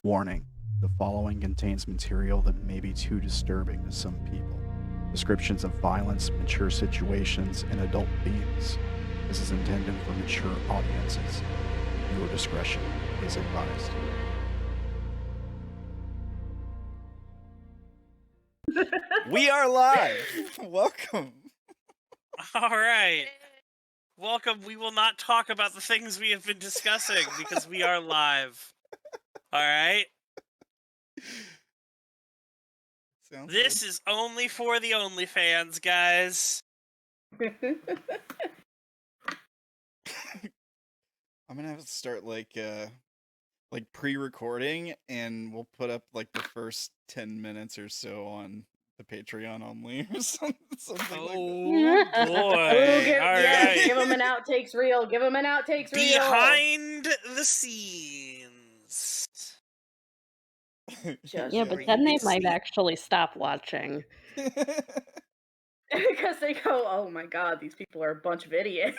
Warning, the following contains material that may be too disturbing to some people. Descriptions of violence, mature situations, and adult themes. This is intended for mature audiences. Viewer discretion is advised. We are live! Welcome! Alright. Welcome. We will not talk about the things we have been discussing because we are live. Alright? This is only for the OnlyFans, guys. I'm gonna have to start like pre-recording, and we'll put up like the first 10 minutes or so on the Patreon only or something like that. Boy. Alright. Give him an outtakes reel. Give him an outtakes reel. Behind the scenes. Yeah, but then they might actually stop watching. Because they go, oh my god, these people are a bunch of idiots.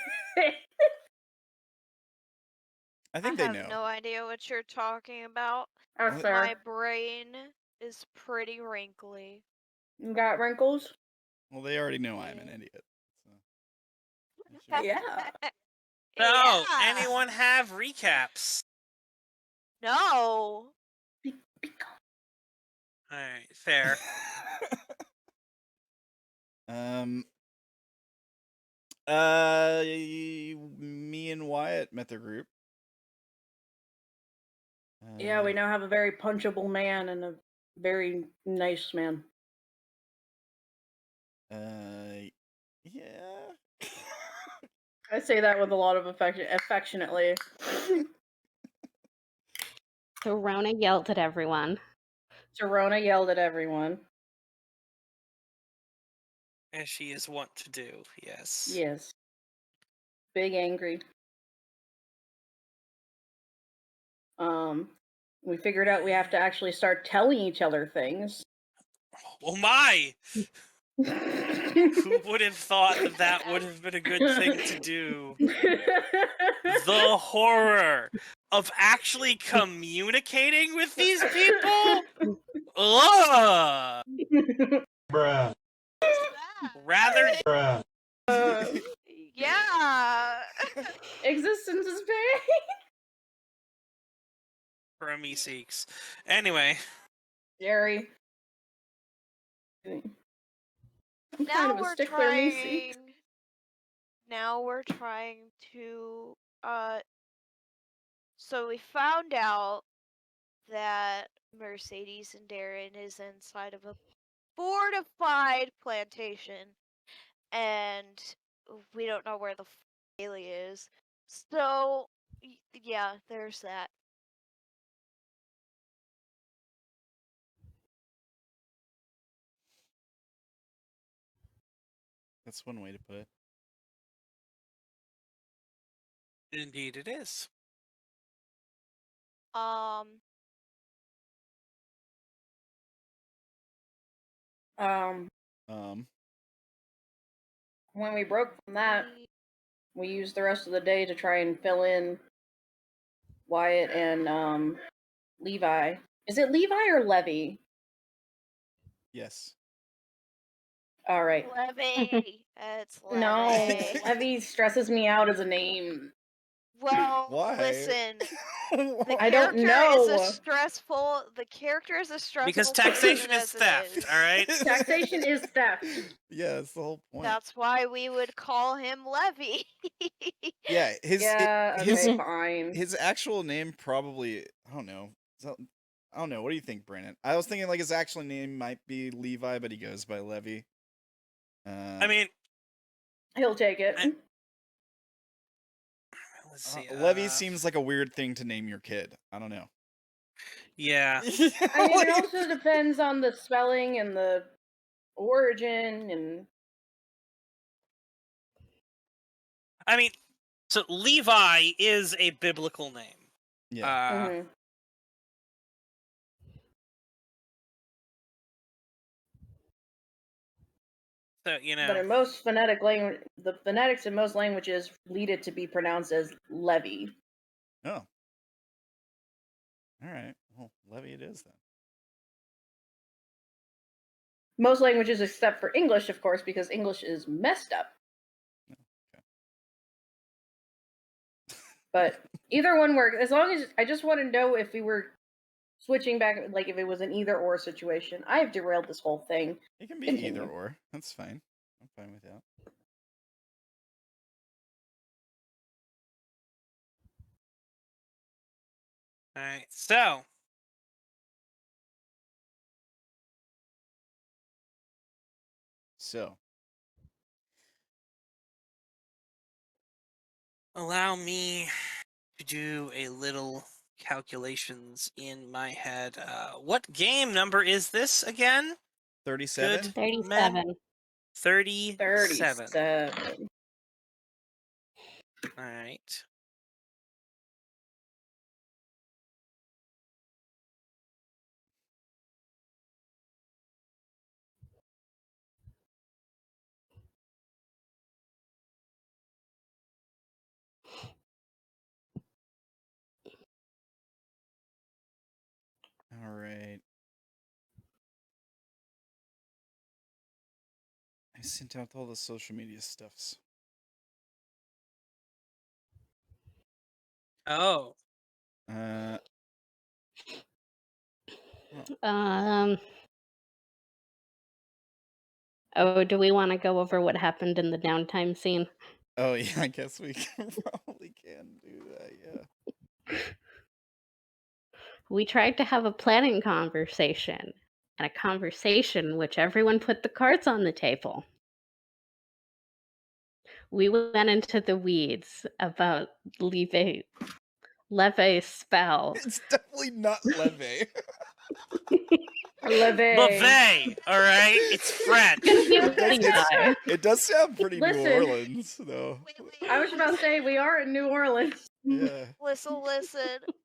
I think they know. I have no idea what you're talking about. Oh, My brain is pretty wrinkly. You got wrinkles? Well, they already know I'm an idiot. So. Yeah. So, anyone have recaps? No. Alright, fair. Me and Wiyot met their group. Yeah, we now have a very punchable man and a very nice man. Yeah. I say that with a lot of affectionately. So Rona yelled at everyone. Rona yelled at everyone. As she is wont to do, yes. Yes. Big angry. We figured out we have to actually start telling each other things. Oh my! Who would have thought that that would have been a good thing to do? The horror of actually communicating with these people? Ugh! Bruh. Rather... Bruh. Yeah. Existence is pain. For me seeks. Anyway. Jerry. Now we're trying to so we found out that Mercedes and Darren is inside of a fortified plantation, and we don't know where the Bailey is. So yeah, there's that. That's one way to put it. Indeed it is. When we broke from that, we used the rest of the day to try and fill in Wiyot and Levi. Is it Levi or Levy? Yes. All right. Levy. It's Levy. No, Levy stresses me out as a name. Well, Why? listen. I don't know. The character is a stressful. Because taxation is theft, alright? Taxation is theft. Yeah, that's the whole point. That's why we would call him Levy. Yeah, fine. His actual name probably, I don't know. I don't know. What do you think, Brandon? I was thinking like his actual name might be Levi, but he goes by Levy. I mean, he'll take it. Let's see. Levy seems like a weird thing to name your kid. I don't know. Yeah. I mean, it also depends on the spelling and the origin and. I mean, So Levi is a biblical name. Yeah. Mhm. So But in most phonetic language, the phonetics in most languages lead it to be pronounced as Levy. Oh. All right. Well, Levy it is then. Most languages except for English, of course, because English is messed up. Okay. But either one works. As long as I just want to know if we were switching back, like if it was an either or situation. I have derailed this whole thing. It can be Continue. either or. That's fine. I'm fine with that. All right. So So, allow me to do a little calculations in my head. What game number is this again? 37? Good men. 37. 37. 37. All right. All right. I sent out all the social media stuffs. Oh. Oh. Oh, do we want to go over what happened in the downtime scene? Oh, yeah, I guess we probably can do that, yeah. We tried to have a planning conversation, and a conversation in which everyone put the cards on the table. We went into the weeds about Levi's spell. It's definitely not Leve. Levy. LeVay, all right? It's French. Levi. It does sound pretty New Listen. Orleans, though. Wait. I was about to say we are in New Orleans. Yeah. Listen.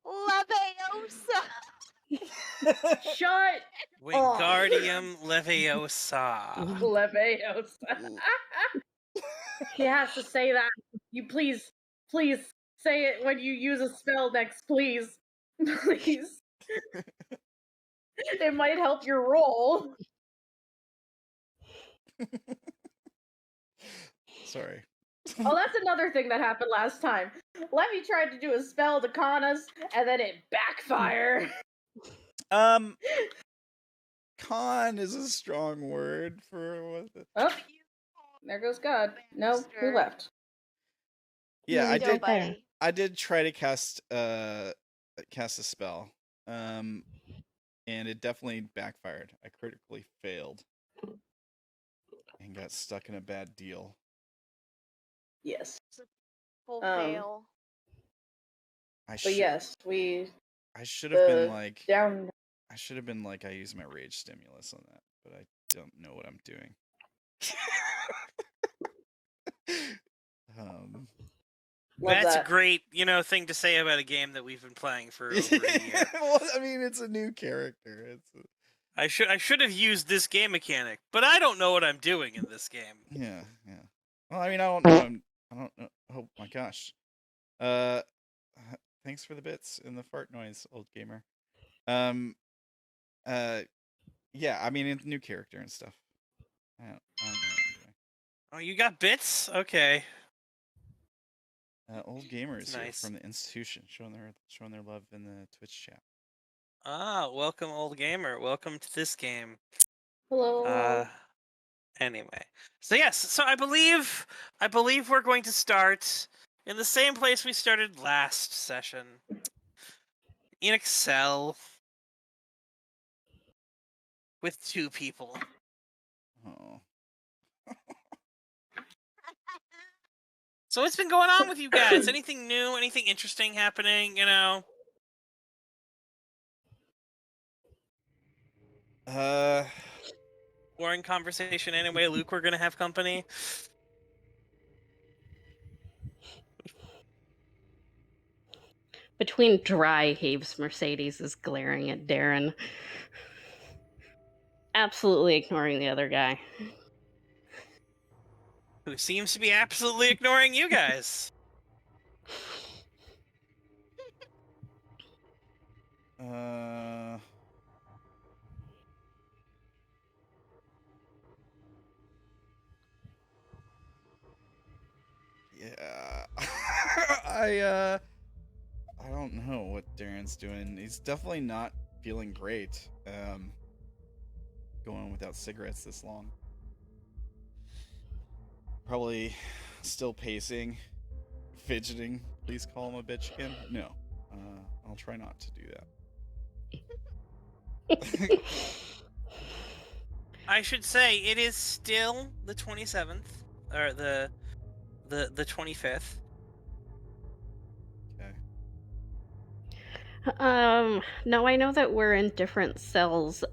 Leviosa. Shut Wingardium Leviosa. Leviosa. He has to say that. You please say it when you use a spell next, please. Please. It might help your roll. Sorry. Oh, that's another thing that happened last time. Levy tried to do a spell to con us, and then it backfired. Con is a strong word for what the... Oh, there goes God. No, who left? Yeah, I did. Nobody. I did try to cast a spell, and it definitely backfired. I critically failed and got stuck in a bad deal. Yes. Full fail. But yes, we I should have been like down. I should have been like I used my rage stimulus on that, but I don't know what I'm doing. That's that. a great, thing to say about a game that we've been playing for over a year. Well, I mean, it's a new character. I should have used this game mechanic, but I don't know what I'm doing in this game. Yeah. Well, I mean, I don't know. I don't know. Oh my gosh. Thanks for the bits and the fart noise, old gamer. Yeah. I mean, it's a new character and stuff. I don't know what I'm doing. Oh, you got bits? Okay. Old gamers here Nice. from the institution showing their love in the Twitch chat. Ah, welcome, old gamer. Welcome to this game. Hello. Anyway, so yes, so I believe we're going to start in the same place we started last session. In Excel. With 2 people. Oh. So what's been going on with you guys? Anything new? Anything interesting happening? Boring conversation anyway. Luke, we're gonna have company. Between dry heaves, Mercedes is glaring at Darren. Absolutely ignoring the other guy. Who seems to be absolutely ignoring you guys. Yeah. I don't know what Darren's doing. He's definitely not feeling great. Going without cigarettes this long. Probably still pacing, fidgeting. Please call him a bitch again. No. I'll try not to do that. I should say it is still the 27th or the 25th. Okay. No, I know that we're in different cells.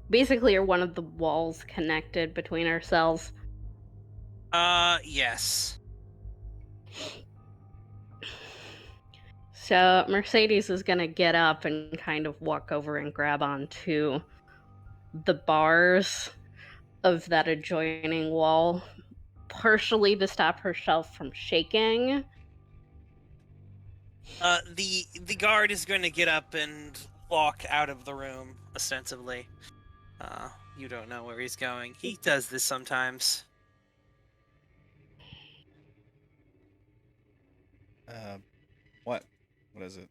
Basically, are one of the walls connected between our cells? Yes. So Mercedes is gonna get up and kind of walk over and grab onto the bars of that adjoining wall, partially to stop herself from shaking. The guard is going to get up and walk out of the room, ostensibly. You don't know where he's going. He does this sometimes. What? What is it?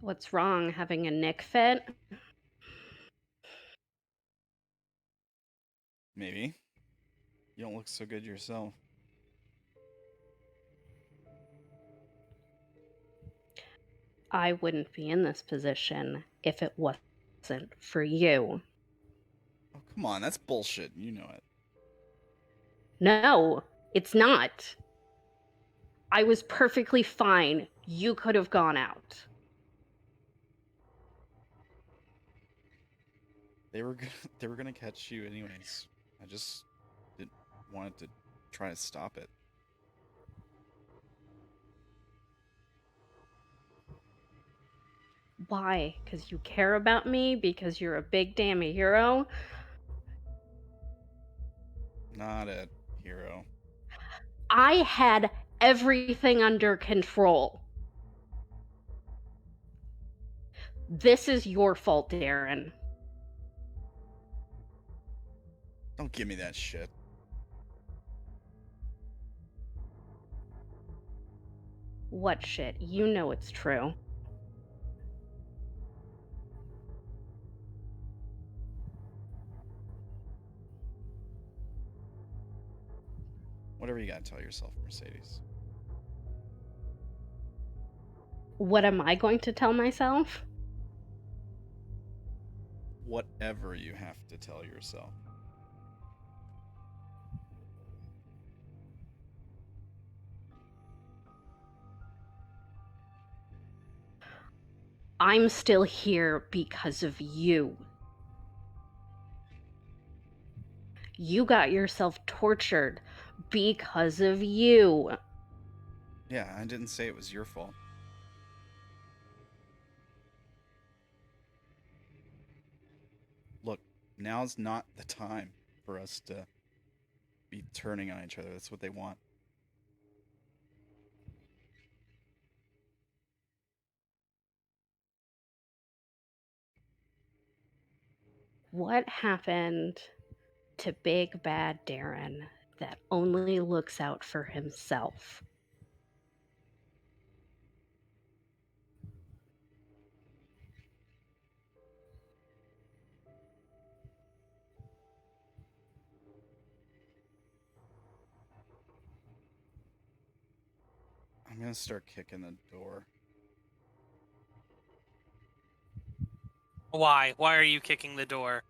What's wrong? Having a Nick fit? Maybe. You don't look so good yourself. I wouldn't be in this position if it wasn't for you. Oh, come on. That's bullshit. You know it. No, it's not. I was perfectly fine. You could have gone out. They were gonna catch you anyways. I just didn't wanted to try to stop it. Why? Because you care about me? Because you're a big damn hero? Not a hero. I had everything under control. This is your fault, Darren. Don't give me that shit. What shit? You know it's true. Whatever you gotta tell yourself, Mercedes. What am I going to tell myself? Whatever you have to tell yourself. I'm still here because of you. You got yourself tortured because of you. Yeah, I didn't say it was your fault. Look, now's not the time for us to be turning on each other. That's what they want. What happened to Big Bad Darren that only looks out for himself? I'm gonna start kicking the door. Why? Why are you kicking the door?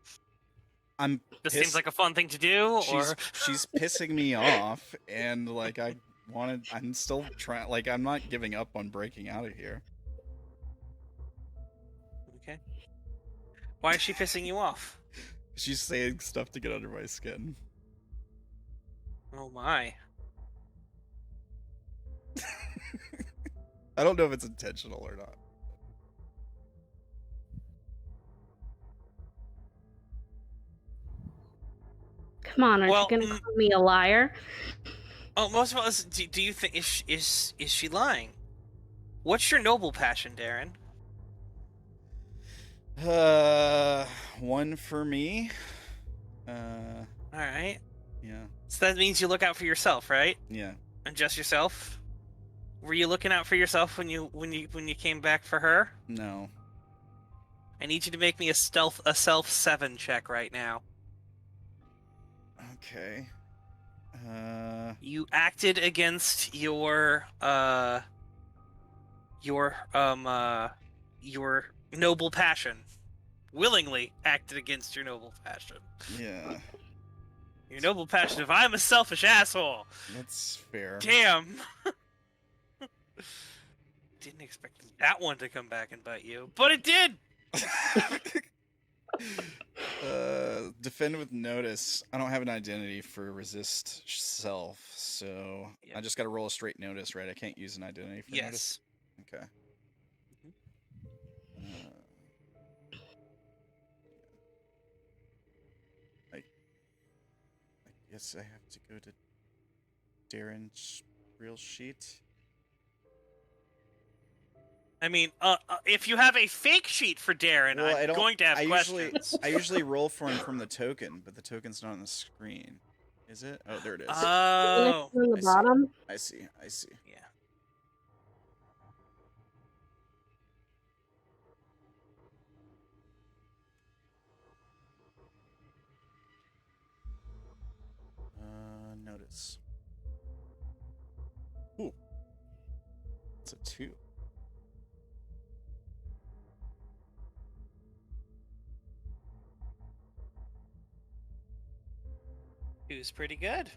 I'm This pissed. seems like a fun thing to do, or She's pissing me off, and like I'm still trying. Like I'm not giving up on breaking out of here. okay. Why is she pissing you off? She's saying stuff to get under my skin. Oh my. I don't know if it's intentional or not. Come on, aren't Well, you gonna call me a liar? Oh, most of us. Do you think is she lying? What's your noble passion, Darren? One for me. All right. Yeah. So that means you look out for yourself, right? Yeah. And just yourself. Were you looking out for yourself when you came back for her? No. I need you to make me a self 7 check right now. Okay. You acted against your noble passion. Willingly acted against your noble passion. Yeah. Your noble passion of I'm a selfish asshole. That's fair. Damn. Didn't expect that one to come back and bite you, but it did. Defend with notice. I don't have an identity for resist self, so Yep. I just got to roll a straight notice, right? I can't use an identity for notice. Yes. Okay. I guess I have to go to Darren's real sheet. I mean, if you have a fake sheet for Darren, Well, I I'm don't- going to have I questions. I usually roll for him from the token, but the token's not on the screen. Is it? Oh, there it is. Oh, On the I see. bottom. I see. yeah. Notice. Ooh. It's a 2. Who's pretty good.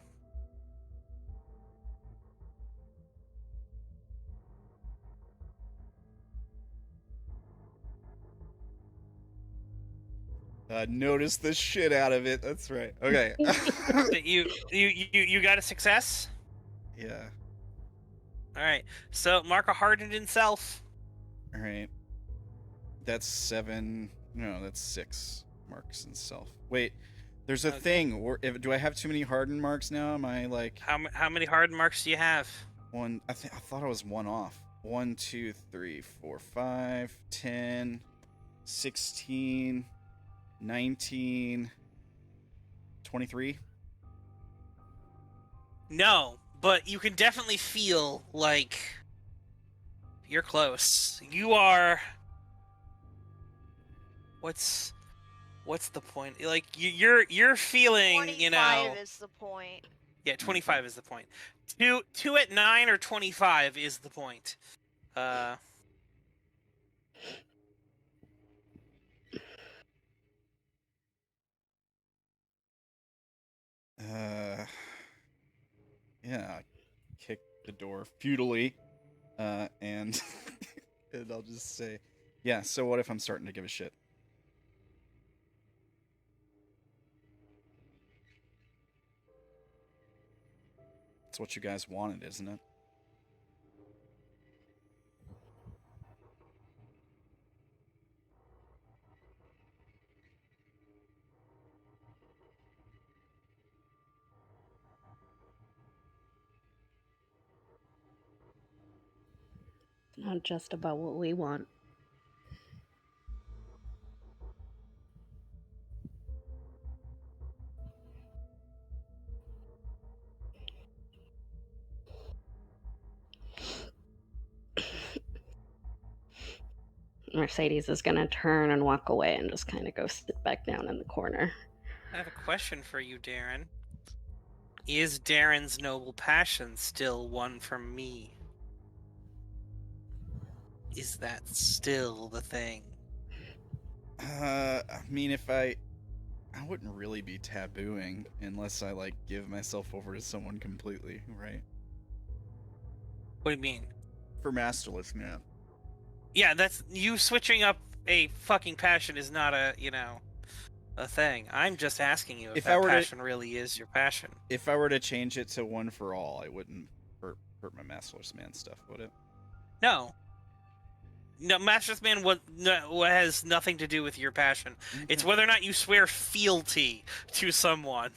Notice the shit out of it. That's right. Okay. You got a success. Yeah. All right. So mark a hardened in self. All right. That's 7. No, that's 6 marks in self. Wait, there's a Okay. thing. Do I have too many hardened marks now? Am I like How many hardened marks do you have? one? I thought I was one off. 1, 2, 3, 4, 5, 10, 16, 19, 23. No, but you can definitely feel like you're close. You are. What's the point? Like you're feeling, 25 is the point. Yeah, 25 is the point. 2 at 9 or 25 is the point. Yeah, kick the door futilely, and and I'll just say, yeah. So what if I'm starting to give a shit? It's what you guys wanted, isn't it? Not just about what we want. Mercedes is gonna turn and walk away and just kind of go sit back down in the corner. I have a question for you, Darren. Is Darren's noble passion still one from me? Is that still the thing? I mean, if I wouldn't really be tabooing unless I like give myself over to someone completely, right? What do you mean? For masterless, yeah. Yeah, that's you switching up a fucking passion is not a thing. I'm just asking you if I that were to- passion really is your passion. If I were to change it to one for all, I wouldn't hurt my masterless man stuff, would it? No. No, Master's Man has nothing to do with your passion. It's Okay. whether or not you swear fealty to someone.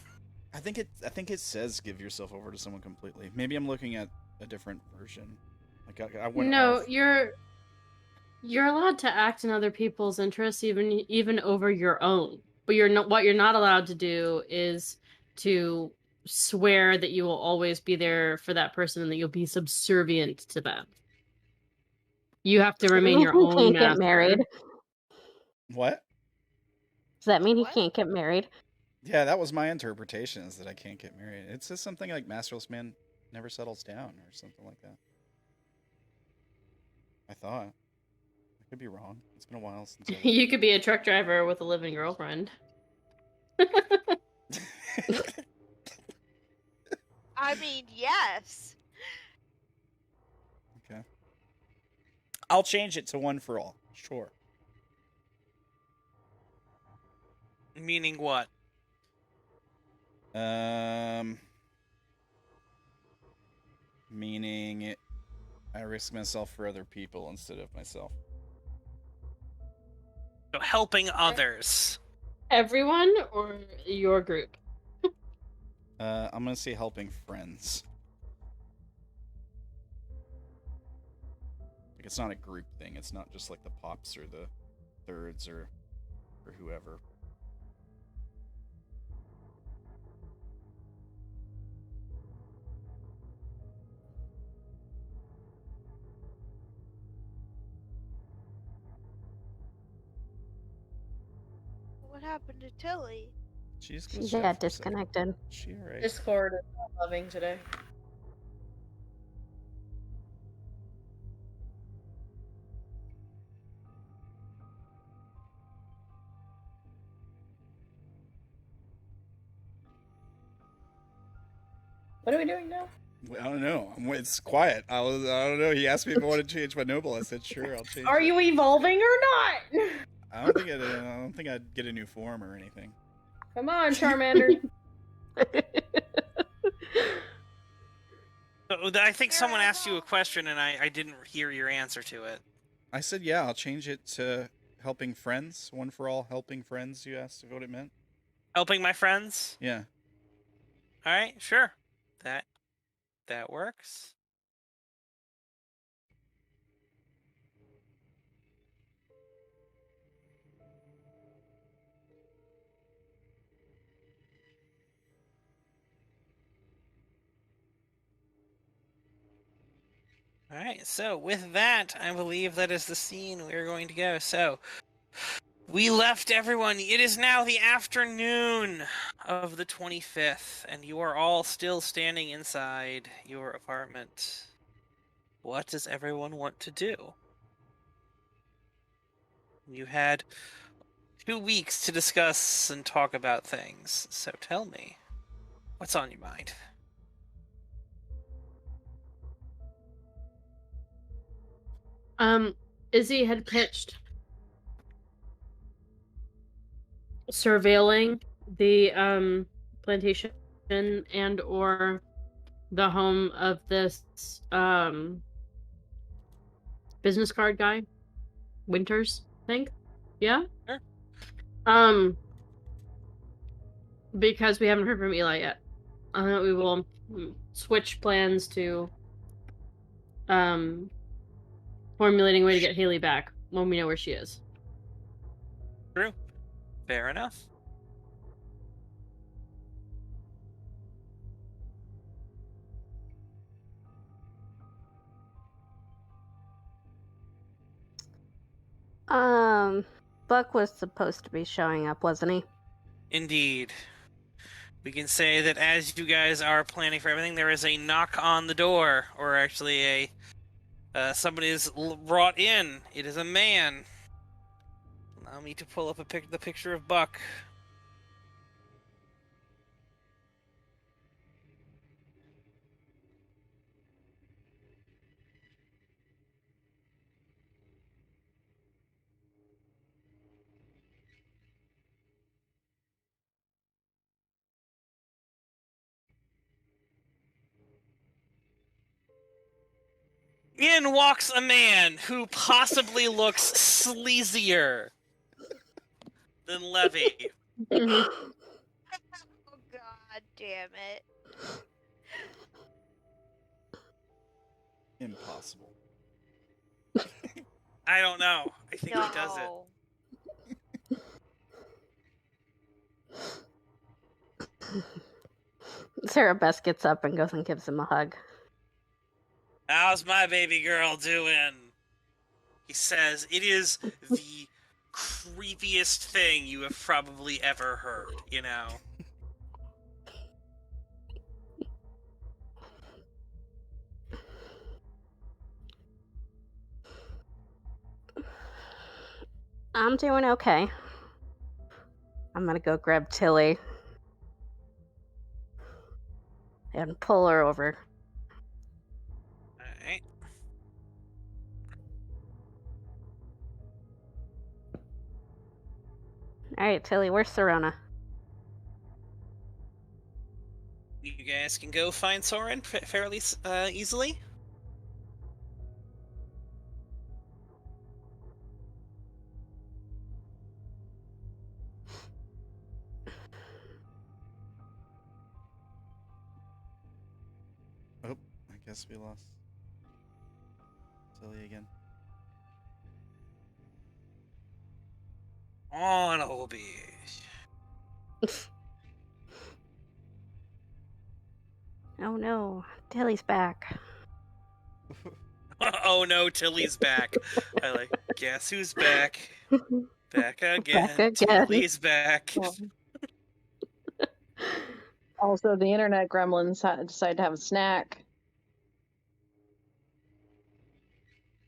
I think it says give yourself over to someone completely. Maybe I'm looking at a different version. Like I went No, off. you're allowed to act in other people's interests, even over your own. But what you're not allowed to do is to swear that you will always be there for that person and that you'll be subservient to them. You have to Does that remain mean your he own can't get master. married? What? Does that mean he What? can't get married? Yeah, that was my interpretation, is that I can't get married. It says something like Masterless Man never settles down or something like that. I thought. I could be wrong. It's been a while since I You could be a truck driver with a living girlfriend. I mean, yes. Okay. I'll change it to one for all. Sure. Meaning what? Meaning I risk myself for other people instead of myself. So helping others. Everyone or your group? I'm gonna say helping friends. Like it's not a group thing. It's not just like the pops or the thirds or whoever. What happened to Tilly? She just She glitched out got for a second. disconnected. She alright? Discord is not loving today. What are we doing now? I don't know. It's quiet. I don't know. He asked me if I wanted to change my noble. I said sure. I'll change. Are it. you evolving or not? I don't think I'd get a new form or anything. Come on, Charmander. So, I think someone asked you a question and I didn't hear your answer to it. I said yeah. I'll change it to helping friends. One for all, helping friends. You asked what it meant. Helping my friends? Yeah. Alright, sure. That works. Alright, so with that, I believe that is the scene we're going to go. So, we left everyone. It is now the afternoon of the 25th, and you are all still standing inside your apartment. What does everyone want to do? You had 2 weeks to discuss and talk about things, so tell me, what's on your mind? Izzy had pitched surveilling the plantation and or the home of this business card guy, Winters, I think. Yeah. Sure. Because we haven't heard from Eli yet, we will switch plans to formulating a way to get Haley back when we know where she is. True. Fair enough. Buck was supposed to be showing up, wasn't he? Indeed. We can say that as you guys are planning for everything, there is a knock on the door, or actually somebody is brought in. It is a man. Allow me to pull up the picture of Buck. In walks a man who possibly looks sleazier than Levy. Mhm. Oh god damn it. Impossible. I don't know. I think No. he does it. Sarah Bess gets up and goes and gives him a hug. How's my baby girl doing? He says, it is the creepiest thing you have probably ever heard, you know? I'm doing okay. I'm gonna go grab Tilly and pull her over. Alright. Alright, Tilly, where's Serona? You guys can go find Soren fairly easily. Oh, I guess we lost Tilly again. On Obi. Oh no, Tilly's back. Oh no, Tilly's back. I like, guess who's back? Back again. Back again. Tilly's back. Also, the internet gremlins decided to have a snack.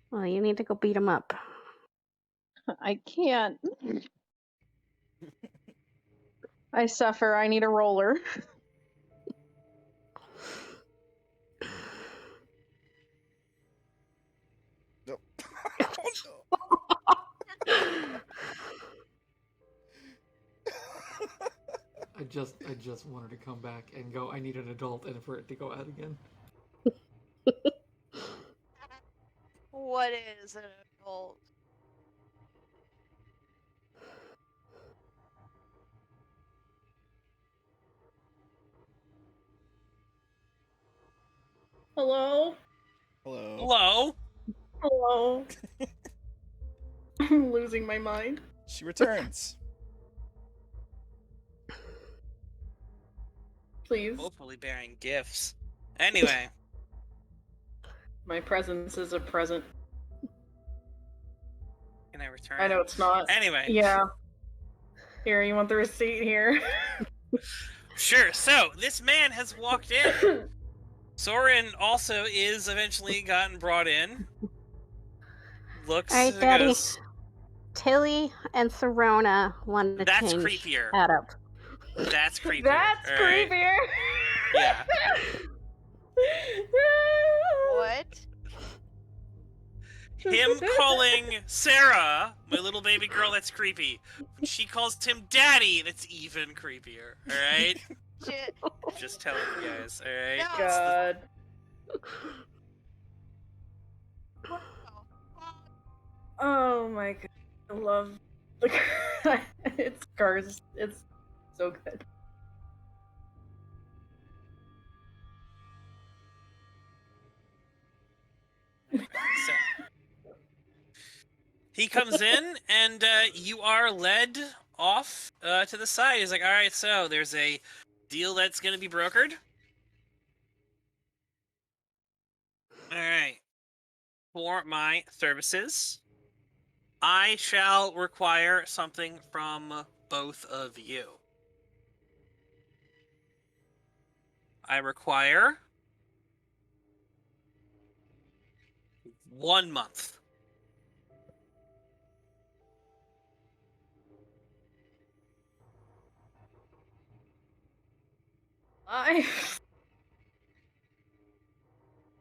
Well, you need to go beat him up. I can't. I suffer. I need a roller. Nope. I just wanted to come back and go, I need an adult, and for it to go out again. What is an adult? Hello? Hello. Hello? Hello? I'm losing my mind. She returns. Please. Hopefully bearing gifts. Anyway. My presence is a present. Can I return? I know it's not. Anyway. Yeah. Here, you want the receipt here? Sure. So, this man has walked in. Soren also is eventually gotten brought in. Looks. All right, Daddy. Goes, Tilly and Serona want to That's change creepier. that up. That's creepier. That's all right? creepier. Yeah. What? Him calling Sara, my little baby girl, that's creepy. When she calls him daddy, that's even creepier. Alright? Shit. Just telling you guys, alright? No. God. What the fuck? Oh my god. I love the it's cars. It's so good. So, he comes in, and you are led off to the side. He's like, alright, so there's a deal that's going to be brokered. Alright. For my services, I shall require something from both of you. I require 1 month.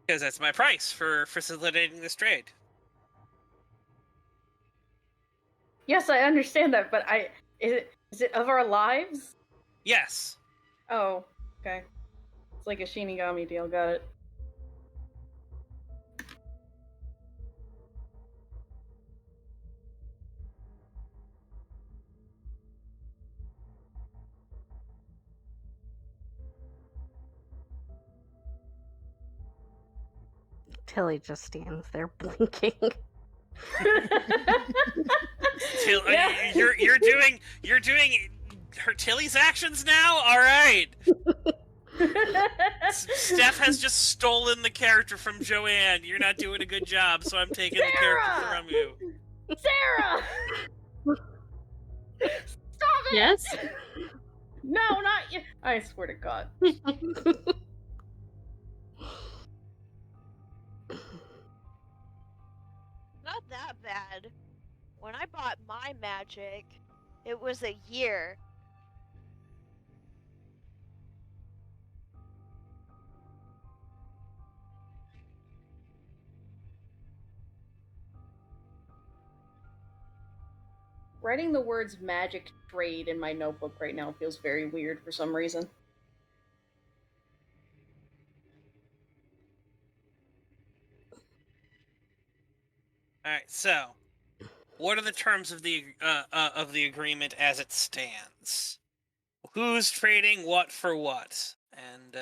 Because that's my price for facilitating this trade. Yes, I understand that, but is it of our lives? Yes. Oh, okay. It's like a Shinigami deal, got it. Tilly just stands there blinking. Yeah. You're doing her Tilly's actions now. All right. Steph has just stolen the character from Joanne. You're not doing a good job, so I'm taking the character Sara! from you. Sara! Stop it! Yes? No, not you. I swear to God. Not that bad. When I bought my magic, it was a year. Writing the words magic trade in my notebook right now feels very weird for some reason. All right. So, what are the terms of the agreement as it stands? Who's trading what for what? And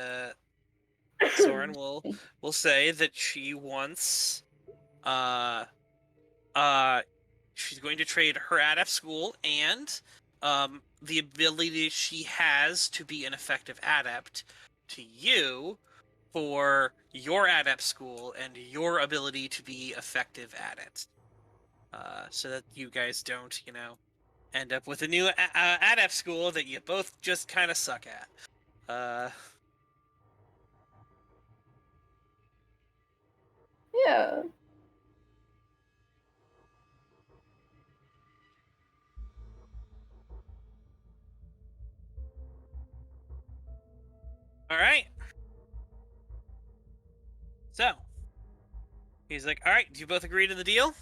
Soren will say that she wants she's going to trade her adept school and the ability she has to be an effective adept to you for your adept school and your ability to be effective at it. So that you guys don't, end up with a new adept school that you both just kind of suck at. Yeah. All right. So, he's like, all right, do you both agree to the deal?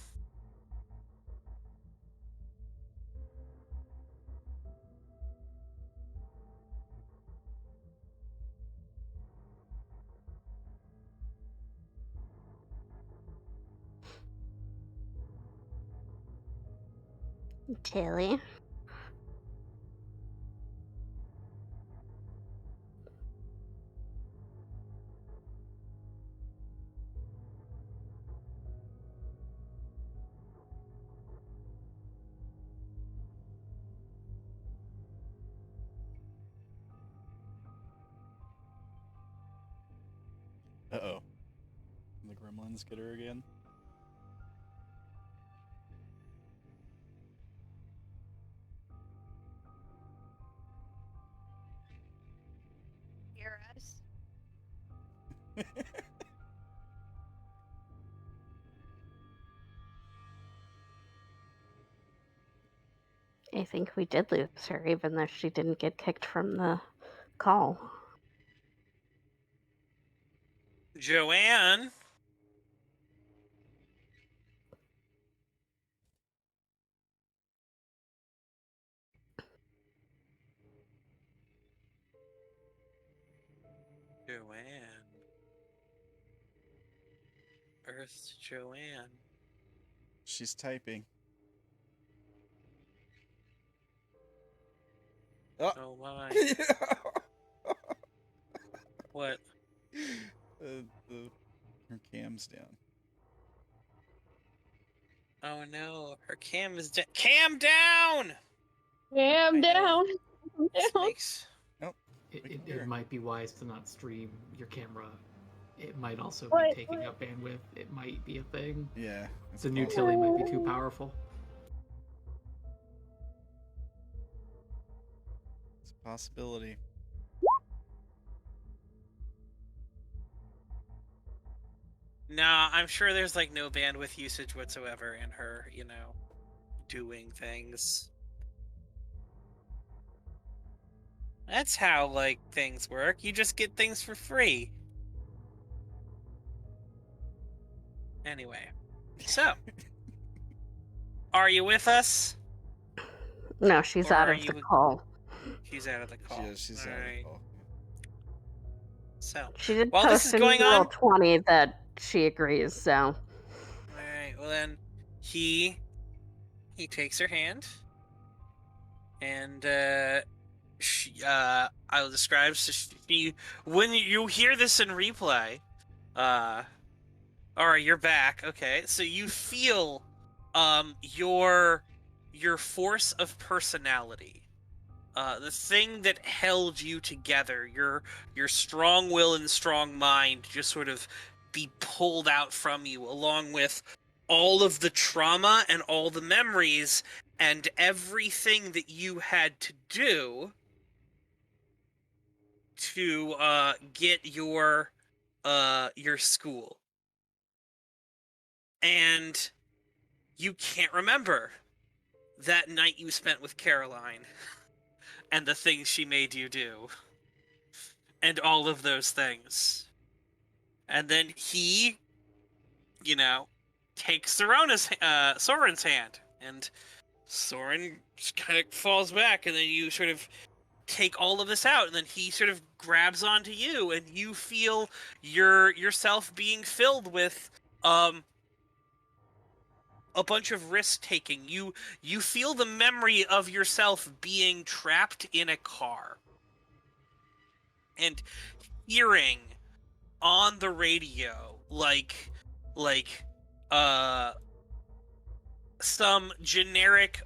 Tilly. Uh-oh. The gremlins get her again? Hear us? I think we did lose her, even though she didn't get kicked from the call. Joanne. Joanne. Earth's Joanne. She's typing. Oh my. What? Her cam's down. Oh no, her cam is down. Cam down! Cam I know. down. This Down. makes... It might be wise to not stream your camera. It might also be What? taking up bandwidth. It might be a thing. Yeah. The new Tilly might be too powerful. It's a possibility. Nah, I'm sure there's like no bandwidth usage whatsoever in her, doing things. That's how, things work. You just get things for free. Anyway. So. Are you with us? No, she's Or out are of the you- call. She's out of the call. Yeah, she's out of the Alright. call. So. She did While this post is in going roll on- 20 that she agrees, so. Alright, well then, he takes her hand, and, I'll describe, so she, when you hear this in replay, All right, you're back. Okay, so you feel your force of personality, the thing that held you together, your strong will and strong mind, just sort of be pulled out from you, along with all of the trauma and all the memories and everything that you had to do to get your school. And you can't remember that night you spent with Caroline and the things she made you do and all of those things. And then he, takes Soren's hand, and Soren kind of falls back, and then you sort of take all of this out, and then he sort of grabs onto you, and you feel yourself being filled with a bunch of risk-taking. You feel the memory of yourself being trapped in a car and hearing on the radio some generic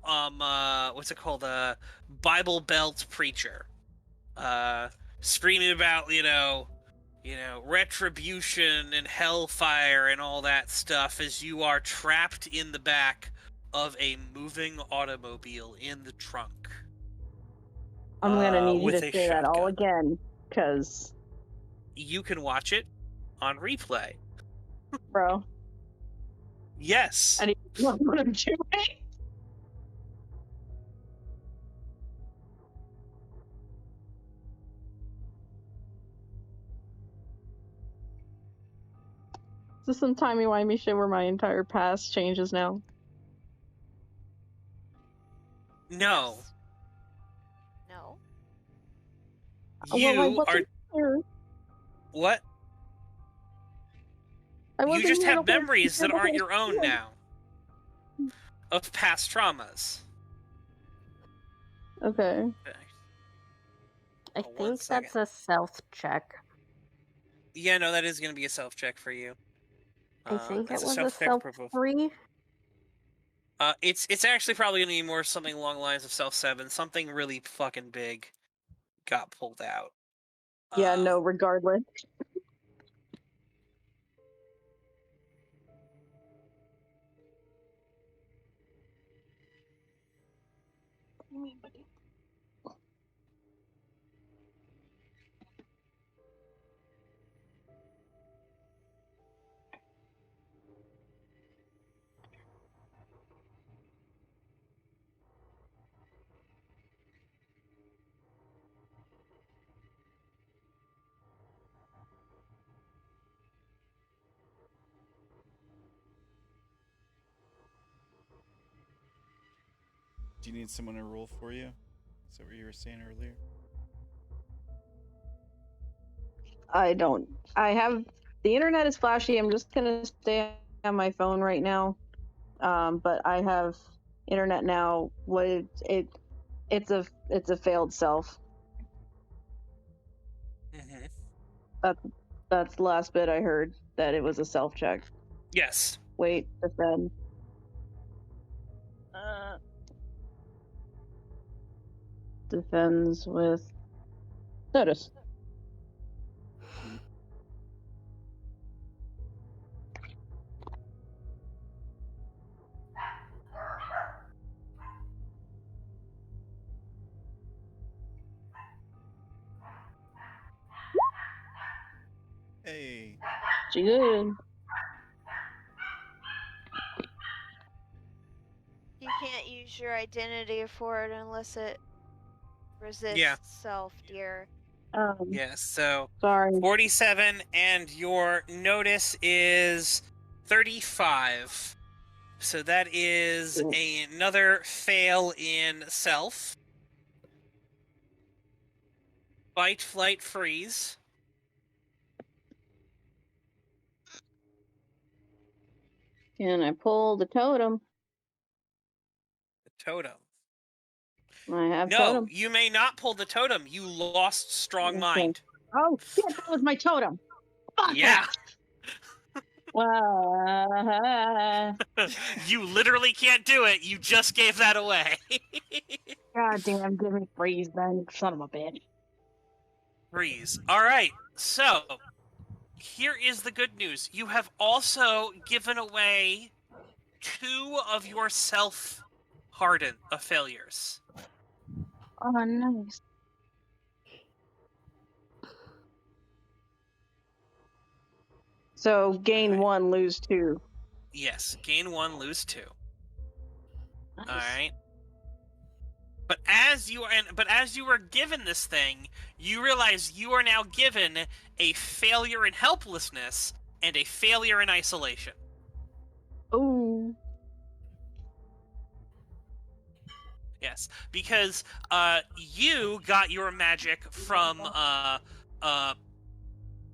what's it called, Bible Belt preacher screaming about retribution and hellfire and all that stuff as you are trapped in the back of a moving automobile in the trunk. I'm gonna need you with to a say that all shotgun. again, because You can watch it on replay. bro, Yes. I need to know what I'm doing. Is this some timey-wimey shit where my entire past changes now? No. Yes. No. You Well, I wasn't are here. what? I You wasn't just here have the whole- memories that the aren't whole your own time. now. Of past traumas. Okay. I Oh, one think second. that's a stealth check. Yeah, no, that is going to be a self check for you. I think that's it was a self check stealth for both. 3. It's actually probably going to be more something along the lines of self 7. Something really fucking big got pulled out. Yeah, no, regardless. Do you need someone to roll for you? Is that what you were saying earlier? I don't. I have the internet is flashy. I'm just gonna stay on my phone right now. But I have internet now. What it's a failed self. That's the last bit I heard, that it was a self check. Yes. Wait, defend. Defends with notice. Hey. She good. You can't use your identity for it unless it resists Yeah. self, dear. Yes, so Sorry. 47, and your notice is 35. So that is another fail in self. Fight, flight, freeze. Can I pull the totem? The totem. I have No, totem. you may not pull the totem. You lost strong Okay. mind. Oh shit, that was my totem. Fuck Yeah. it. You literally can't do it. You just gave that away. God damn, give me freeze then, son of a bitch. Freeze. All right. So, here is the good news. You have also given away 2 of your self-harden of failures. Oh, nice. So gain Alright. 1, lose 2. Yes. Gain 1, lose 2. Nice. All right. But as you were given this thing, you realize you are now given a failure in helplessness and a failure in isolation. Ooh. Yes, because you got your magic from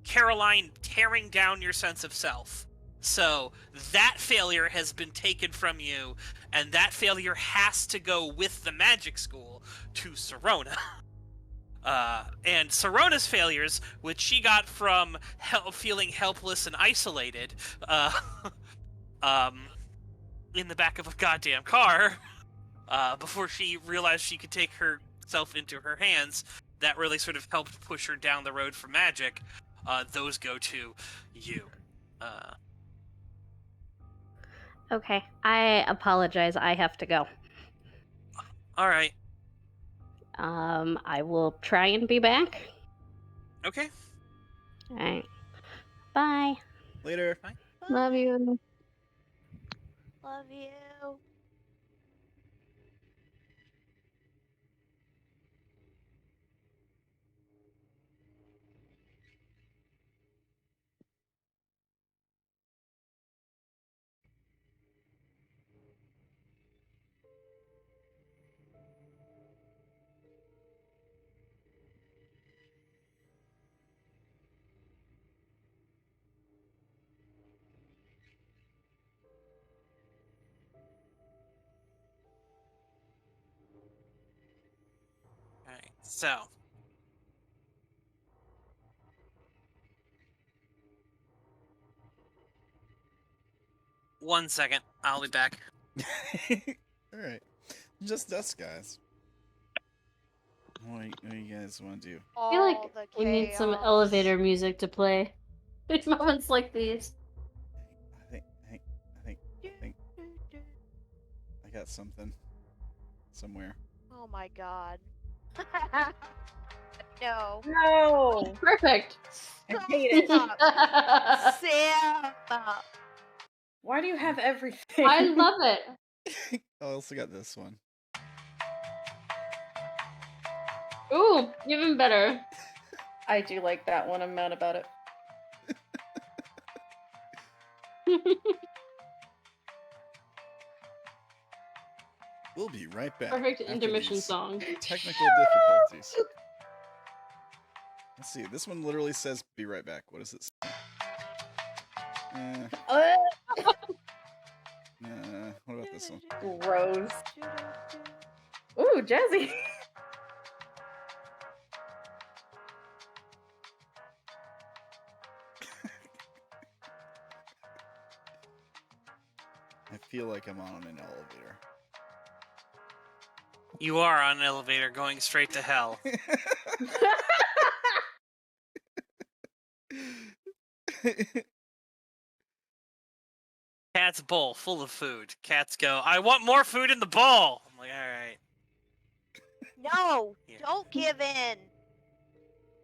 Caroline tearing down your sense of self. So that failure has been taken from you, and that failure has to go with the magic school to Serona. And Serona's failures, which she got from feeling helpless and isolated, in the back of a goddamn car, before she realized she could take herself into her hands, that really sort of helped push her down the road for magic. Those go to you. Okay, I apologize. I have to go. All right. I will try and be back. Okay. All right. Bye. Later. Bye. Love you. Love you. All right. So. One second. I'll be back. All right, just us guys. What do you guys want to do? I feel like we need some chaos. elevator music to play. At moments like these. I think I got something somewhere. Oh my god. No. No. Perfect. I hate it. Stop. Sam. Why do you have everything? I love it. I also got this one. Ooh, even better. I do like that one. I'm mad about it. We'll be right back. Perfect after intermission these song. Technical difficulties. Let's see. This one literally says "be right back." What does it say? What about this one? Gross. Ooh, jazzy. I feel like I'm on an elevator. You are on an elevator going straight to hell. Cat's bowl full of food. Cats go, I want more food in the bowl. I'm like, all right. No, Here. don't give in.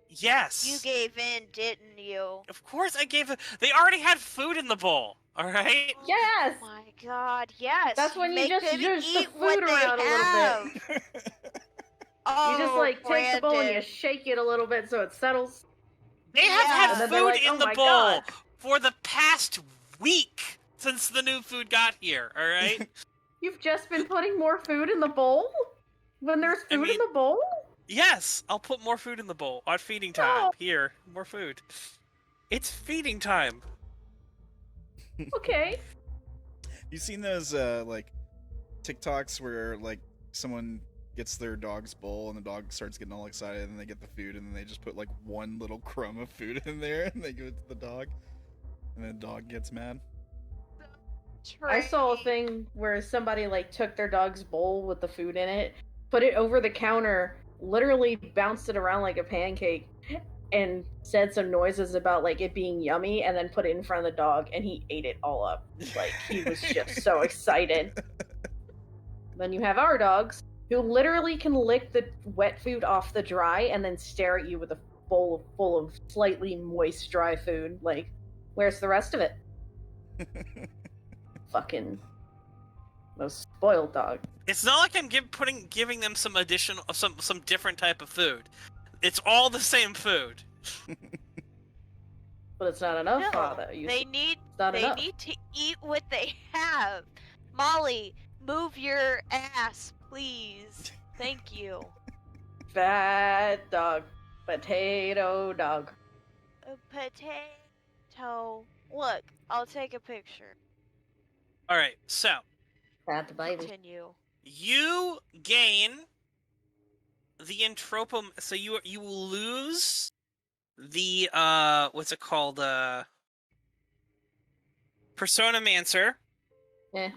Yes. You gave in, didn't you? Of course I gave it. They already had food in the bowl. All right. Yes. Oh my god, yes. That's when you make just them zhuzh the eat what food they around a little have. Oh, You just like take the bowl and you Brandon. shake it a little bit so it settles. They have Yeah. had And then they're food like, in "Oh the my bowl God." for the past week since the new food got here. All right. You've just been putting more food in the bowl? When there's I food mean- in the bowl? Yes, I'll put more food in the bowl on feeding time. No. Here, more food. It's feeding time. Okay. You seen those like TikToks where like someone gets their dog's bowl and the dog starts getting all excited and they get the food and then they just put like one little crumb of food in there and they give it to the dog And the dog gets mad. I saw a thing where somebody like took their dog's bowl with the food in it, put it over the counter, literally bounced it around like a pancake, and said some noises about like it being yummy, and then put it in front of the dog, and he ate it all up. Like he was just so excited. Then you have our dogs who literally can lick the wet food off the dry and then stare at you with a bowl full of slightly moist dry food. Like, where's the rest of it? Fucking most spoiled dog. It's not like I'm giving them some additional, some different type of food. It's all the same food. But it's not enough, No, Father. they need enough. need to eat what they have. Molly, move your ass, please. Thank you. Fat dog. Potato dog. A potato. Look, I'll take a picture. All right, so Fat the baby. Continue. you gain the entropom. So you will lose the what's it called? Personamancer Eh.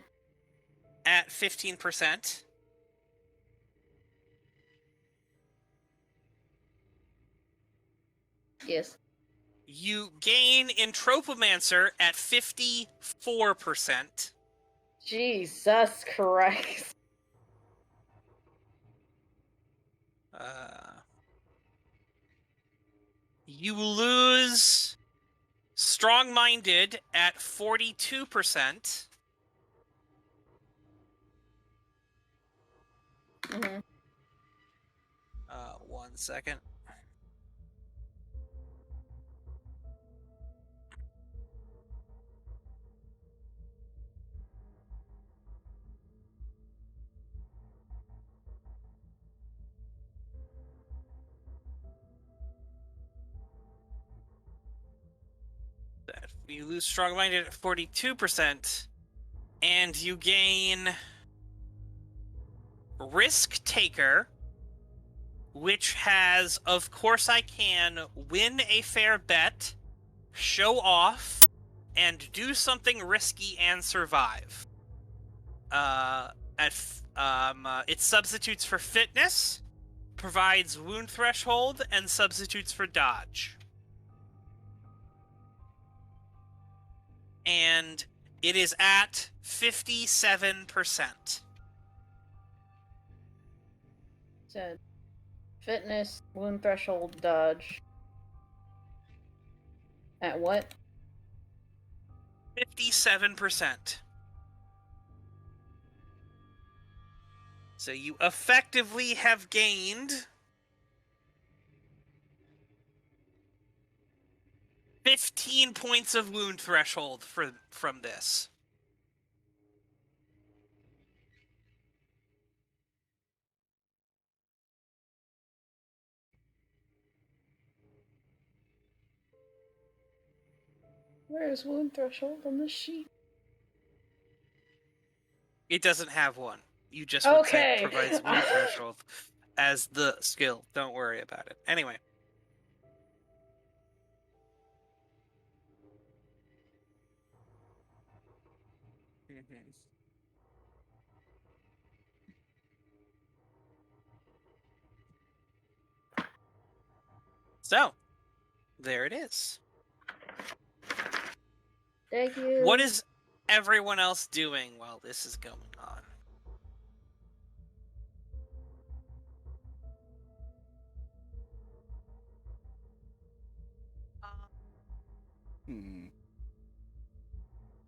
at 15%. Yes. You gain Entropomancer at 54%. Jesus Christ. You lose Strong-Minded at 42%. Mm-hmm. 1 second. You lose Strong-Minded at 42%, and you gain Risk Taker, which has, of course I can, win a fair bet, show off, and do something risky and survive. It substitutes for fitness, provides wound threshold, and substitutes for dodge. And it is at 57%. Said fitness, wound threshold, dodge. At what? 57%. So you effectively have gained 15 points of wound threshold from this. Where's wound threshold on this sheet? It doesn't have one. You just would say Okay. provides wound threshold as the skill. Don't worry about it. Anyway. So, there it is. Thank you. What is everyone else doing while this is going on?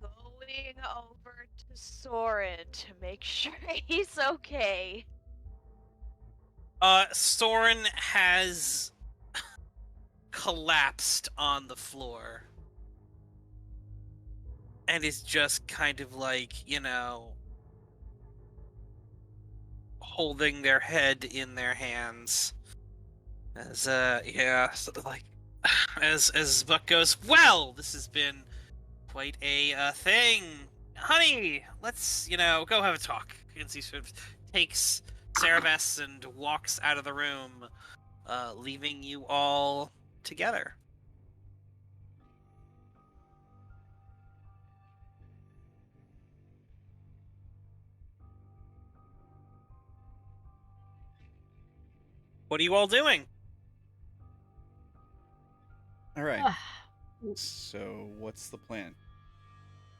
Going over to Soren to make sure he's okay. Soren has collapsed on the floor. And is just kind of like, holding their head in their hands. As, so like, as Buck goes, well, this has been quite a thing. Honey, let's, go have a talk. And he sort of takes Sarah Bess and walks out of the room, leaving you all together. What are you all doing? All right. So, what's the plan?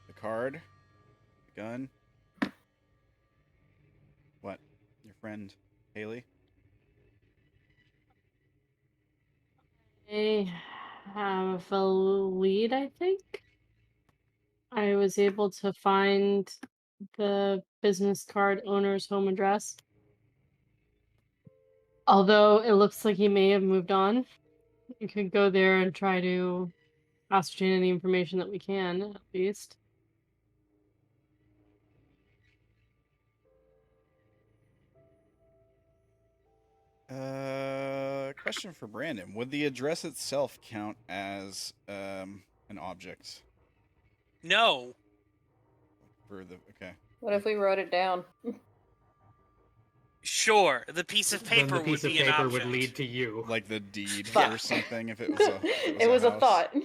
The card? The gun? What? Your friend, Haley? I have a lead, I think. I was able to find the business card owner's home address. Although it looks like he may have moved on. You could go there and try to ascertain any information that we can, at least. Question for Brandon. Would the address itself count as an object? No. Okay. What if we wrote it down? Sure, the piece of Then paper the piece would of be an paper object. would lead to you. Like the deed Fuck. or something, if it was a It was a house. thought.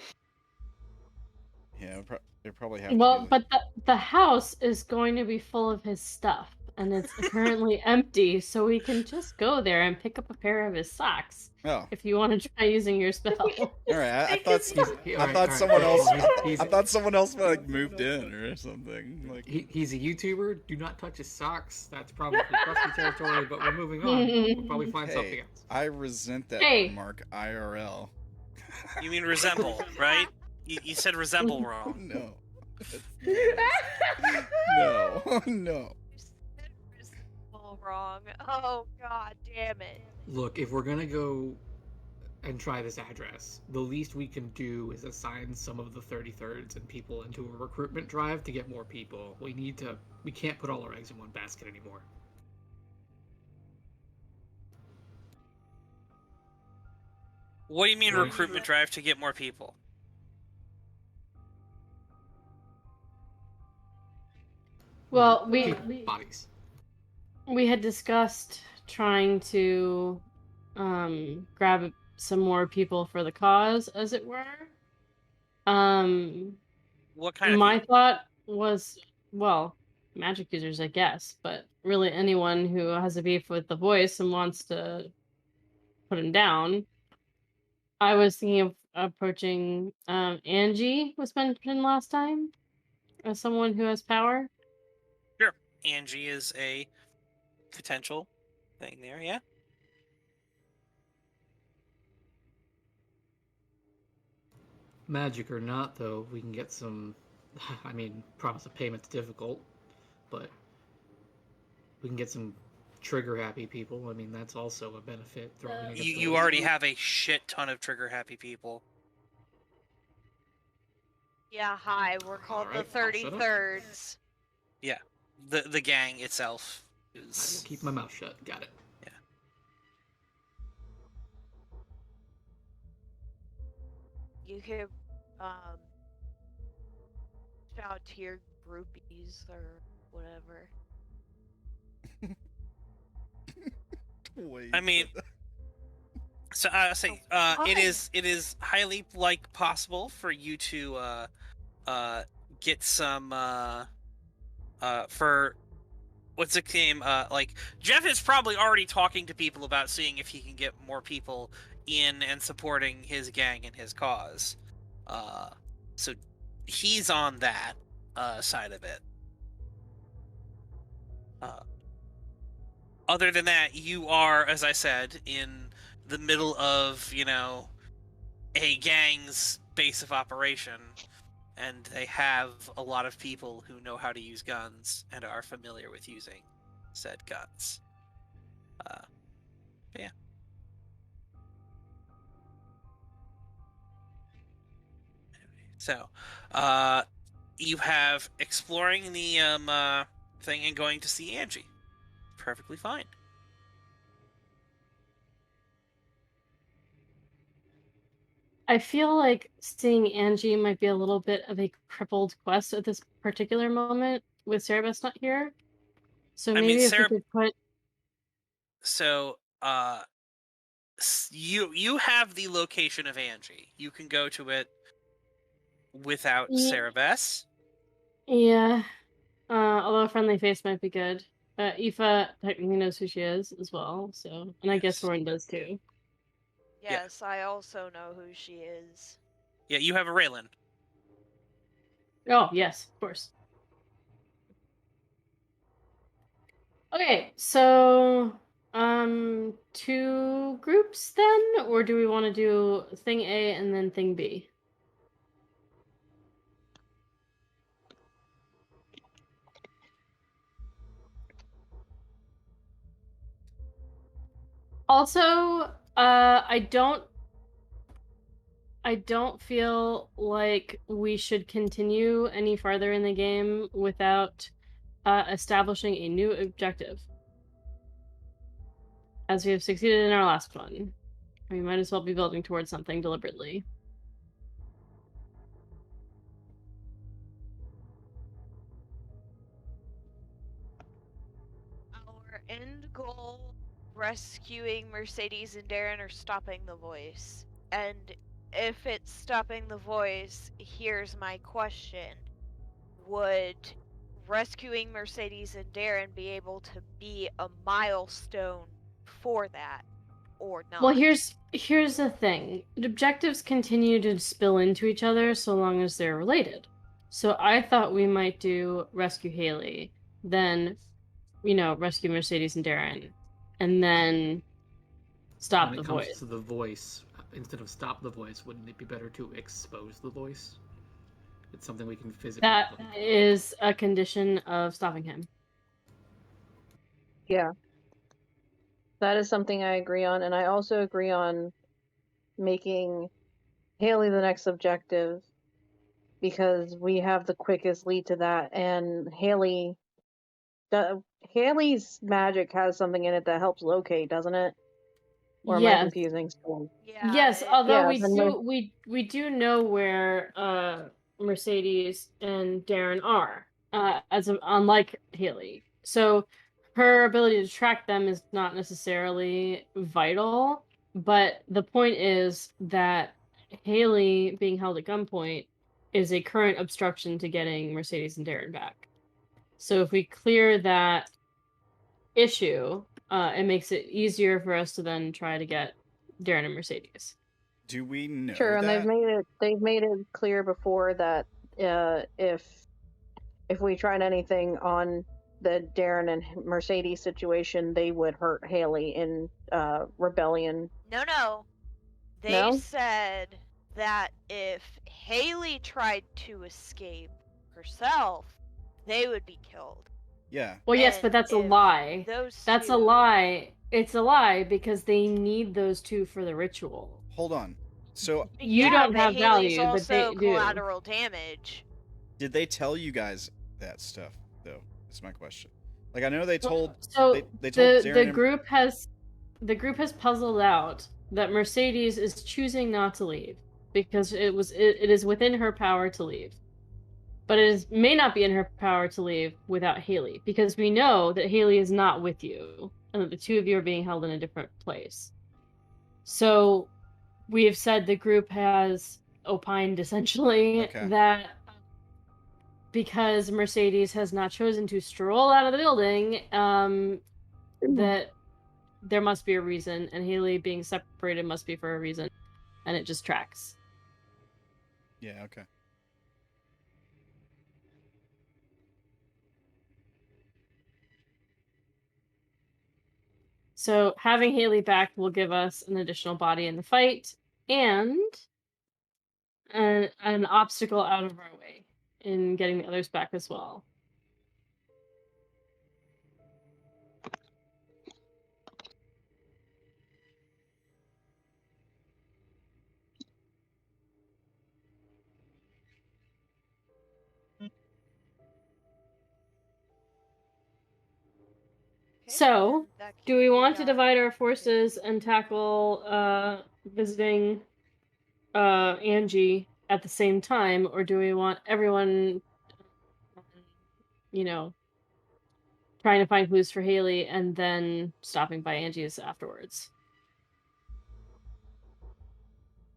Yeah, it probably have to Well, be but the house is going to be full of his stuff, and it's currently empty, so we can just go there and pick up a pair of his socks. Oh. If you want to try using your spell. All right, I thought someone else like moved in or something. Like he's a YouTuber. Do not touch his socks. That's probably trusty territory. But we're moving on. We'll probably find something else. I resent that remark. IRL. You mean resemble, right? You said resemble wrong. No. No. All wrong. Oh god damn it. Look, if we're gonna go and try this address, the least we can do is assign some of the 33rds and people into a recruitment drive to get more people. We can't put all our eggs in one basket anymore. What do you mean recruitment drive to get more people? Well, bodies. We had discussed trying to grab some more people for the cause, as it were. What kind of my people? thought was, well, magic users, I guess, but really anyone who has a beef with the voice and wants to put him down. I was thinking of approaching Angie was mentioned last time as someone who has power. Sure. Angie is a potential thing there, yeah. Magic or not, though, we can get some. I mean, promise of payment's difficult, but we can get some trigger-happy people. I mean, that's also a benefit. You already have a shit ton of trigger-happy people. Yeah, hi. We're called the 33rds. Yeah, the gang itself is. I will keep my mouth shut. Got it. Yeah. You could shout to your groupies or whatever. I mean, so I say it is highly possible for you to get some for what's the name like Jeff is probably already talking to people about seeing if he can get more people in and supporting his gang and his cause. So he's on that side of it. Other than that, you are, as I said, in the middle of, a gang's base of operation, and they have a lot of people who know how to use guns and are familiar with using said guns. Yeah. So, you have exploring the thing and going to see Angie. Perfectly fine. I feel like seeing Angie might be a little bit of a crippled quest at this particular moment with Sarabas not here. So maybe if we could put. So, you have the location of Angie. You can go to it without Sarabas. Yeah. Although a friendly face might be good. Aoife technically knows who she is as well, so, and I guess Lauren does too. Yes, I also know who she is. Yeah, you have a Reylen. Oh, yes, of course. Okay, so, 2 groups then, or do we want to do thing A and then thing B? Also, I don't feel like we should continue any farther in the game without establishing a new objective. As we have succeeded in our last one. We might as well be building towards something deliberately. Our end goal, rescuing Mercedes and Darren, or stopping the voice. And if it's stopping the voice, here's my question. Would rescuing Mercedes and Darren be able to be a milestone for that, or not? Well, here's the thing. Objectives continue to spill into each other so long as they're related. So I thought we might do rescue Haley, then, rescue Mercedes and Darren, and then stop the voice. When it comes to the voice, instead of stop the voice, wouldn't it be better to expose the voice? It's something we can physically... That is a condition of stopping him. Yeah. That is something I agree on, and I also agree on making Haley the next objective, because we have the quickest lead to that, and Haley's magic has something in it that helps locate, doesn't it? Or am I confusing stuff? Yeah. Yes, although Yeah, we do know where Mercedes and Darren are, unlike Haley. So her ability to track them is not necessarily vital, but the point is that Haley being held at gunpoint is a current obstruction to getting Mercedes and Darren back. So if we clear that issue, it makes it easier for us to then try to get Darren and Mercedes. Do we know Sure, and that? they've made it clear before that if we tried anything on the Darren and Mercedes situation, they would hurt Haley in rebellion. No. They said that if Haley tried to escape herself, they would be killed. Yeah. Well, yes, but that's a lie. That's a lie. It's a lie because they need those two for the ritual. Hold on. So you don't have Haley's value, but they also do. collateral damage. Did they tell you guys that stuff though? That's my question. Like, I know they told. So they told the Darren group has puzzled out that Mercedes is choosing not to leave because it is within her power to leave. But it may not be in her power to leave without Haley, because we know that Haley is not with you, and that the two of you are being held in a different place. So we have said the group has opined, essentially, that because Mercedes has not chosen to stroll out of the building, that there must be a reason, and Haley being separated must be for a reason, and it just tracks. Yeah, okay. So having Haley back will give us an additional body in the fight and an obstacle out of our way in getting the others back as well. So, do we want to divide our forces and tackle visiting Angie at the same time, or do we want everyone, trying to find clues for Haley and then stopping by Angie's afterwards?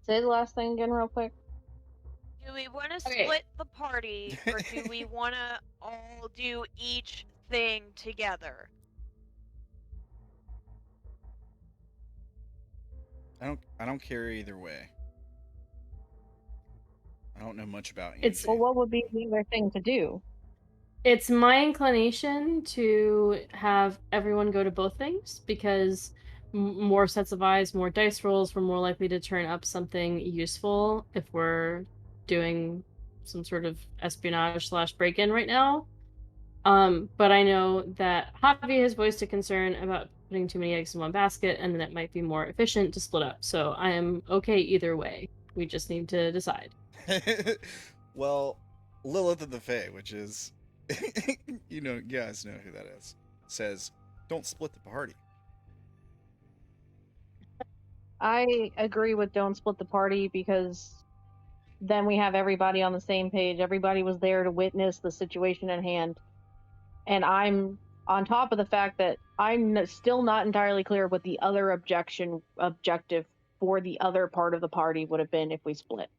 Say the last thing again real quick. Do we want to split the party, or do we want to all do each thing together. I don't care either way. I don't know much about Angie. It's Well, what would be the other thing to do? It's my inclination to have everyone go to both things because more sets of eyes, more dice rolls, we're more likely to turn up something useful if we're doing some sort of espionage / break-in right now. But I know that Javi has voiced a concern about putting too many eggs in one basket, and that it might be more efficient to split up. So I am okay either way. We just need to decide. Well, LillithoftheFae, which is, you guys know who that is, says, don't split the party. I agree with don't split the party because then we have everybody on the same page. Everybody was there to witness the situation at hand. And I'm on top of the fact that I'm still not entirely clear what the other objective for the other part of the party would have been if we split.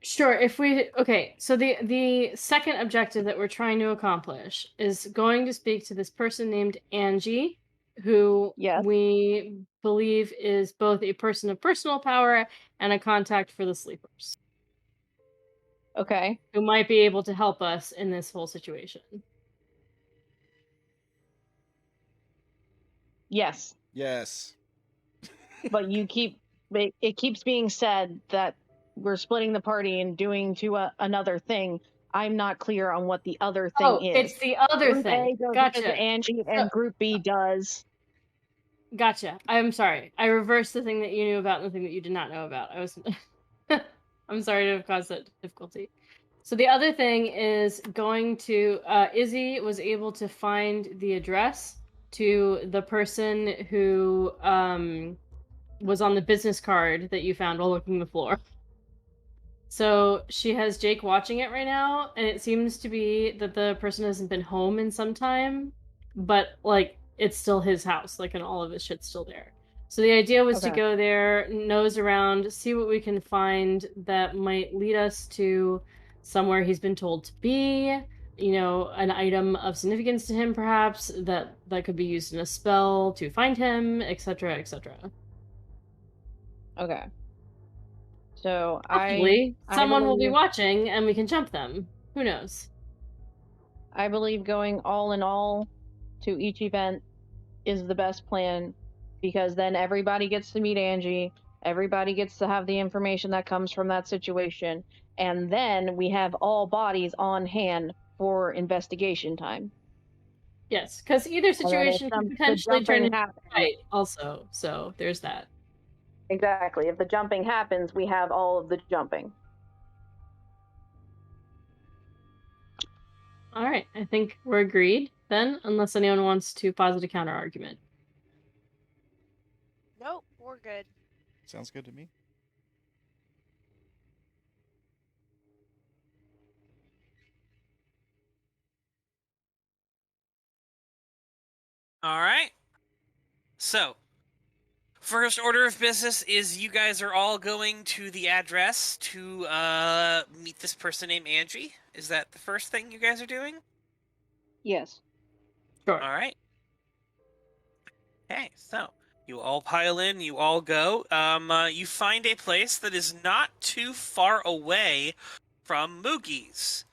Sure, so the second objective that we're trying to accomplish is going to speak to this person named Angie, who we believe is both a person of personal power and a contact for the sleepers. Okay. Who might be able to help us in this whole situation. Yes. Yes. But it keeps being said that we're splitting the party and doing another thing. I'm not clear on what the other thing is. It's the other Group thing. A goes Gotcha. to Angie and Group B does. Gotcha. I'm sorry. I reversed the thing that you knew about and the thing that you did not know about. I'm sorry to have caused that difficulty. So the other thing is going to Izzy was able to find the address to the person who was on the business card that you found while looking the floor. So she has Jake watching it right now, and it seems to be that the person hasn't been home in some time, but it's still his house, and all of his shit's still there. So the idea was to go there, nose around, see what we can find that might lead us to somewhere he's been told to be, an item of significance to him, perhaps, that could be used in a spell to find him, etc., etc. Okay. So hopefully someone will be watching and we can jump them. Who knows? I believe going all in all to each event is the best plan, because then everybody gets to meet Angie, everybody gets to have the information that comes from that situation, and then we have all bodies on hand for investigation time. Yes, because either situation can potentially turn into a fight also, so there's that. Exactly. If the jumping happens, we have all of the jumping. All right, I think we're agreed then, unless anyone wants to posit a counter argument. Nope, we're good. Sounds good to me. All right. So, first order of business is you guys are all going to the address to meet this person named Angie. Is that the first thing you guys are doing? Yes. Sure. All right. Okay, so you all pile in, you all go. You find a place that is not too far away from Moogie's.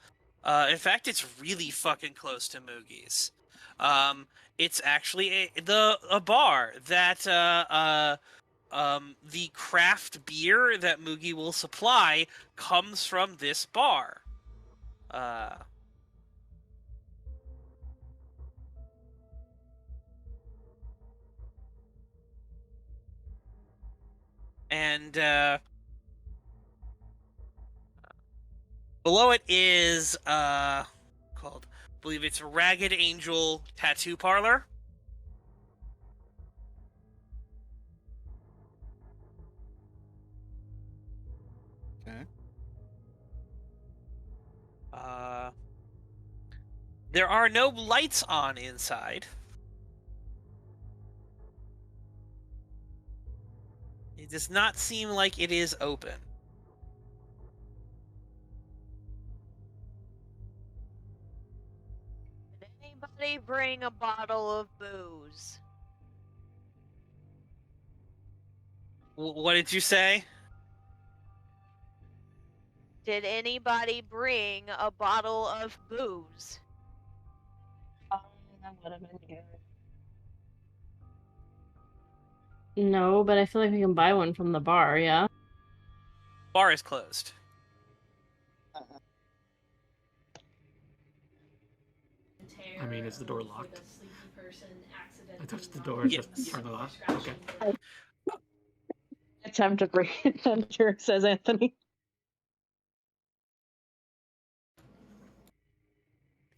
In fact, it's really fucking close to Moogie's. It's actually a bar that the craft beer that Moogie will supply comes from this bar. And below it is called, I believe it's Ragged Angel Tattoo Parlor. Okay. There are no lights on inside. It does not seem like it is open. Did anybody anybody bring a bottle of booze? What did you say? Did anybody bring a bottle of booze? That would have been good. No, but I feel like we can buy one from the bar, yeah? Bar is closed. I mean, is the door locked? I touched the door and Yes. just turned it off. Okay. Attempt to bring it under, says Anthony.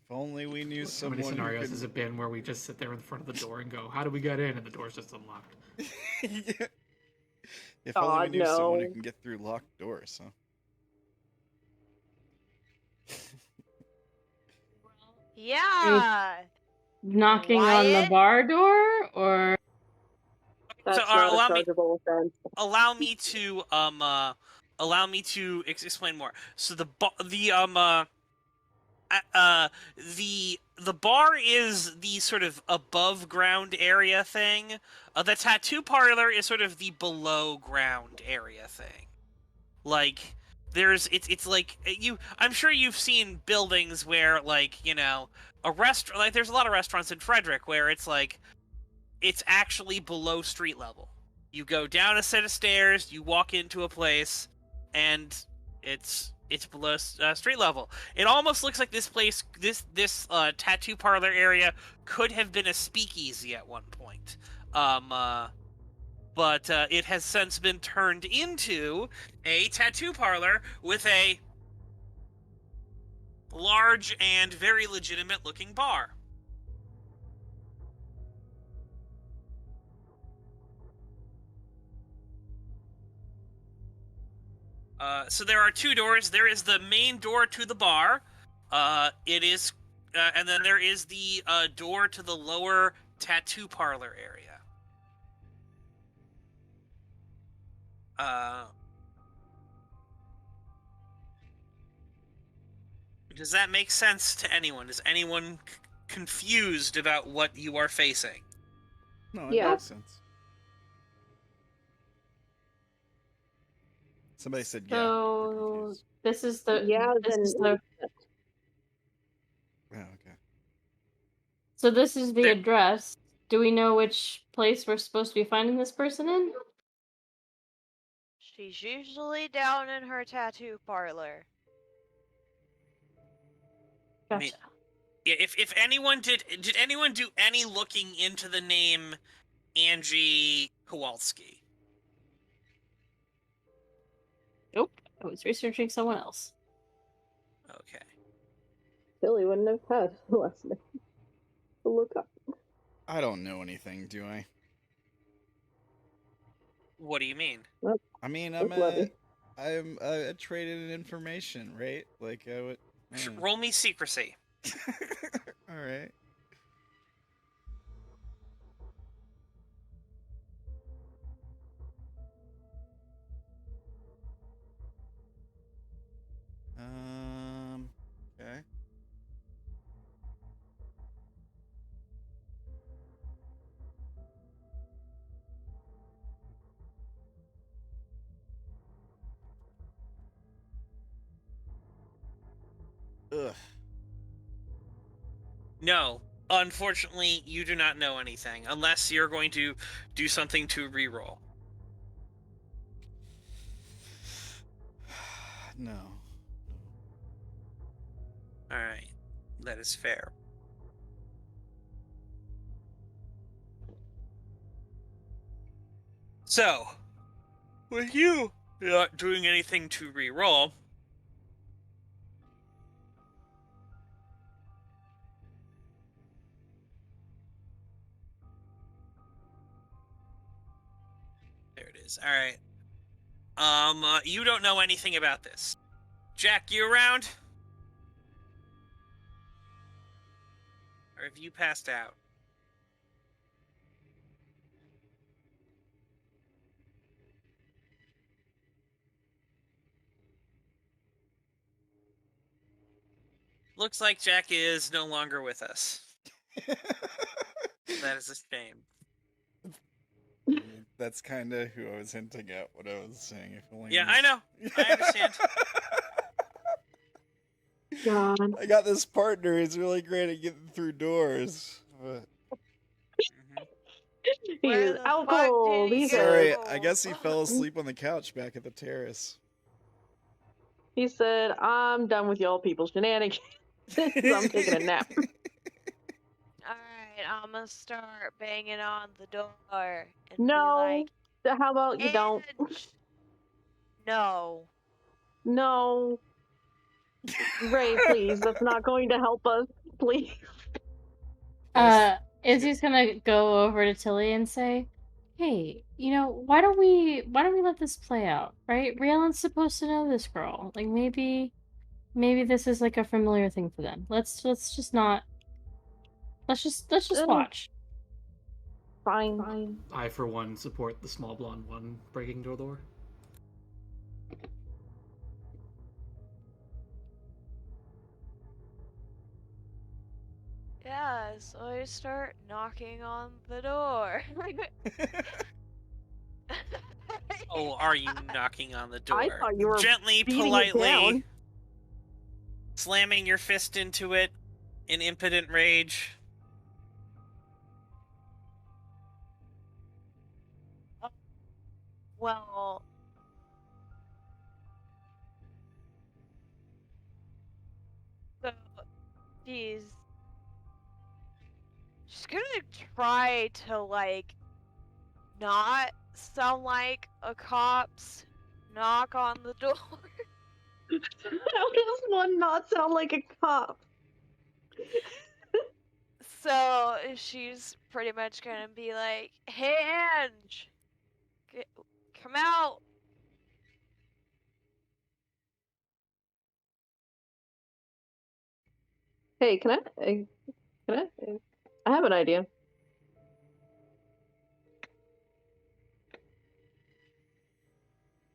If only we knew How someone many scenarios who has it been where we just sit there in front of the door and go, "How do we get in?" and the door's just unlocked? Yeah. If only we knew someone who no. can get through locked doors, huh? Yeah. Knocking on the Wyatt? bar door, or That's So, not allow a me- chargeable offense. allow me to explain more. So the bar is the sort of above ground area thing. The tattoo parlor is sort of the below ground area thing. Like it's like I'm sure you've seen buildings where, like, you know, a restaurant, like there's a lot of restaurants in Frederick where it's like it's actually below street level. You go down a set of stairs, you walk into a place, and it's below street level. It almost looks like this place, this tattoo parlor area, could have been a speakeasy at one point. But it has since been turned into a tattoo parlor with a large and very legitimate-looking bar. So there are two doors. There is the main door to the bar. And then there is the door to the lower tattoo parlor area. Does that make sense to anyone? Is anyone confused about what you are facing? No, it Yeah. makes sense. Somebody said yeah. we're so confused. this is the Yeah, this then is the Oh, okay. so this is the There- address. Do we know which place we're supposed to be finding this person in? She's usually down in her tattoo parlor. I mean, Gotcha. yeah, if anyone did anyone do any looking into the name Angie Kowalski? Nope. I was researching someone else. Okay. Billy wouldn't have had the last name to look up. I don't know anything, do I? What do you mean? I mean, Look, Levy. I'm a traded in information, right? Like I would. Roll me secrecy. All right. Okay. Ugh. No, unfortunately, you do not know anything unless you're going to do something to re-roll. No. All right, that is fair. So, with you not doing anything to re-roll, there it is. All right. You don't know anything about this. Jack, you around? Or have you passed out? Looks like Jack is no longer with us. That is a shame. That's kind of who I was hinting at. What I was saying. If only Yeah, I know. I understand. God. I got this partner. He's really great at getting through doors. But... He's the out fuck cold. did he He's Sorry, go? I guess he fell asleep on the couch back at the terrace. He said, "I'm done with y'all people shenanigans. I'm taking a nap." Alright, I'm gonna start banging on the door and No. be How about like, you don't? Ange! No. No. Ray, please. That's not going to help us. Please. Izzy's gonna go over to Tilly and say, "Hey, why don't we let this play out, right? Raylan's supposed to know this girl. Like maybe this is like a familiar thing for them. Let's just not. Let's just watch." Fine. I, for one, support the small blonde one breaking the door. Yeah, so I start knocking on the door. Oh, are you knocking on the door? I thought you were gently, beating it politely, down. slamming your fist into it in impotent rage. Well, so she's gonna try to not sound like a cop's knock on the door. How does one not sound like a cop? So she's pretty much gonna be like, "Hey, Ange, come out." Hey, can I? I have an idea.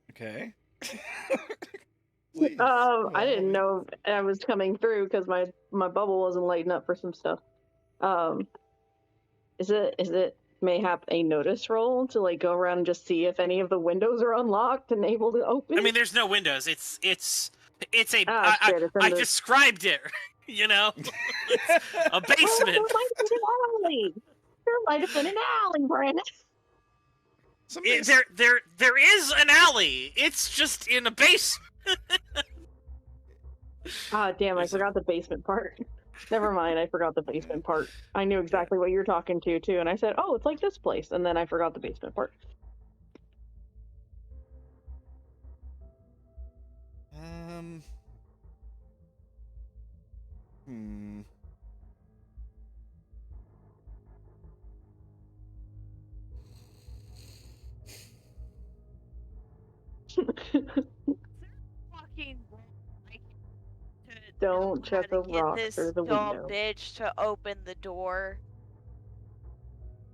Okay. Please. I didn't know I was coming through because my bubble wasn't lighting up for some stuff. Is it mayhap a notice roll to go around and just see if any of the windows are unlocked and able to open? I mean, there's no windows. It's a. It's I described it. It's a basement. Well, there might have been an alley. There might have been an alley, Brandon. There is an alley. It's just in a basement. Ah, damn! I forgot the basement part. Never mind, I forgot the basement part. I knew exactly what you were talking to too, and I said, "Oh, it's like this place," and then I forgot the basement part. Fucking Don't chuck a get rock this through the dumb window. bitch to open the door.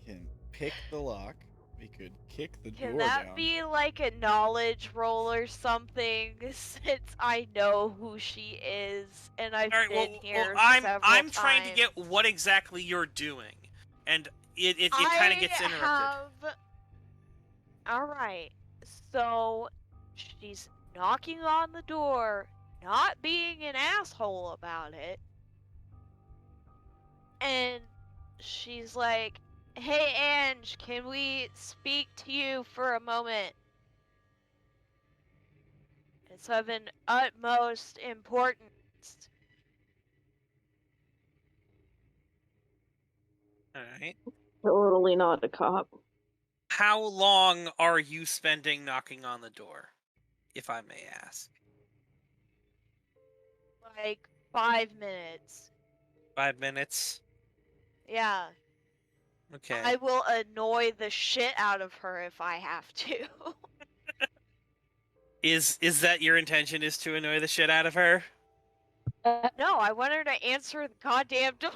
Can pick the lock. We could kick the Can door that down. be like a knowledge roll or something? Since I know who she is and I've been here several I'm times. trying to get what exactly you're doing, and it kind of gets interrupted. Alright, so she's knocking on the door, not being an asshole about it, and she's like, "Hey, Ange, can we speak to you for a moment? It's of an utmost importance." Alright. Totally not a cop. How long are you spending knocking on the door, if I may ask? Like 5 minutes. 5 minutes? Yeah. Okay. I will annoy the shit out of her if I have to. Is that your intention, is to annoy the shit out of her? No, I want her to answer the goddamn door.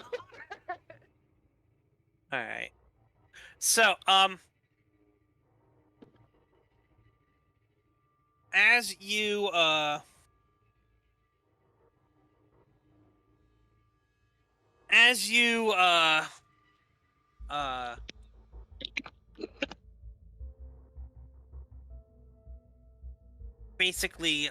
Alright. So, as as you basically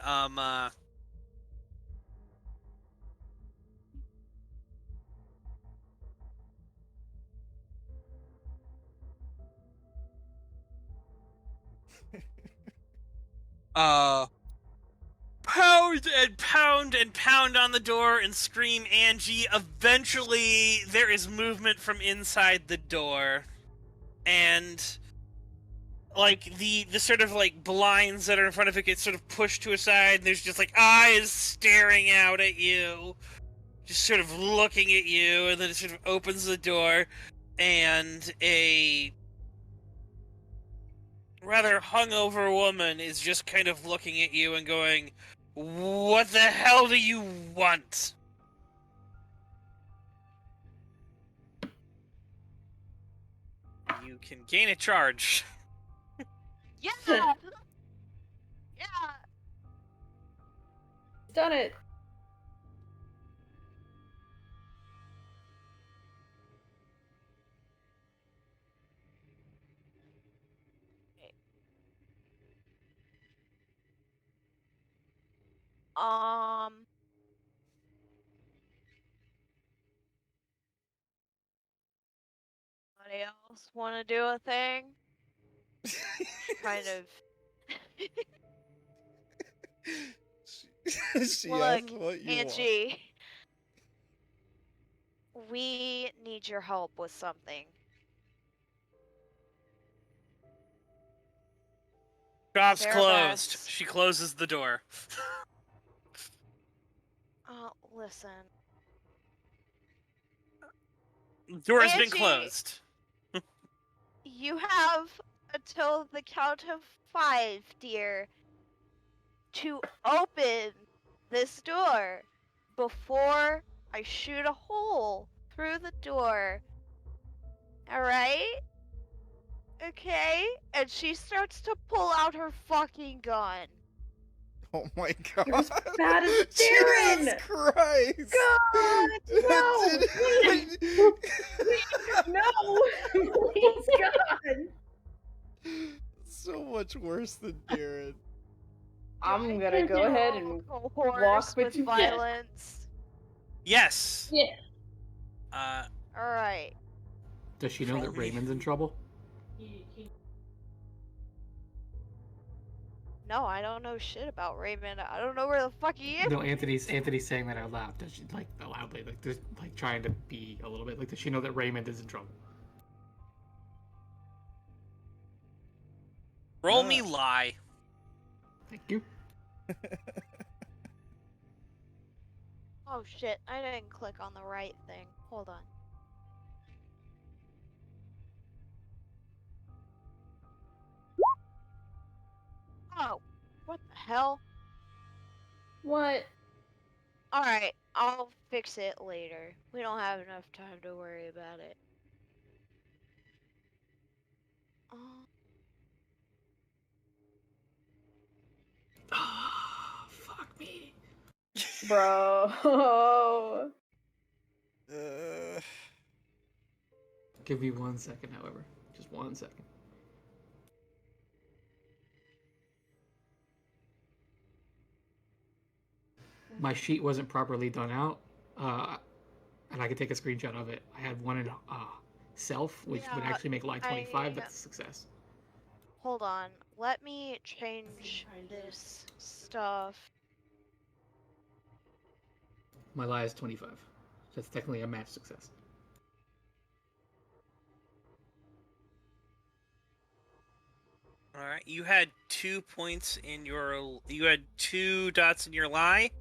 pound and pound and pound on the door and scream Angie. Eventually there is movement from inside the door, and like the sort of like blinds that are in front of it get sort of pushed to a side, and there's just like eyes staring out at you, just sort of looking at you, and then it sort of opens the door, and a rather hungover woman is just kind of looking at you and going, "What the hell do you want?" You can gain a charge. Yeah! Yeah! Done it. Anybody else want to do a thing? Kind of. She Look, asks what you want. Angie, we need your help with something. Shop's They're closed. Bess. She closes the door. Listen. Door's been Angie, closed. You have until the count of 5, dear, to open this door before I shoot a hole through the door. Alright? Okay? And she starts to pull out her fucking gun. Oh my god. You're as bad as Darren! Jesus Christ! God, no! No! Please, God! So much worse than Darren. I'm gonna go ahead and walk with between. violence. Yes. Yeah. Alright. Does she know that Raymond's in trouble? No, I don't know shit about Raymond. I don't know where the fuck he is. No, Anthony's saying that out loud. Does she like loudly, like just like trying to be a little bit like? Does she know that Raymond is in trouble? Roll me lie. Thank you. Oh shit, I didn't click on the right thing. Hold on. Oh, what the hell? What? Alright, I'll fix it later. We don't have enough time to worry about it. Ah, fuck me. Bro. Give me 1 second, however. Just 1 second. My sheet wasn't properly done out, and I could take a screenshot of it. I had one in self, which would actually make lie 25. That's a success. Hold on. Let me change this stuff. My lie is 25. That's technically a match success. All right. You had 2 points in your. You had 2 dots in your lie.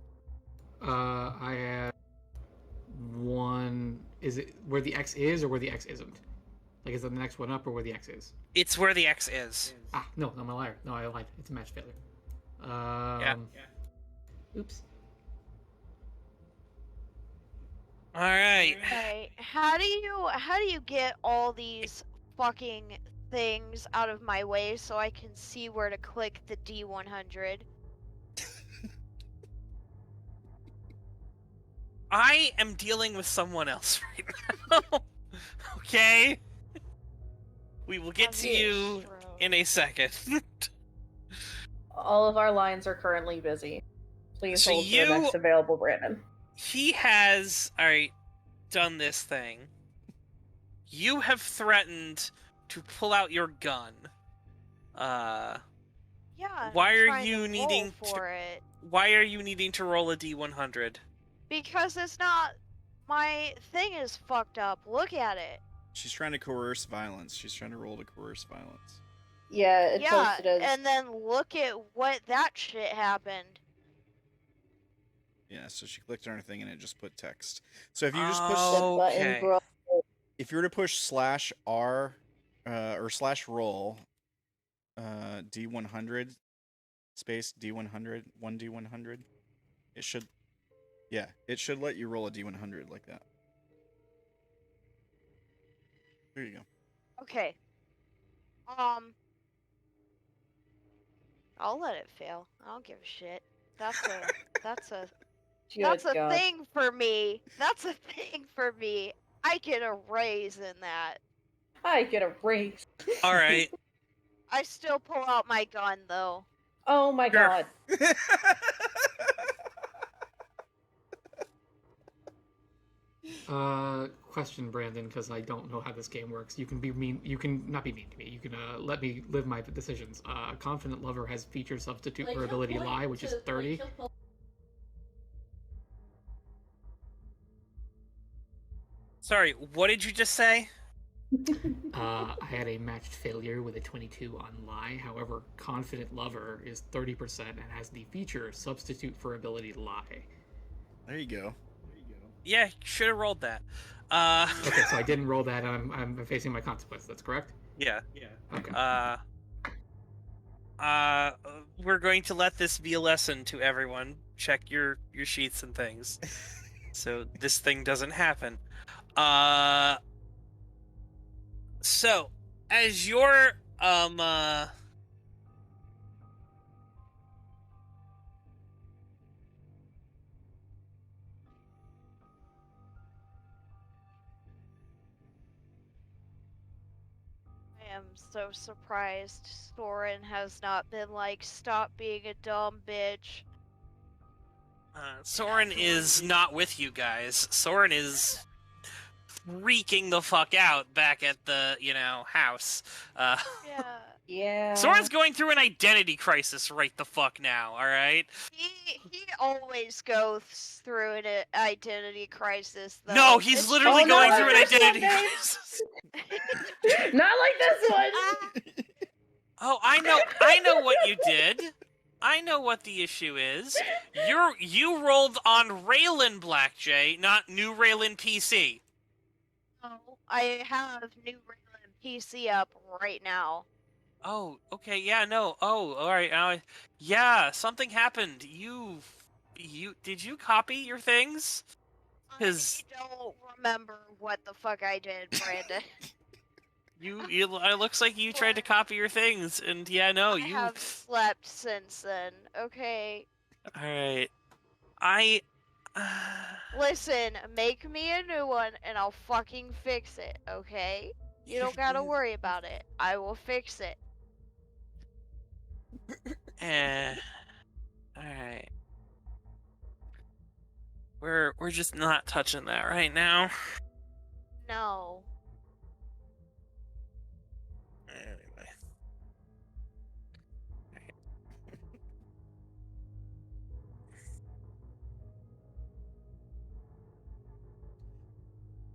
I had 1. Is it where the X is or where the X isn't? Like, is it the next one up or where the X is? It's where the X is. Ah, no, I'm a liar. No, I lied. It's a match failure. Yeah. Oops. All right. Okay, how do you get all these fucking things out of my way so I can see where to click the D100? I am dealing with someone else right now. Okay? We will get to you in a second. All of our lines are currently busy. Please So hold for the next available Brandon. He has, alright, done this thing. You have threatened to pull out your gun. Yeah. Why I'm are trying you to needing roll for it? Why are you needing to roll a D100? Because it's not. My thing is fucked up. Look at it. She's trying to coerce violence. She's trying to roll to coerce violence. Yeah, it Yeah, posted as... and then look at what that shit happened. Yeah, so she clicked on her thing and it just put text. So if you just push Okay. if you were to push /R or /roll D100 space D100 1D100, it should let you roll a D100 like that. There you go. Okay. I'll let it fail. I don't give a shit. That's a thing for me. That's a thing for me. I get a raise in that. I get a raise. Alright. I still pull out my gun though. Oh my god. Question, Brandon, because I don't know how this game works. You can be mean. You can not be mean to me. You can let me live my decisions. Confident Lover has feature substitute for ability lie, which is 30. Sorry, what did you just say? I had a matched failure with a 22 on lie. However, Confident Lover is 30% and has the feature substitute for ability lie. There you go. Yeah, should have rolled that. Okay, so I didn't roll that. I'm facing my consequence. That's correct. Yeah. Okay. We're going to let this be a lesson to everyone. Check your sheets and things, so this thing doesn't happen. So as you're I am so surprised Soren has not been like, stop being a dumb bitch. Soren is not with you guys. Soren is freaking the fuck out back at the, house. Yeah. Soren's going through an identity crisis right the fuck now, alright? He always goes through an identity crisis, though. No, he's literally going through an identity crisis. Not like this one! Oh, I know what you did. I know what the issue is. You rolled on Reylen Blackjay, not new Reylen PC. No, I have new Reylen PC up right now. Oh, okay, yeah, no. Oh, alright. Yeah, something happened. Did you copy your things? I don't remember what the fuck I did, Brandon. It looks like you tried to copy your things, and yeah, no, you have slept since then. Okay. Alright. Listen, make me a new one and I'll fucking fix it, okay? You don't gotta worry about it. I will fix it. Alright. We're just not touching that right now. No. Anyway.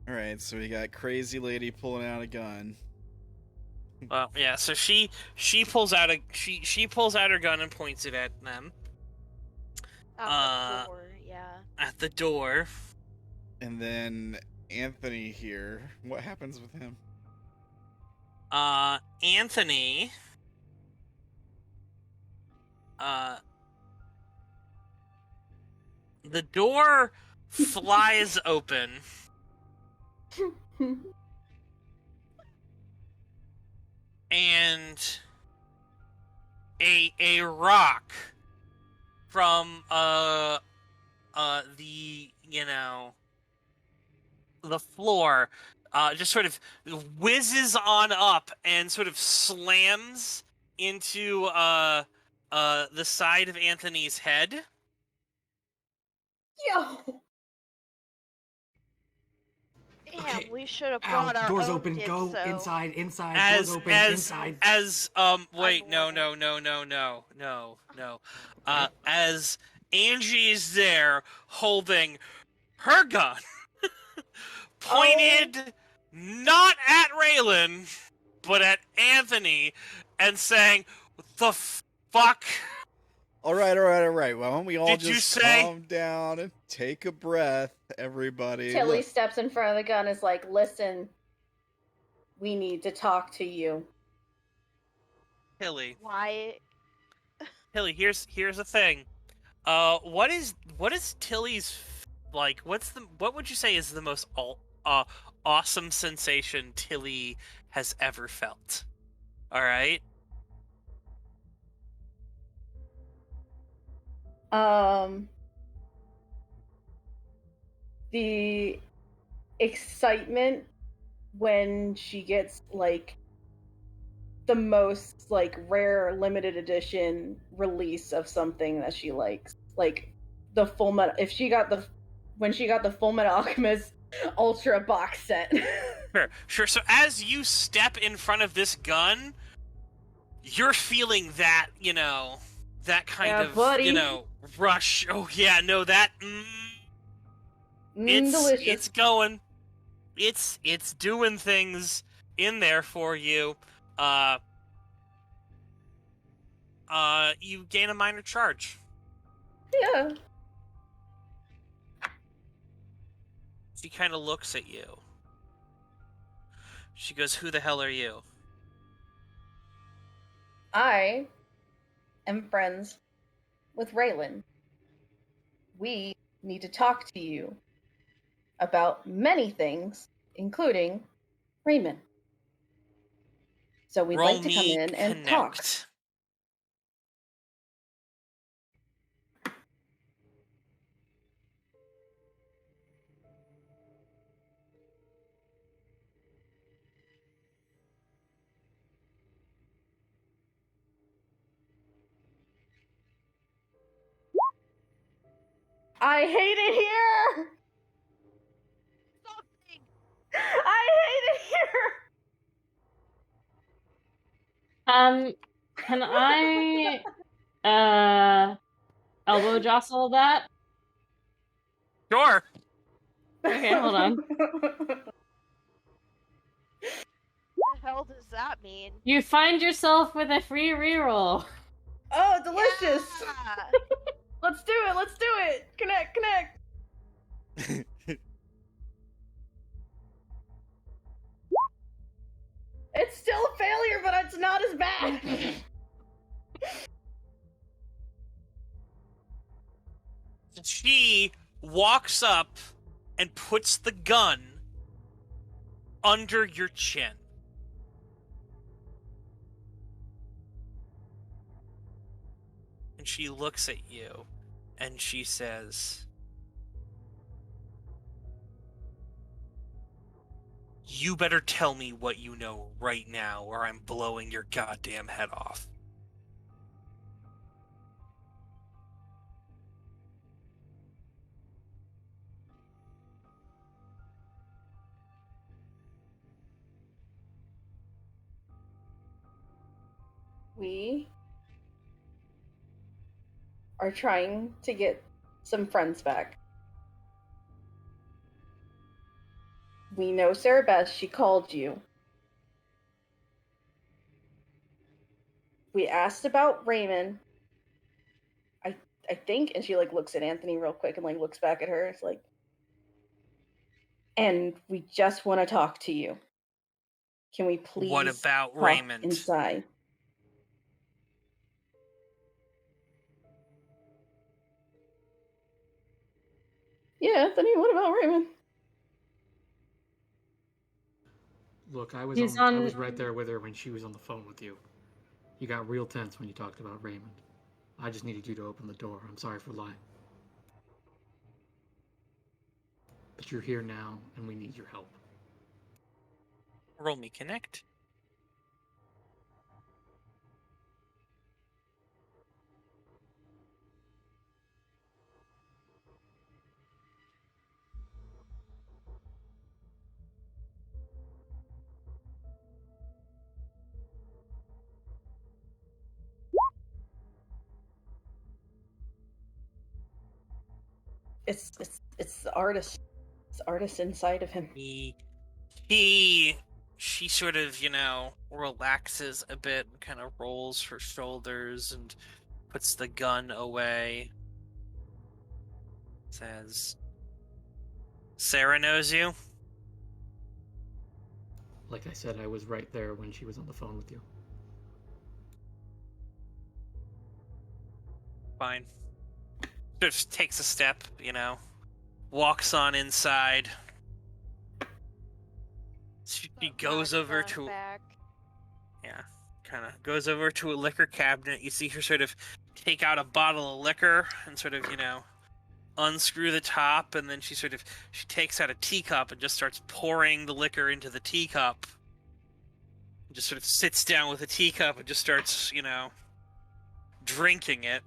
Alright, so we got crazy lady pulling out a gun. Well, yeah, so she pulls out her gun and points it at them. At the door, yeah. At the door. And then Anthony here. What happens with him? Anthony. The door flies open. And a rock from the the floor just sort of whizzes on up and sort of slams into the side of Anthony's head. Yo! Damn, Okay. we should have Ow, brought our doors own open. Go Jigsaw. inside. Inside. As Doors open. Inside. wait, no. As Angie is there holding her gun pointed not at Reylen but at Anthony and saying, "What the fuck?" All right. Why don't we all Did you just say- calm down and take a breath, everybody? Tilly Look, steps in front of the gun and is like, listen, we need to talk to you. Tilly, Why? here's the thing. What is Tilly's like? What would you say is the most awesome sensation Tilly has ever felt? All right. The excitement when she gets like the most like rare limited edition release of something that she likes, like the Full Metal. When she got the Full Metal Alchemist Ultra box set. Sure. So as you step in front of this gun, you're feeling that, that kind Yeah, of, buddy. rush. Oh yeah, no, that. It's delicious. it's going. It's doing things in there for you. You gain a minor charge. Yeah. She kind of looks at you. She goes, "Who the hell are you?" I am friends with Reylen. We need to talk to you about many things, including Raymond. So we'd Roll like to come me in and talk. connect. I hate it here! Something. I hate it here! Can I elbow jostle that? Sure. Okay, hold on. What the hell does that mean? You find yourself with a free reroll. Oh, delicious! Yeah. Let's do it! Connect! It's still a failure, but it's not as bad! She walks up and puts the gun under your chin. And she looks at you and she says, "You better tell me what you know right now or I'm blowing your goddamn head off." We are trying to get some friends back. We know Sarah Bess, she called you. We asked about Raymond. I think, and she like looks at Anthony real quick and like looks back at her. It's like, and we just want to talk to you. Can we please What about talk Raymond? inside? Yeah, Anthony, what about Raymond? Look, I was He's I was on- right there with her when she was on the phone with you. You got real tense when you talked about Raymond. I just needed you to open the door. I'm sorry for lying. But you're here now, and we need your help. Roll me connect. It's the artist. It's the artist inside of him. She sort of, relaxes a bit and kind of rolls her shoulders and puts the gun away. Says, Sara knows you? Like I said, I was right there when she was on the phone with you. Fine. Just takes a step, walks on inside. She goes over to... Back. Yeah, kind of goes over to a liquor cabinet. You see her sort of take out a bottle of liquor and sort of, unscrew the top, and then she takes out a teacup and just starts pouring the liquor into the teacup. Just sort of sits down with a teacup and just starts, drinking it.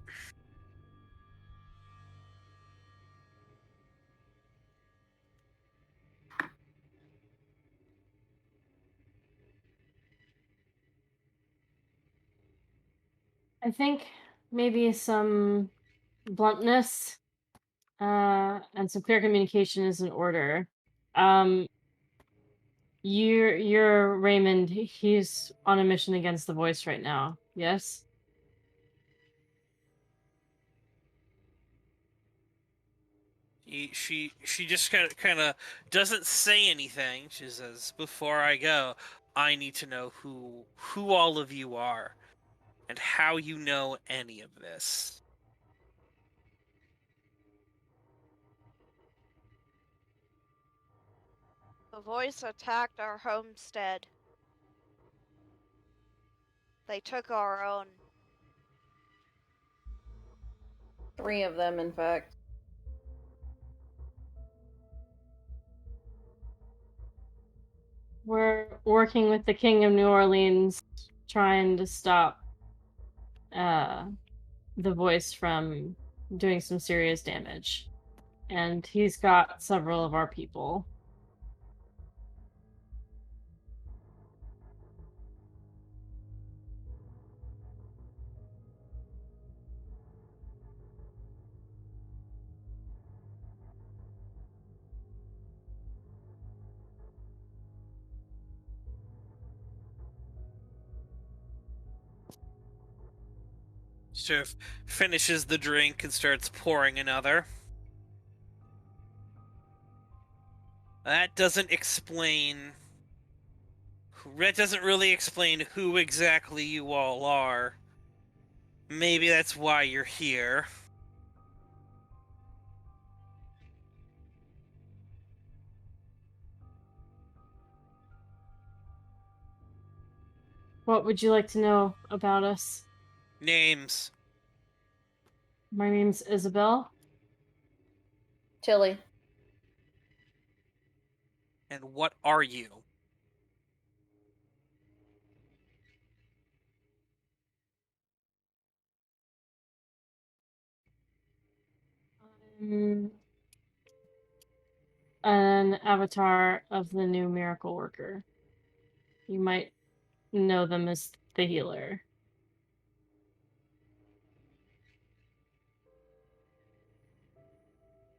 I think maybe some bluntness and some clear communication is in order. You're Raymond. He's on a mission against the voice right now. Yes. She just kind of doesn't say anything. She says, "Before I go, I need to know who all of you are, and how you know any of this." The voice attacked our homestead. They took our own. 3 of them, in fact. We're working with the King of New Orleans, trying to stop the voice from doing some serious damage. And he's got several of our people. Sort of finishes the drink and starts pouring another. That doesn't really explain who exactly you all are. Maybe that's why you're here. What would you like to know about us? Names. My name's Isobel. Tilly. And what are you? An avatar of the new miracle worker. You might know them as the healer.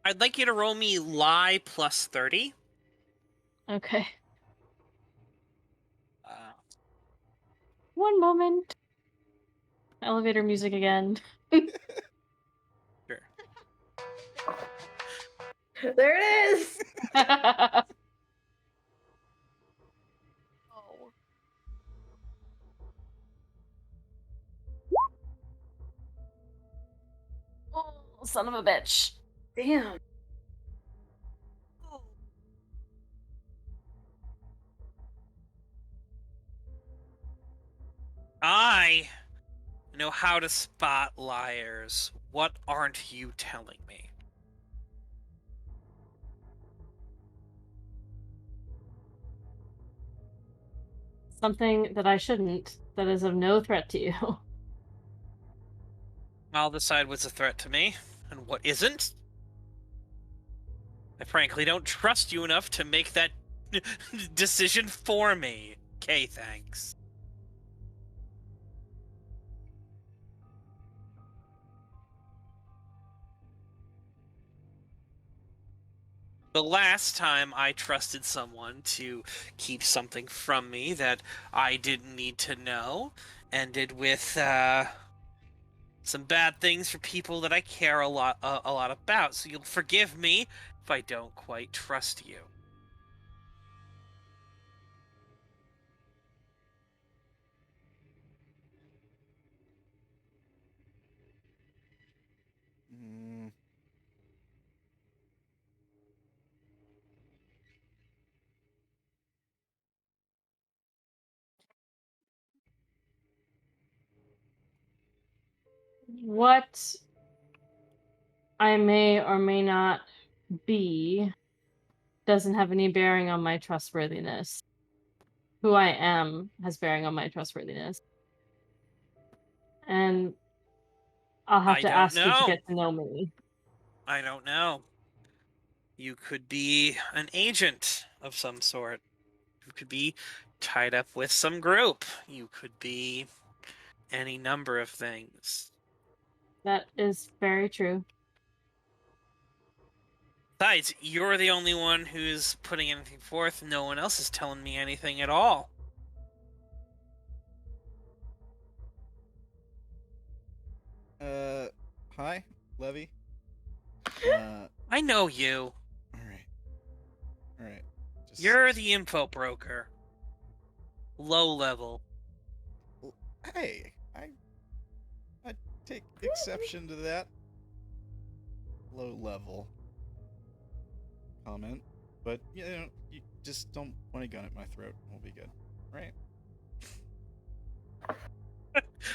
I'd like you to roll me lie plus 30. Okay. One moment. Elevator music again. Sure. There it is! Oh. Oh, son of a bitch. Damn. I know how to spot liars. What aren't you telling me? something that I shouldn't, that is of no threat to you. I'll decide what's a threat to me and what isn't. I frankly don't trust you enough to make that decision for me. Okay, thanks. The last time I trusted someone to keep something from me that I didn't need to know ended with some bad things for people that I care a lot about. So you'll forgive me if I don't quite trust you. Mm, What I may or may not be doesn't have any bearing on my trustworthiness. Who I am has bearing on my trustworthiness. And I'll have I to don't ask you to know. get to know me. I don't know. You could be an agent of some sort. You could be tied up with some group. You could be any number of things. That is very true. Besides, you're the only one who's putting anything forth. No one else is telling me anything at all. Hi, Levy. I know you. All right. You're the info broker. Low level. Hey, I take exception to that low level comment, but you know, you just don't want a gun at my throat. We'll be good, right?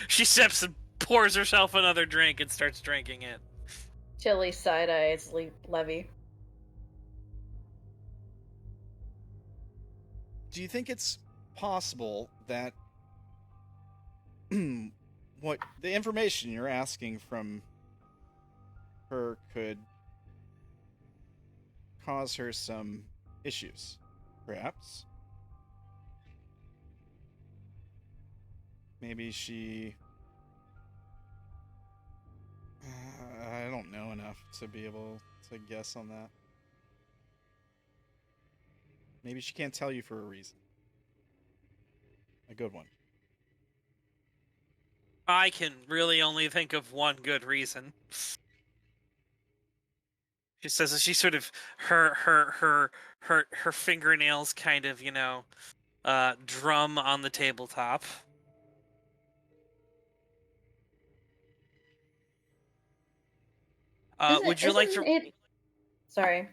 She sips and pours herself another drink and starts drinking it. Chilly side eyes Levy. Do you think it's possible that what the information you're asking from her could cause her some issues, perhaps? Maybe she... I don't know enough to be able to guess on that. Maybe she can't tell you for a reason. A good one. I can really only think of one good reason. She says as she sort of her fingernails kind of, drum on the tabletop. Would you like to? Sorry.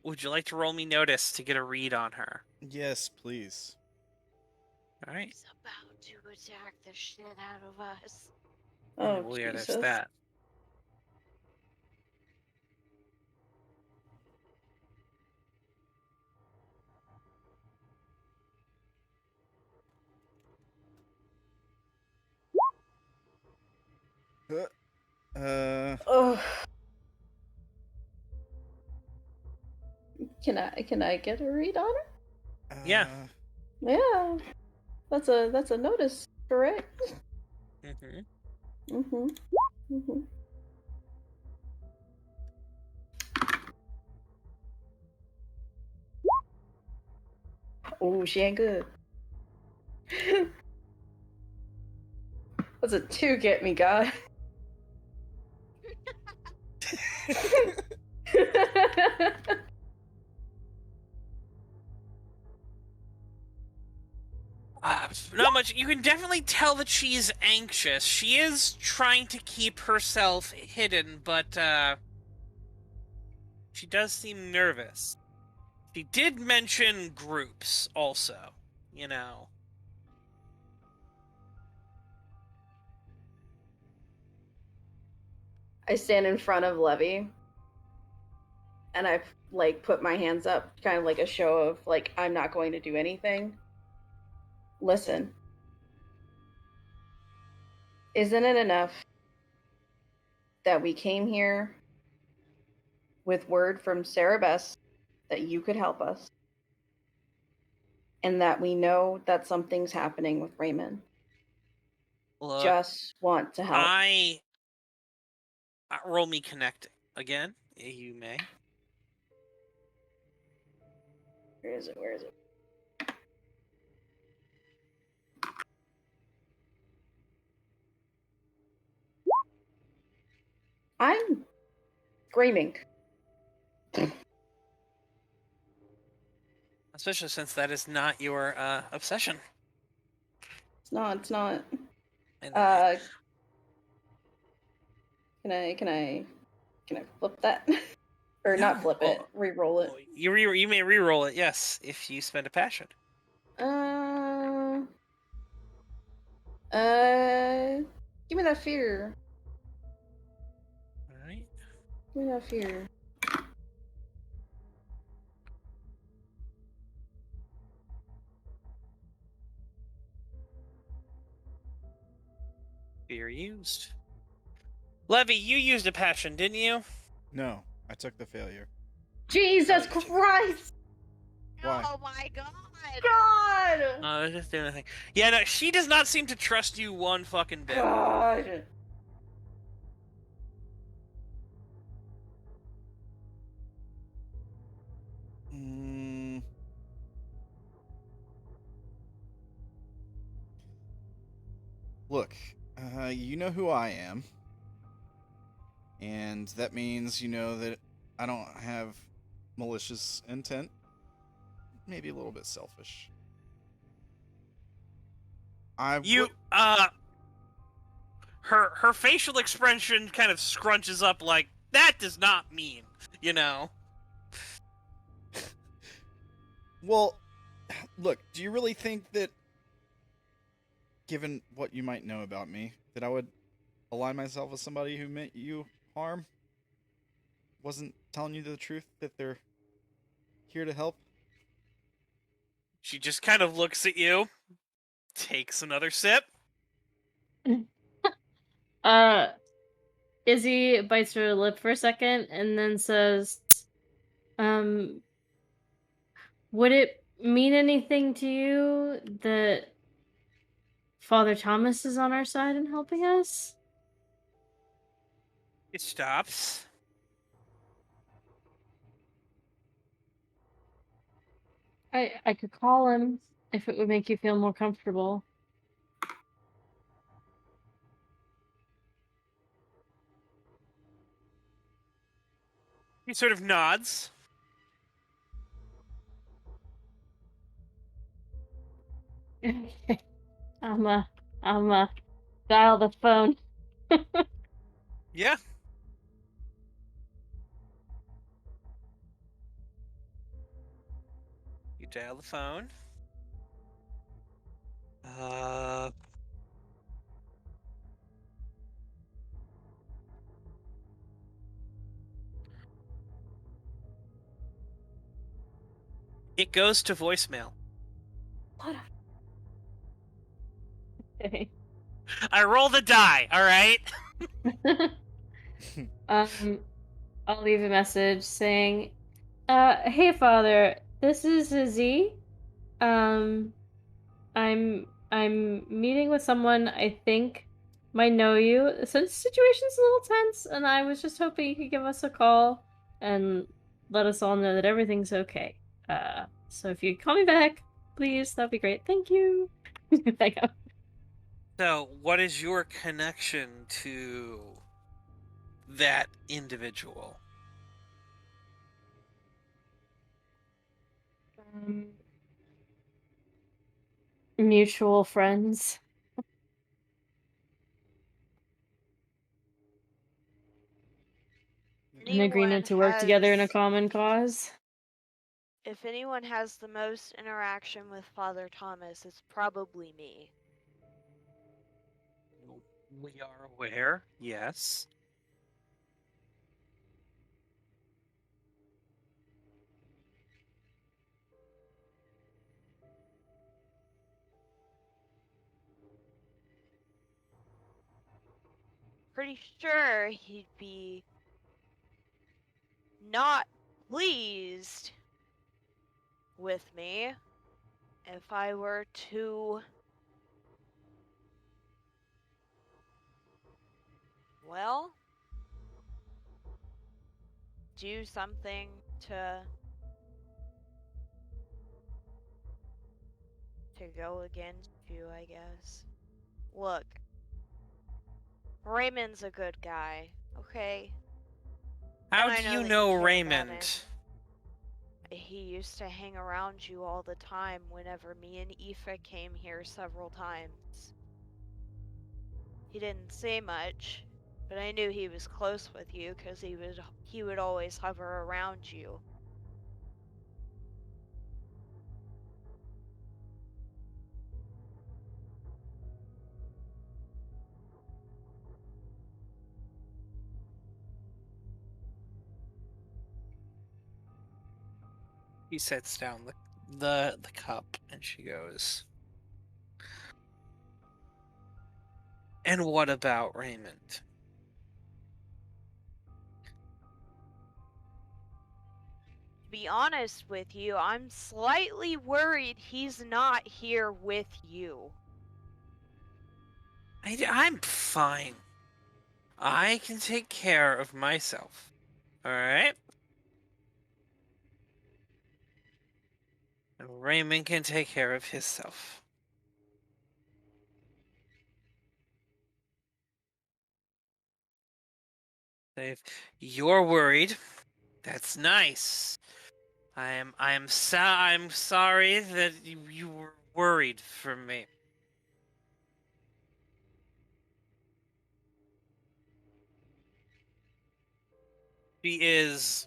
Would you like to roll me notice to get a read on her? Yes, please. All right. He's about to attack the shit out of us. Oh, well, yeah, there's Jesus. that. Oh. Can I get a read on her? Yeah. Yeah. That's a notice, correct? Mm-hmm. Mm-hmm. Mm-hmm. Oh, she ain't good. That's a 2 get me, guy. Not much. You can definitely tell that she's anxious. She is trying to keep herself hidden, but she does seem nervous. She did mention groups also, I stand in front of Levy, and I put my hands up, kind of like a show of I'm not going to do anything. Listen. Isn't it enough that we came here with word from Sara Bess that you could help us, and that we know that something's happening with Raymond? Look, Just want to help. Roll me connecting again. You may. Where is it? Where is it? I'm screaming. Especially since that is not your obsession. It's not. It's not. And Can I flip that? Or not flip it, re-roll it. You may re-roll it, yes, if you spend a passion. Give me that fear. Alright. Give me that fear. Fear used. Levy, you used a passion, didn't you? No, I took the failure. Jesus Christ! Why? Oh my god! God! I was just doing a thing. Yeah, no, she does not seem to trust you one fucking bit. God! Look, you know who I am. And that means you know that I don't have malicious intent. Maybe a little bit selfish. Her facial expression kind of scrunches up like, that does not mean, you know. Well, look, do you really think that, given what you might know about me, that I would align myself with somebody who meant you harm? Wasn't telling you the truth that they're here to help? She just kind of looks at you, takes another sip. Izzy bites her lip for a second and then says, would it mean anything to you that Father Thomas is on our side and helping us? It stops. I could call him if it would make you feel more comfortable. He sort of nods. I'm dial the phone. Yeah. You dial the phone. It goes to voicemail. Okay. I roll the die, alright? I'll leave a message saying, hey Father, this is Izzy. I'm meeting with someone I think might know you. Since the situation's a little tense, and I was just hoping you could give us a call and let us all know that everything's okay. So if you call me back, please, that'd be great. Thank you. Thank you. So, what is your connection to that individual? Mutual friends. An agreement to work together in a common cause. If anyone has the most interaction with Father Thomas, it's probably me. We are aware, yes. pretty sure he'd be not pleased with me if I were to, well, do something to go against you, I guess. Look, Raymond's a good guy, okay? How And I do know you that know care about Raymond? him. He used to hang around you all the time whenever me and Aoife came here several times. He didn't say much, but I knew he was close with you because he would always hover around you. She sets down the cup and she goes, "And what about Raymond?" To be honest with you, I'm slightly worried he's not here with you. I'm fine. I can take care of myself. Alright? And Raymond can take care of himself. If you're worried, that's nice. I'm sorry that you were worried for me. She is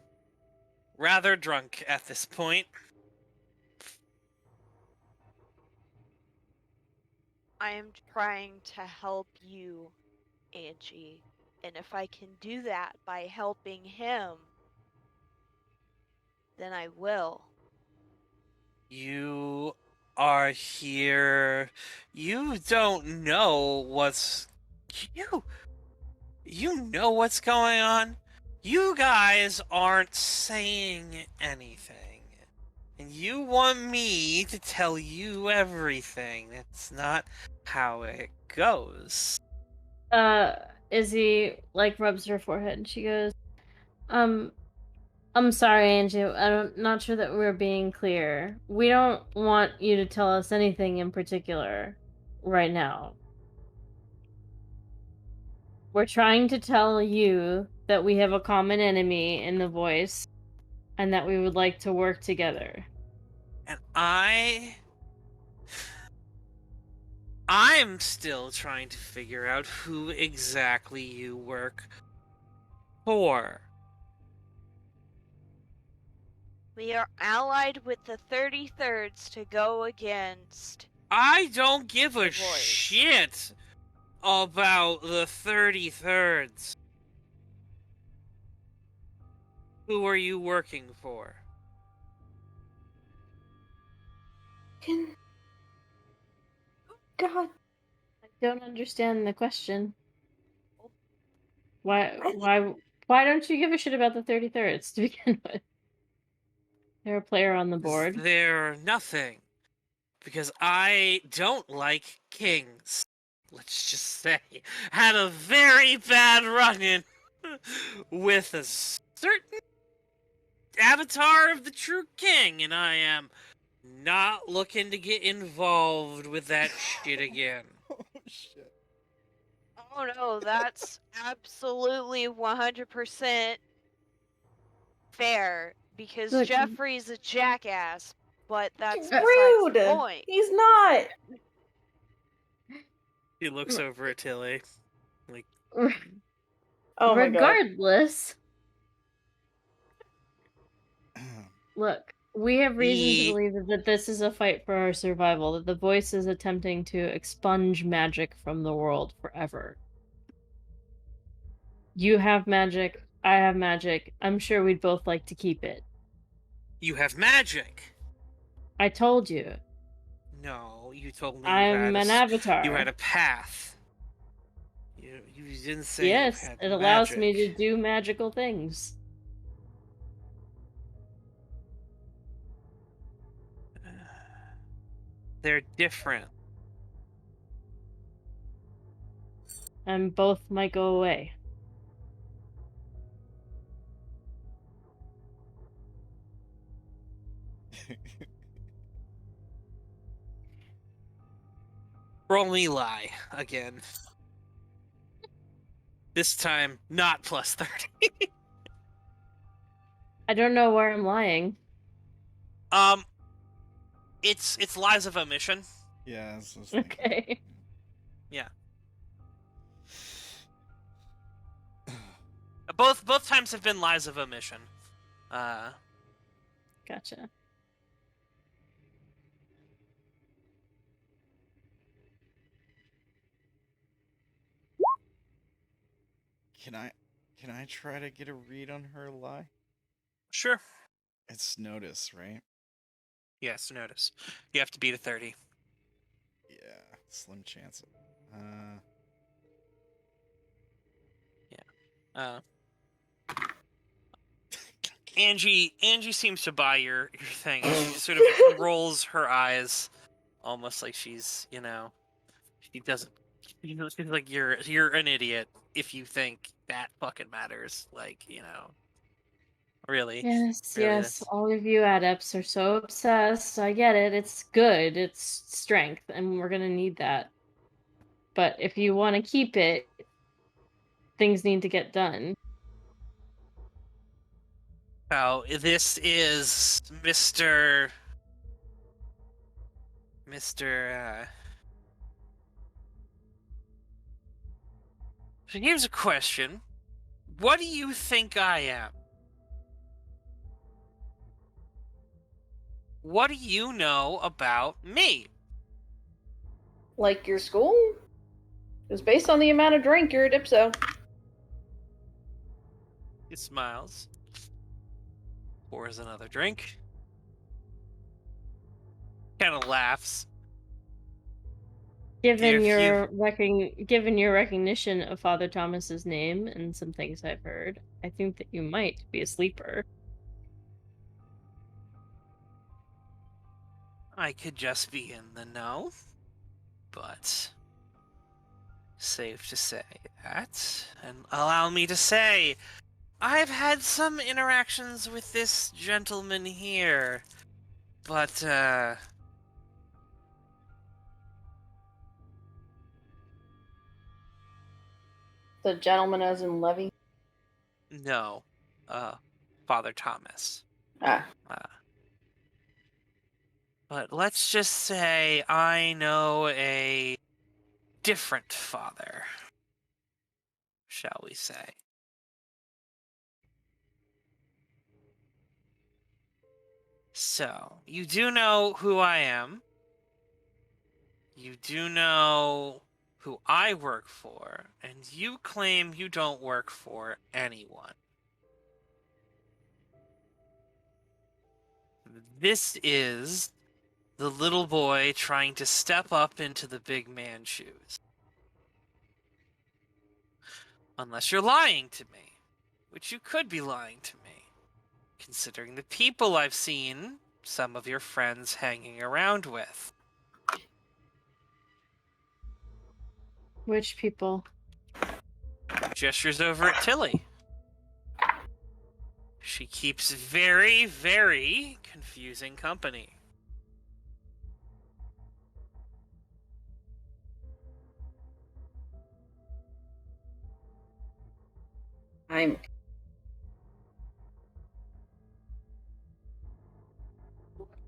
rather drunk at this point. I am trying to help you, Angie. And if I can do that by helping him, then I will. You are here. You don't know what's... You know what's going on? You guys aren't saying anything. And you want me to tell you everything. That's not how it goes. Izzy like rubs her forehead and she goes, I'm sorry, Angie. I'm not sure that we're being clear. We don't want you to tell us anything in particular right now. We're trying to tell you that we have a common enemy in the voice and that we would like to work together. And I'm still trying to figure out who exactly you work for. We are allied with the 33rds to go against... I don't give a The voice. shit about the 33rds. Who are you working for? God. I don't understand the question. Why don't you give a shit about the 33rds to begin with? They're a player on the board. They're nothing. Because I don't like kings. Let's just say. Had a very bad run-in with a certain avatar of the true king, and I am not looking to get involved with that shit again. Oh, shit. Oh no, that's absolutely 100% fair. Because Look, Jeffrey's a jackass, but that's He's besides rude. the point. He's not. He looks over at Tilly. Like, Oh my god. regardless, look, we have reason to believe that this is a fight for our survival, that the voice is attempting to expunge magic from the world forever. You have magic, I have magic. I'm sure we'd both like to keep it. you have magic. I told you. No, you told me I'm an avatar. you had a path. You didn't say you Yes, had it allows me magic. to do magical things. They're different. And both might go away. Roll me lie again. This time, not plus 30. I don't know where I'm lying. It's lies of omission. Yeah, that's what I was thinking. Okay. Yeah. Both times have been lies of omission. Gotcha. Can I try to get a read on her lie? Sure. It's notice, right? Yes, notice. You have to beat a 30. Yeah, slim chance. Angie seems to buy your thing. She sort of rolls her eyes, almost like she's, she doesn't. She's like, you're an idiot if you think that fucking matters. Like, really. Yes, Really, yes. All of you adepts are so obsessed. I get it. It's good. It's strength, and we're gonna need that. But if you want to keep it, things need to get done. Oh, this is Mr. So here's a question. What do you think I am? What do you know about me? Like your school? Because based on the amount of drink, you're a dipso. He smiles. Pours another drink. Kind of laughs. Given your recognition of Father Thomas's name and some things I've heard, I think that you might be a sleeper. I could just be in the know, but safe to say that. And allow me to say, I've had some interactions with this gentleman here, but, The gentleman as in Levy? no, Father Thomas. Ah. But let's just say I know a different father, shall we say. So, you do know who I am. You do know who I work for, and you claim you don't work for anyone. This is the little boy trying to step up into the big man's shoes. Unless you're lying to me, which you could be lying to me, considering the people I've seen some of your friends hanging around with. Which people? Gestures over at Tilly. She keeps very, very confusing company.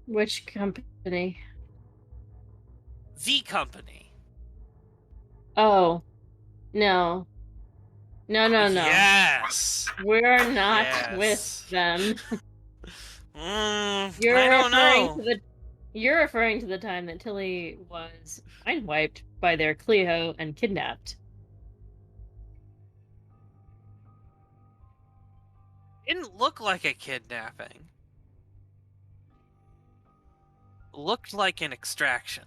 Which company? The company. Oh. No. No. Yes. We're not Yes. with them. I don't know. You're referring to the time that Tilly was mind-wiped by their Cleo and kidnapped. Didn't look like a kidnapping. Looked like an extraction.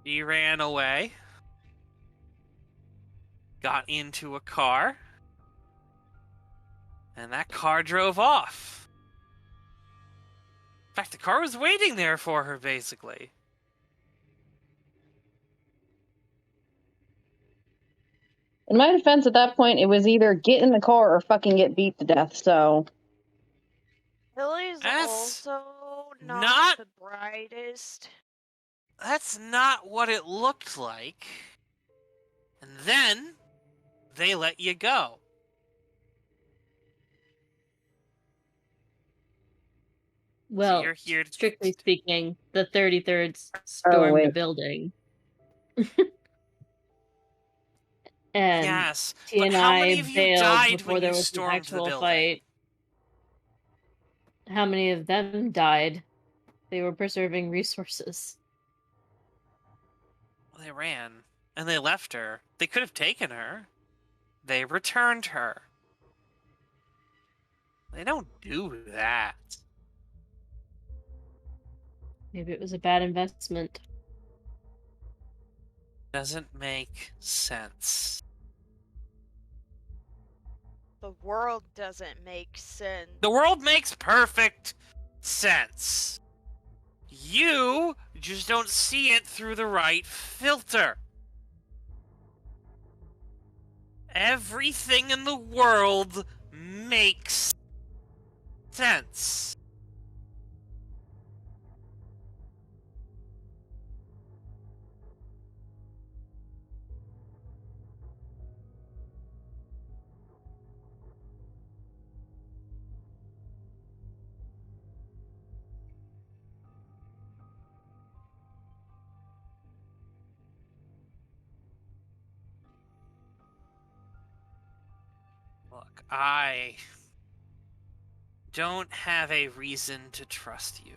He ran away, got into a car, and that car drove off. In fact, the car was waiting there for her, basically. In my defense, at that point, it was either get in the car or fucking get beat to death, so... Lily's That's also not- not the brightest. That's not what it looked like. And then they let you go. Well, so you're here to... strictly speaking, the 33rds stormed wait. a building. And Yes, T but and how I many of you bailed died before when there you was an stormed the actual building? fight. How many of them died? They were preserving resources. Well, they ran, and they left her. They could have taken her. They returned her. They don't do that. Maybe it was a bad investment. Doesn't make sense. The world doesn't make sense. The world makes perfect sense. You just don't see it through the right filter. Everything in the world makes sense. Look, I don't have a reason to trust you.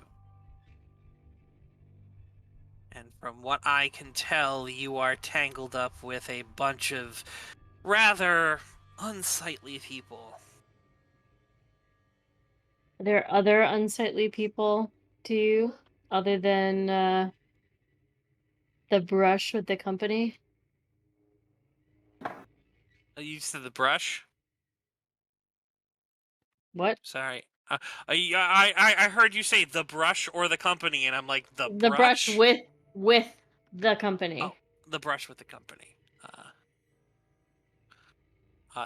And from what I can tell, you are tangled up with a bunch of rather unsightly people. Are there other unsightly people to you, other than the brush with the company? You said the brush? What? Sorry. I heard you say the brush or the company, and I'm like, the brush with the company. Oh, the brush with the company.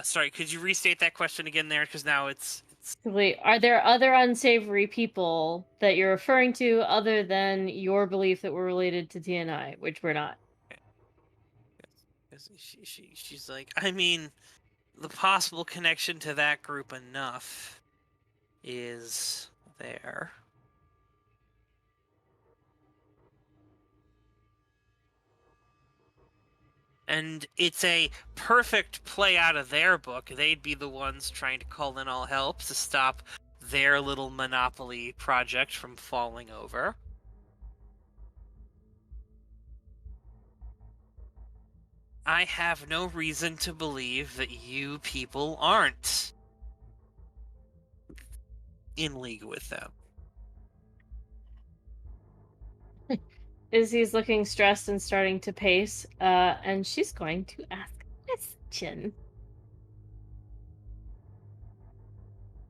Sorry, could you restate that question again there? Because now it's... Wait, are there other unsavory people that you're referring to other than your belief that we're related to TNI, which we're not? She's like, I mean, the possible connection to that group enough is there. And it's a perfect play out of their book. They'd be the ones trying to call in all help to stop their little monopoly project from falling over. I have no reason to believe that you people aren't in league with them. Izzy's looking stressed and starting to pace, and she's going to ask a question.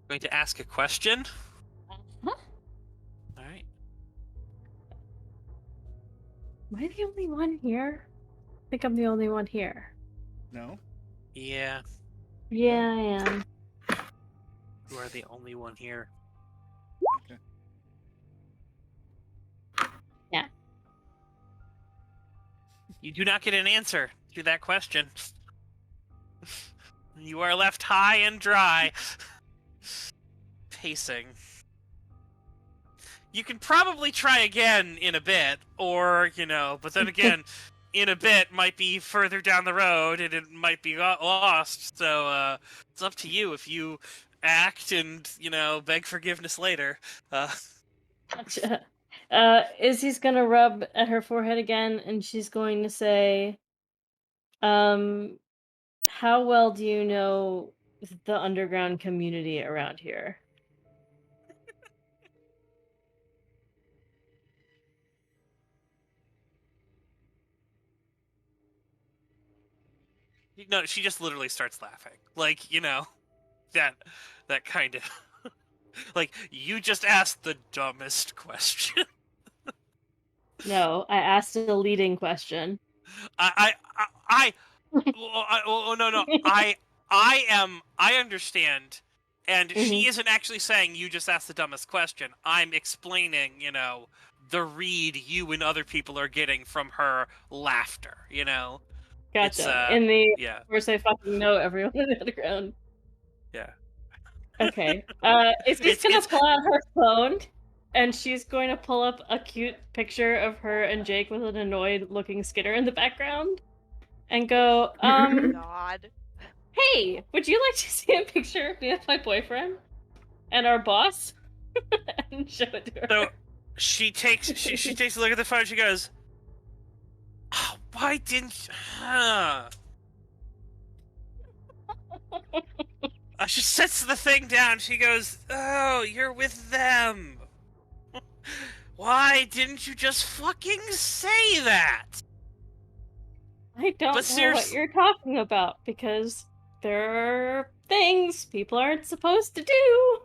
Going to ask a question? Uh-huh. All right. Am I the only one here? I think I'm the only one here. No? Yeah, Yeah, I am. you are the only one here. Okay. Yeah. You do not get an answer to that question. You are left high and dry. Pacing. You can probably try again in a bit, or, but then again, in a bit might be further down the road, and it might be lost, so, it's up to you if you act and, beg forgiveness later. Gotcha. Izzy's gonna rub at her forehead again, and she's going to say, how well do you know the underground community around here? No, she just literally starts laughing. Like, you know, that kind of like, you just asked the dumbest question. No, I asked a leading question. No. I understand. And she isn't actually saying you just asked the dumbest question. I'm explaining, you know, the read you and other people are getting from her laughter, you know? Gotcha. In the yeah. Of course I fucking know everyone in the underground. Yeah. Okay. She's gonna pull out her phone, and she's going to pull up a cute picture of her and Jake with an annoyed-looking Skitter in the background, and go, God. Hey, would you like to see a picture of me with my boyfriend and our boss? And show it to her. So she takes a look at the phone and she goes, oh, why didn't she sets the thing down. She goes, oh, you're with them. Why didn't you just fucking say that? I don't know what you're talking about, because there are things people aren't supposed to do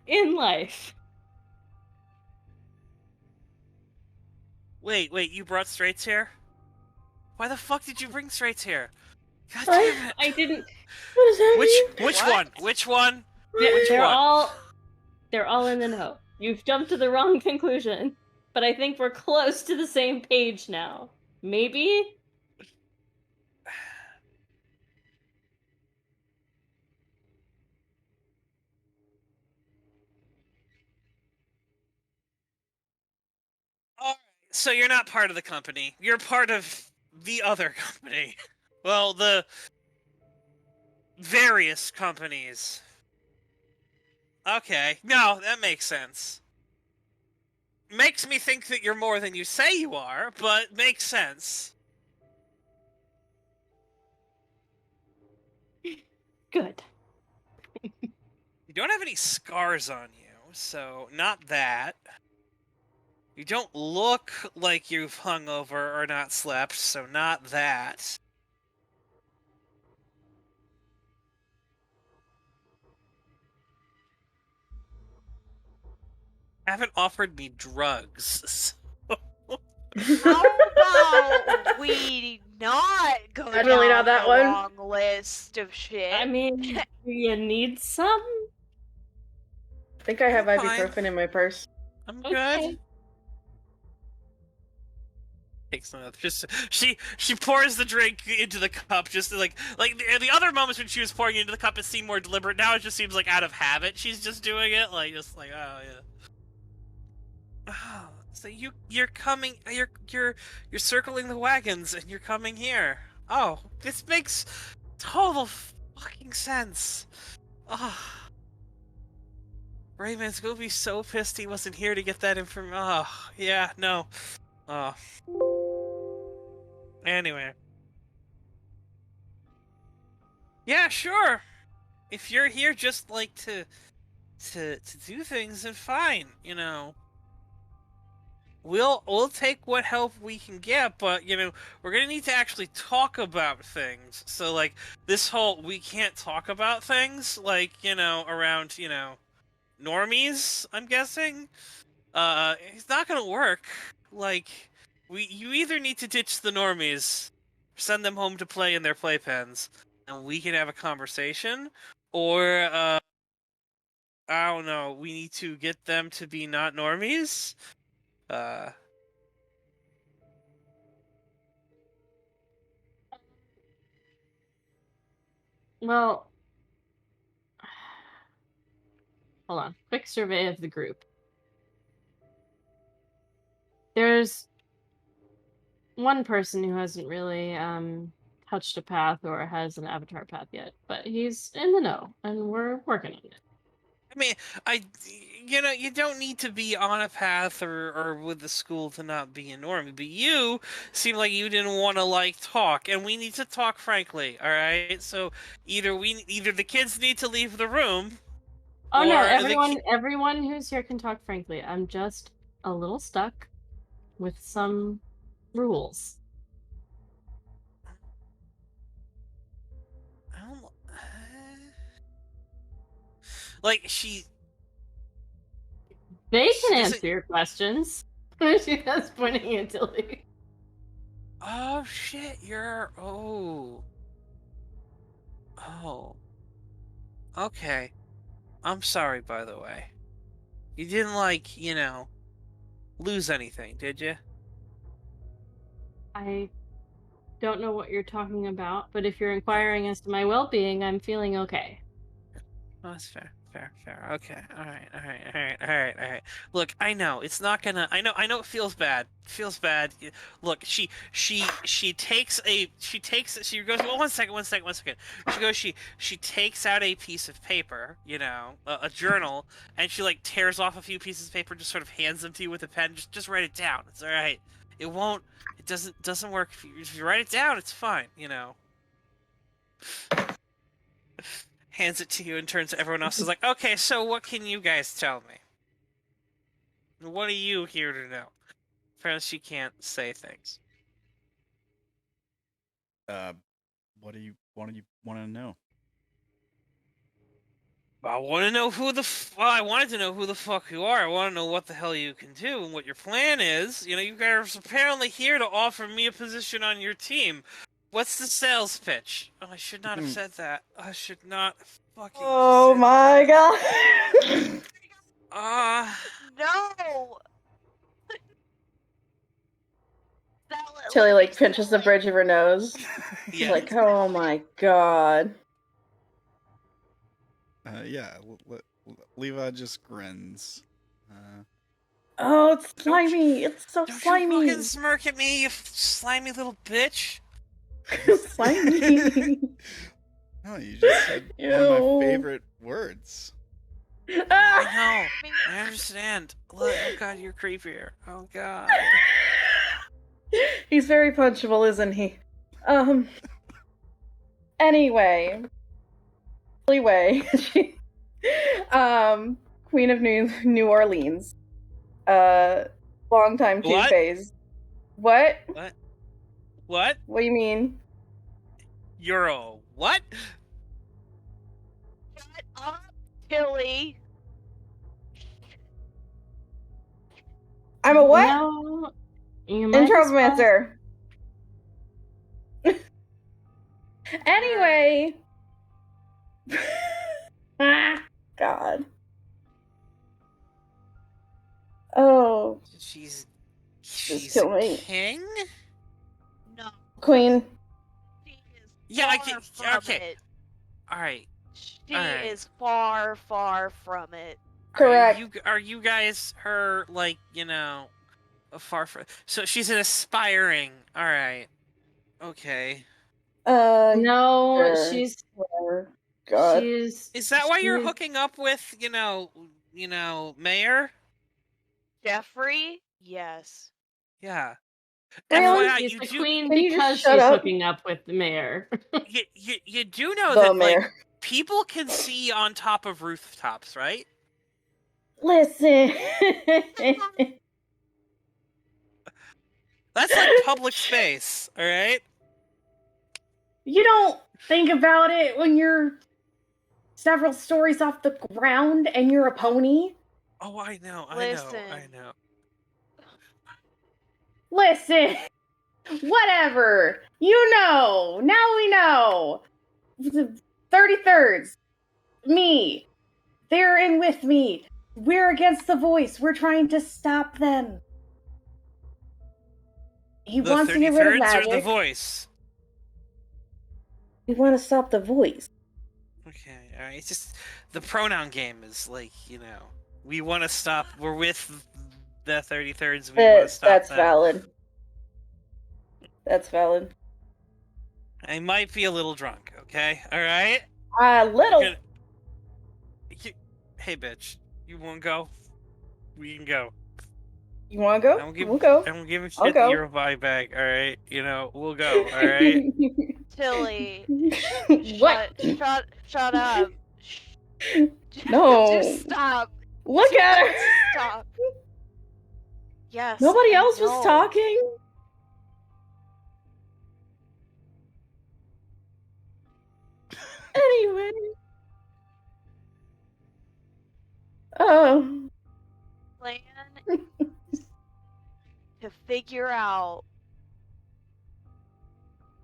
in life. Wait, you brought straights here? Why the fuck did you bring straights here? God damn it. I didn't. What does that mean? Which one? Which one? Yeah, Which they're one? they're all in the know. You've jumped to the wrong conclusion, but I think we're close to the same page now. Maybe? Alright, so you're not part of the company. You're part of the other company. Well, the various companies. Okay, no, that makes sense. Makes me think that you're more than you say you are, but makes sense. Good. You don't have any scars on you, so not that. You don't look like you've hung over or not slept, so not that. Haven't offered me drugs. How about we not go Definitely down not that the one. long list of shit? I mean, do you need some? I think I have I'm fine. ibuprofen in my purse. I'm Okay. good. Takes another. Just she pours the drink into the cup, just like the other moments when she was pouring it into the cup, it seemed more deliberate. Now it just seems like out of habit. She's just doing it, like just like oh yeah. Oh, so you're coming. You're circling the wagons and you're coming here. Oh, this makes total fucking sense. Oh. Raymond's gonna be so pissed he wasn't here to get that information. Oh, yeah, no. Oh. Anyway. Yeah, sure. If you're here just like to do things, then fine, you know. We'll take what help we can get, but you know, we're gonna need to actually talk about things. So like this whole we can't talk about things, like, you know, around, you know, normies, I'm guessing. It's not gonna work. Like, you either need to ditch the normies, send them home to play in their playpens, and we can have a conversation, or I don't know, we need to get them to be not normies. Well, hold on. Quick survey of the group. There's one person who hasn't really touched a path or has an avatar path yet, but he's in the know, and we're working on it. I mean, you know, you don't need to be on a path or with the school to not be a normie, but you seem like you didn't want to, like, talk, and we need to talk frankly, alright? So, either the kids need to leave the room, Oh no, or everyone who's here can talk frankly. I'm just a little stuck with some rules. Like she They can doesn't- answer your questions. She does, pointing at Tilly. Oh shit, you're oh. Okay. I'm sorry, by the way. You didn't lose anything, did you? I don't know what you're talking about, but if you're inquiring as to my well-being, I'm feeling okay. Oh, that's fair. Okay. All right. Look, I know it's not gonna. I know it feels bad. Look, she takes. She goes. Well, one second. She takes out a piece of paper, a journal, and she tears off a few pieces of paper, just sort of hands them to you with a pen. Just write it down. It's all right. It won't. It doesn't work if you write it down. It's fine. Hands it to you and turns to everyone else. Is like, okay, so what can you guys tell me? What are you here to know? Apparently, she can't say things. What do you want to know? I want to know I wanted to know who the fuck you are. I want to know what the hell you can do and what your plan is. You guys are apparently here to offer me a position on your team. What's the sales pitch? Oh, I should not have said that. I should not fucking. Oh my god. No. Tilly pinches the bridge of her nose. She's Yeah. like, oh my god. Yeah. Levi just grins. Oh, it's slimy. It's so Don't slimy. you fucking smirk at me, you slimy little bitch. Slimy. No, you just said one of my favorite words. I know. I understand. Look, oh god, you're creepier. Oh god. He's very punchable, isn't he? Anyway. She, Queen of New Orleans. Longtime two-phase. What? What? What do you mean? You're a what? Shut up, Tilly. I'm a what? No, you might Intromancer. Anyway. God. Oh. She's kill me. king? No. Queen. She is Yeah, I far can. from Okay. it. Alright. She is far, far from it. Correct. Are you guys her, far from. So she's an aspiring. Alright. Okay. No, sure. she's. God. Is that why you're hooking up with, Mayor? Jeffrey? Yes. Yeah. Really? FYI, She's you the do, queen Can you just because shut she's up? hooking up with the mayor. you do know The that mayor. people can see on top of rooftops, right? Listen. That's public space, all right? You don't think about it when you're several stories off the ground and you're a pony. Oh, I know. Listen. Whatever. You know. Now we know. The 33rds. Me. They're in with me. We're against the voice. We're trying to stop them. He The wants to get rid of 33rds magic. or the voice? We want to stop the voice. Okay, alright. It's just the pronoun game is we want to stop. We're with the 33rds. We want to stop That's them. valid. That's valid. I might be a little drunk, okay? Alright? Little. Hey, bitch. You want to go? We can go. You want to go? We'll go. I'm giving I'll shit go. to your body bag, alright? We'll go, alright? Tilly. What? Shut up. No. Just stop. Look at her. Stop. Yes. Nobody I else was know. talking. Anyway. figure out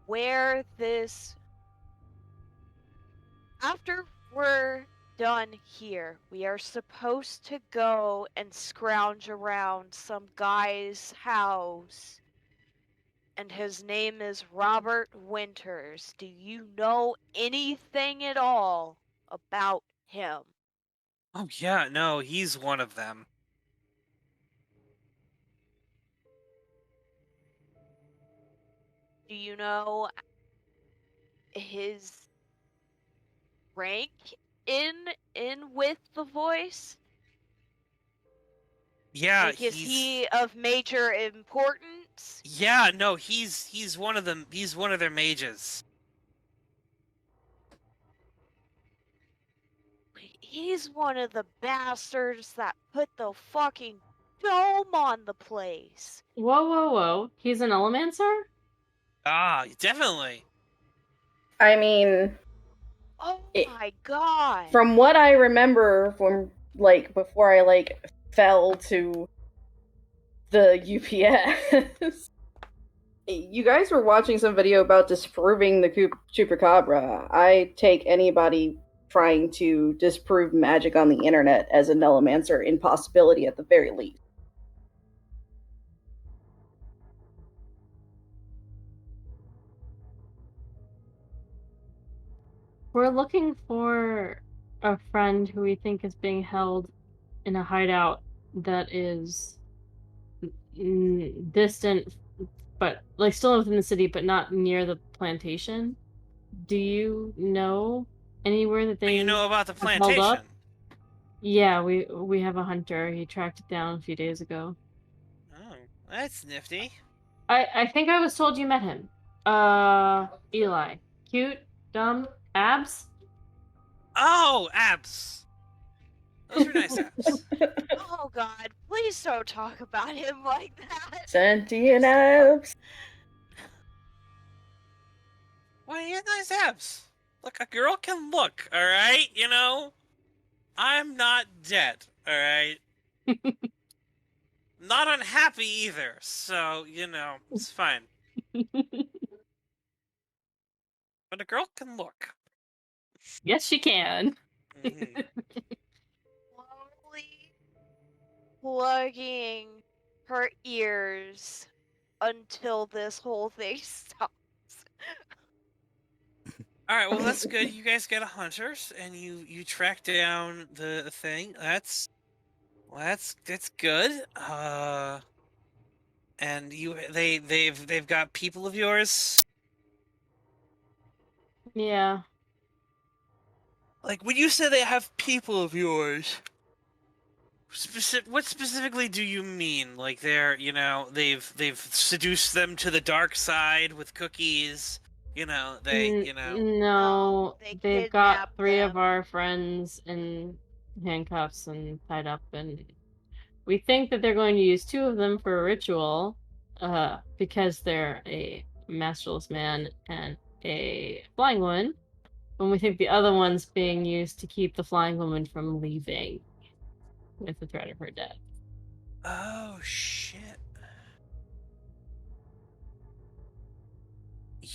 where this... After we're done here, we are supposed to go and scrounge around some guy's house. And his name is Robert Winters. Do you know anything at all about him? Oh yeah, no, he's one of them. Do you know his rank in with the voice? Yeah, Like, is he of major importance? Yeah, no, he's one of them. He's one of their mages. He's one of the bastards that put the fucking dome on the place. Whoa, whoa, whoa. He's an Elemancer? Ah, definitely. I mean, Oh my god. from what I remember from, like, before I, like, fell to the UPS, you guys were watching some video about disproving the Chupacabra. I take anybody trying to disprove magic on the internet as a Nellomancer impossibility at the very least. We're looking for a friend who we think is being held in a hideout that is distant, but like still within the city, but not near the plantation. Do you know anywhere that they? You know about the have held plantation? up? Yeah, we have a hunter. He tracked it down a few days ago. Oh, that's nifty. I think I was told you met him. Eli. Cute, dumb, abs? Oh, abs. Those are nice abs. Oh god, please don't talk about him like that. Sentient abs. Why, he has nice abs. Look, a girl can look, alright? You know? I'm not dead, alright? Not unhappy either, so, you know, it's fine. But a girl can look. Yes, she can. Mhm. Slowly plugging her ears until this whole thing stops. Alright, well that's good. You guys get a hunters and you track down the thing. That's good. And they've got people of yours. Yeah. Like when you say they have people of yours, what specifically do you mean? Like they're, you know, they've seduced them to the dark side with cookies. You know, No, they've got kidnapped 3 them. of our friends in handcuffs and tied up, and we think that they're going to use 2 of them for a ritual, because they're a masterless man and a flying woman, and we think the other one's being used to keep the flying woman from leaving with the threat of her death. Oh shit.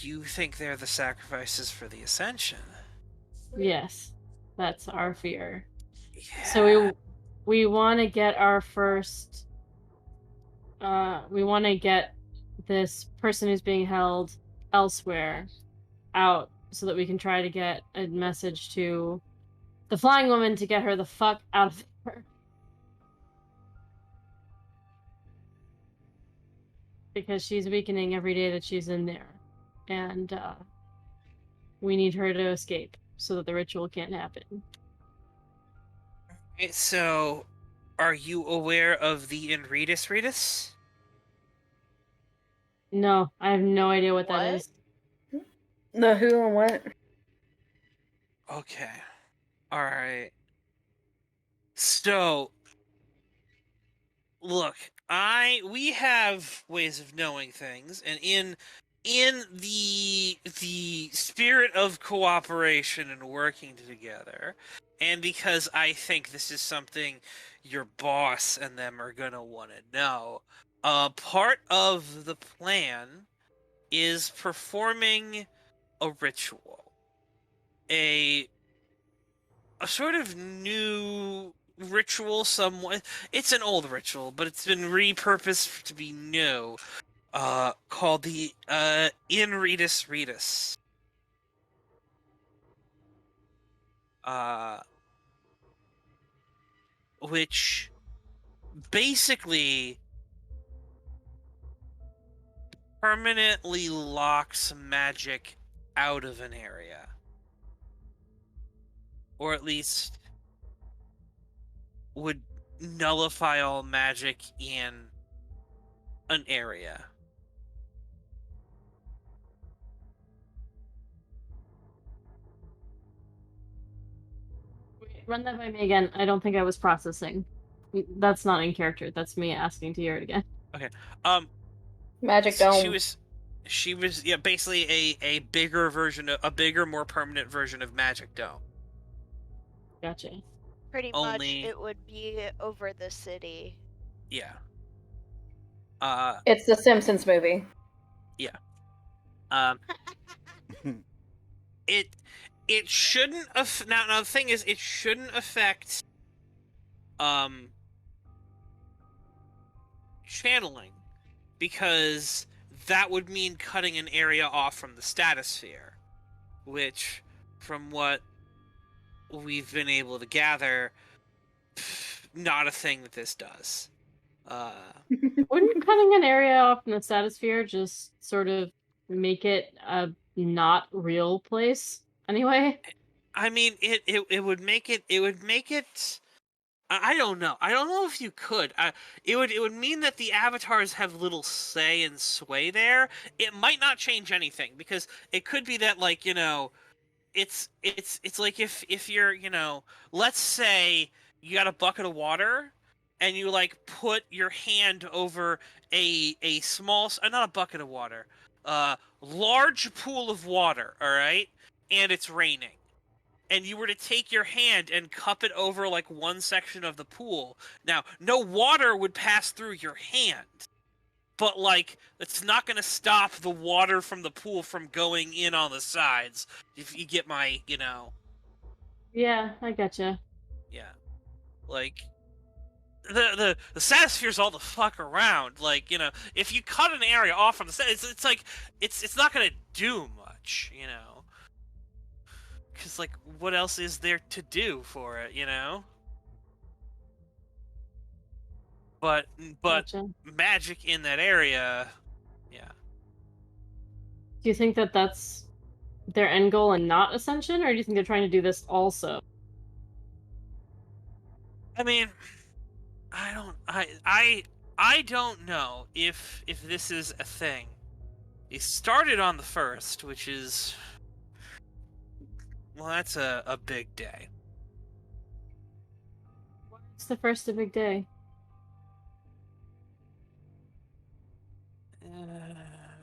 You think they're the sacrifices for the Ascension? Yes, that's our fear. Yeah. So we want to get our first. We want to get this person who's being held elsewhere out so that we can try to get a message to the flying woman to get her the fuck out of there. Because she's weakening every day that she's in there. And we need her to escape so that the ritual can't happen. So, are you aware of the Enretus Retus? No, I have no idea what that is. The who and what? Okay. Alright. So, look, we have ways of knowing things, and in the spirit of cooperation and working together, and because I think this is something your boss and them are gonna want to know, part of the plan is performing a ritual. A sort of new ritual somewhat. It's an old ritual, but it's been repurposed to be new. Called the In Redus Redus. Which basically permanently locks magic out of an area. Or at least would nullify all magic in an area. Run that by me again. I don't think I was processing. That's not in character. That's me asking to hear it again. Okay. Magic Dome. She was basically a bigger version of a bigger, more permanent version of Magic Dome. Gotcha. Pretty much it would be over the city. Yeah. It's the Simpsons movie. Yeah. It shouldn't now the thing is it shouldn't affect channeling, because that would mean cutting an area off from the stratosphere, which from what we've been able to gather, not a thing that this does. Wouldn't cutting an area off in the stratosphere just sort of make it a not real place anyway? I mean, it would make it. It would make it. I don't know. I don't know if you could. It would mean that the avatars have little say and sway there. It might not change anything, because it could be that, like, it's like if you're, let's say you got a bucket of water and you like put your hand over a small, not a bucket of water, large pool of water, all right, and it's raining, and you were to take your hand and cup it over like one section of the pool. Now, no water would pass through your hand, but like it's not going to stop the water from the pool from going in on the sides. If you get my, Yeah, I gotcha. Yeah, like the stratosphere's all the fuck around. Like, if you cut an area off from the set, it's like it's not going to do much, because like what else is there to do for it, But Gotcha. magic in that area, yeah. Do you think that that's their end goal and not Ascension, or do you think they're trying to do this also? I mean, I don't know if this is a thing. It started on the 1st, which is, well, that's a big day. It's the first of big day.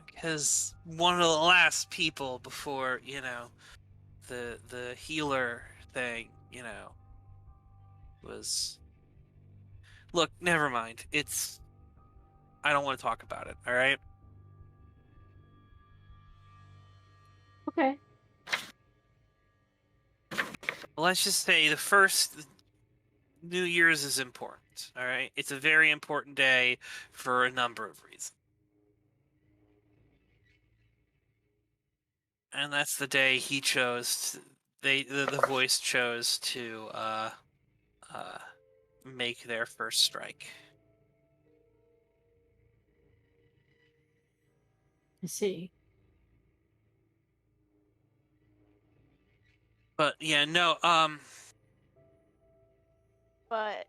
Because one of the last people before, the healer thing, was... Look, never mind. I don't want to talk about it, alright? Okay. Let's just say the first New Year's is important, alright? It's a very important day for a number of reasons. And that's the day he chose, the voice chose to make their first strike. I see. But yeah, no, But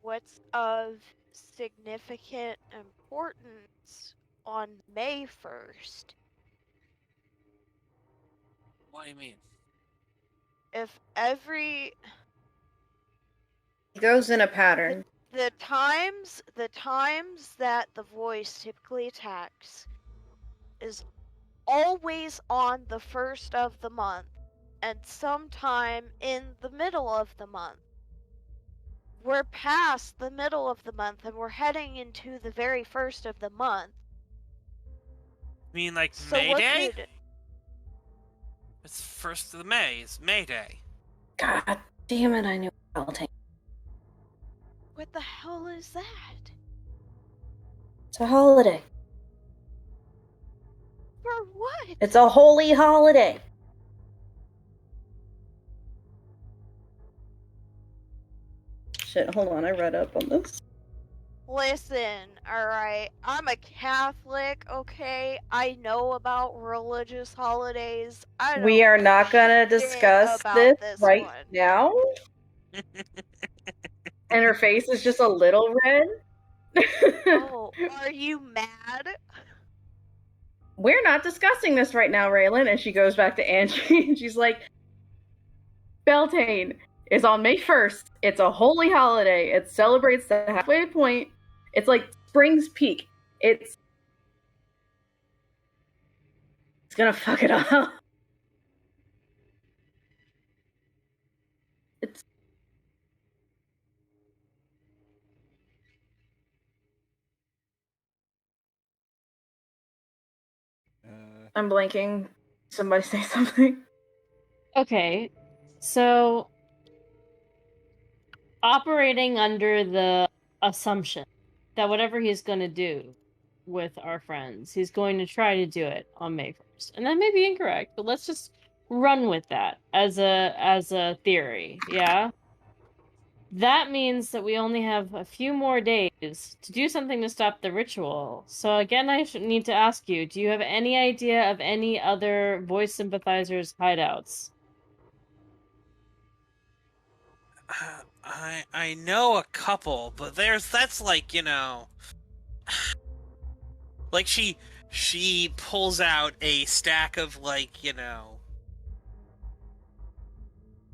what's of significant importance on May 1st? What do you mean? If every... It goes in a pattern. The times that the voice typically attacks is always on the 1st of the month and sometime in the middle of the month. we're past the middle of the month and we're heading into the very first of the month. I mean, like So May what Day? could... It's 1st of May. It's May Day. God damn it, I knew Peltier. What the hell is that? It's a holiday. For what? It's a holy holiday. Shit, hold on, I read up on this. Listen, alright, I'm a Catholic, okay? I know about religious holidays. We are not gonna discuss this right now. And her face is just a little red. Oh, are you mad? We're not discussing this right now, Reylen. And she goes back to Angie and she's like, Beltane is on May 1st. It's a holy holiday. It celebrates the halfway point. It's like spring's peak. It's gonna fuck it up. It's I'm blanking. Somebody say something. Okay, so operating under the assumption that whatever he's going to do with our friends, he's going to try to do it on May 1st. And that may be incorrect, but let's just run with that as a theory, yeah? That means that we only have a few more days to do something to stop the ritual. So again, I need to ask you, do you have any idea of any other voice sympathizers' hideouts? I know a couple, but that's like, you know, like she pulls out a stack of, like, you know,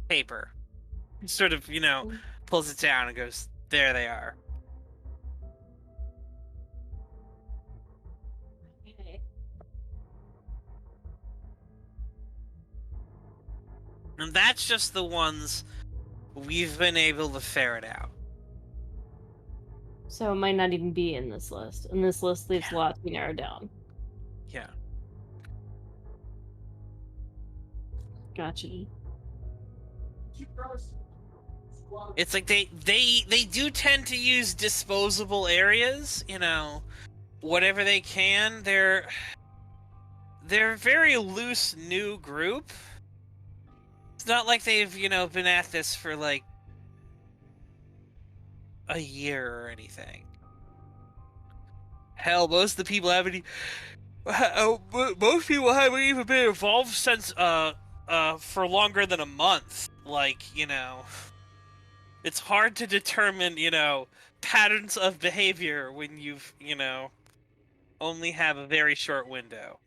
paper, sort of, you know, pulls it down and goes, there they are. Okay. And that's just the ones we've been able to ferret out. So it might not even be in this list, and this list leaves a lot to be narrowed down. Yeah. Gotcha. It's like they do tend to use disposable areas, you know, whatever they can. They're a very loose new group. It's not like they've, you know, been at this for like a year or anything. Hell, most of the people haven't. Most people haven't even been involved since for longer than a month. Like, you know, it's hard to determine, you know, patterns of behavior when you've, you know, only have a very short window.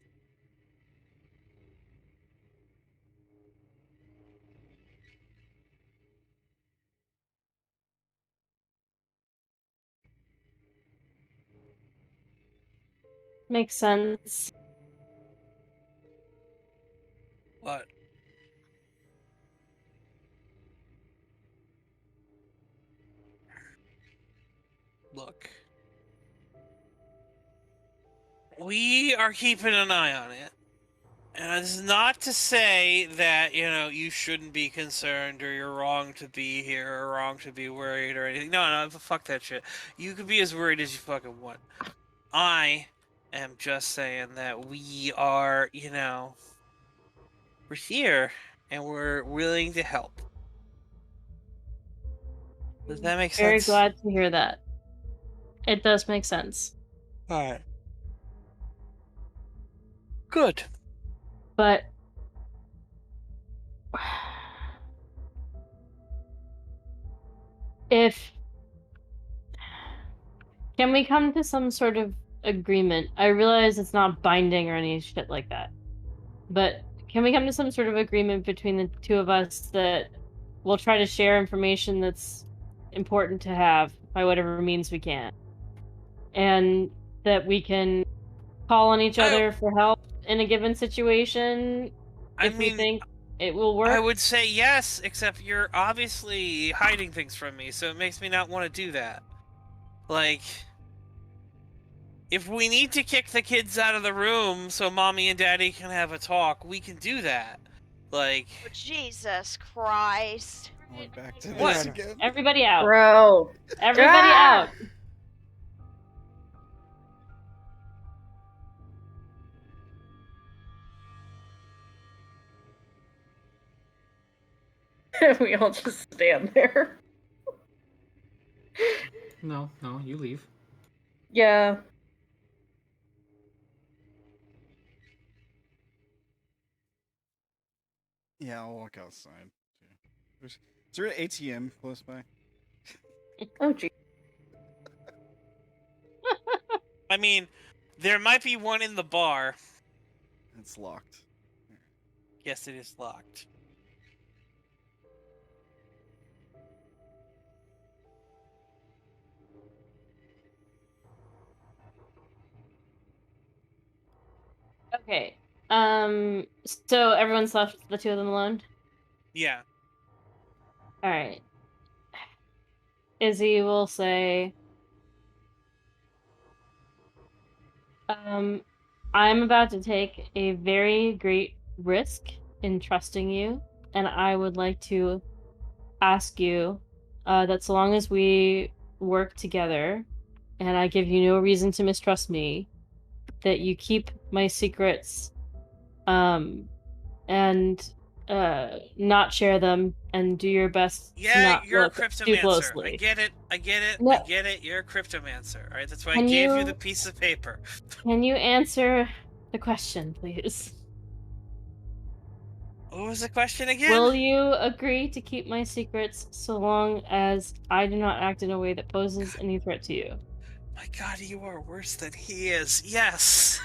Makes sense. What? Look. We are keeping an eye on it. And it's not to say that, you know, you shouldn't be concerned or you're wrong to be here or wrong to be worried or anything. No, fuck that shit. You can be as worried as you fucking want. I am just saying that we are, you know, we're here and we're willing to help. Does that make sense? Very glad to hear that. It does make sense. Alright. Good. But can we come to some sort of agreement? I realize it's not binding or any shit like that. But can we come to some sort of agreement between the two of us that we'll try to share information that's important to have by whatever means we can? And that we can call on each other for help in a given situation if we think It will work. I would say yes, except you're obviously hiding things from me, so it makes me not want to do that. Like, if we need to kick the kids out of the room so mommy and daddy can have a talk, we can do that. Like, Jesus Christ. We're back to What? this again. Everybody out. Bro. Everybody Ah! out. We all just stand there. No, you leave. Yeah. Yeah, I'll walk outside. Is there an ATM close by? Oh, gee. I mean, there might be one in the bar. It's locked. Yes, it is locked. Okay. So everyone's left the two of them alone? Yeah. Alright. Izzy will say, I'm about to take a very great risk in trusting you, and I would like to ask you that so long as we work together, and I give you no reason to mistrust me, that you keep my secrets, and not share them, and do your best to Yeah, not you're a look too cryptomancer. closely. I get it. No. I get it. You're a cryptomancer. All right, that's why I Can gave you you- the piece of paper. Can you answer the question, please? What was the question again? Will you agree to keep my secrets so long as I do not act in a way that poses any threat to you? My God, you are worse than he is. Yes.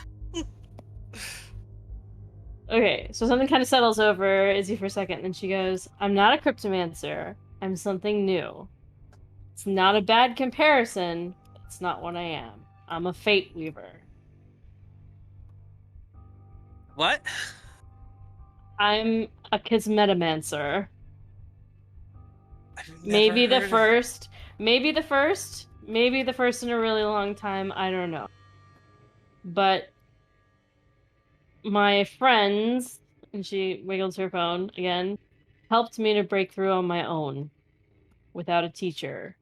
Okay, so something kind of settles over Izzy for a second, and then she goes, I'm not a cryptomancer. I'm something new. It's not a bad comparison. It's not what I am. I'm a fate weaver. What? I'm a kismetomancer. I've never Maybe the heard of- first. Maybe the first. Maybe the first in a really long time. I don't know. But my friends, and she wiggles her phone again, helped me to break through on my own without a teacher.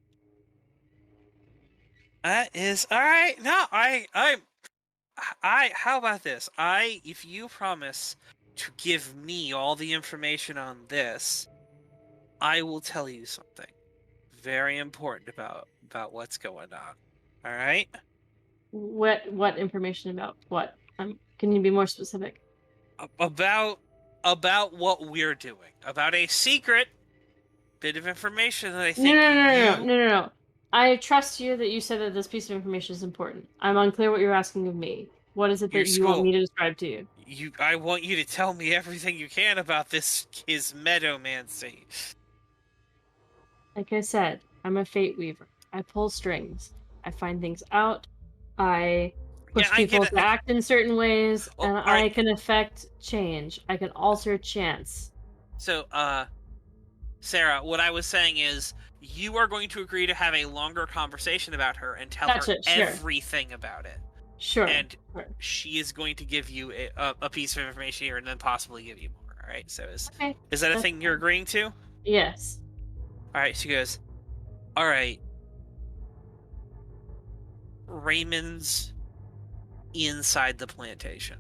That is all right. No, I. How about this? If you promise to give me all the information on this, I will tell you something very important about what's going on. All right? What information about what? Can you be more specific? About what we're doing. About a secret bit of information that I think No. I trust you that you said that this piece of information is important. I'm unclear what you're asking of me. What is it Your that you want school. me to describe to you? I want you to tell me everything you can about this Kismetomancy. Like I said, I'm a fate weaver. I pull strings. I find things out. I push Yeah, I people get it. to act in certain ways, Well, and alright. I can affect change. I can alter chance. So, Sarah, what I was saying is, you are going to agree to have a longer conversation about her and tell Gotcha, her sure. everything about it. Sure. And sure. she is going to give you a piece of information here and then possibly give you more, alright? So Okay, is that a that's thing you're agreeing to? Yes. Alright, she goes, alright. Raymond's inside the plantation.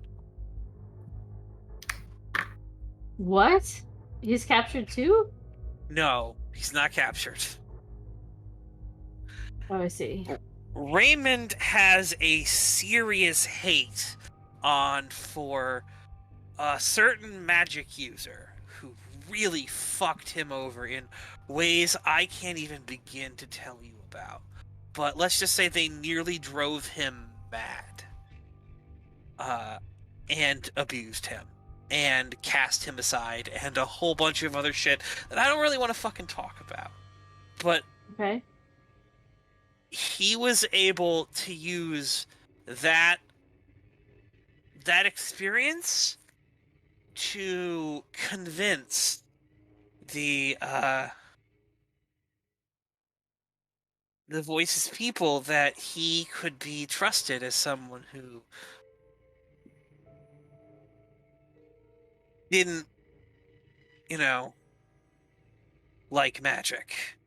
What? He's captured too? No, he's not captured. Oh, I see. Raymond has a serious hate for a certain magic user who really fucked him over in ways I can't even begin to tell you about. But let's just say they nearly drove him mad. And abused him. And cast him aside. And a whole bunch of other shit that I don't really want to fucking talk about. But Okay. he was able to use that experience to convince the Voices people that he could be trusted as someone who didn't, like magic.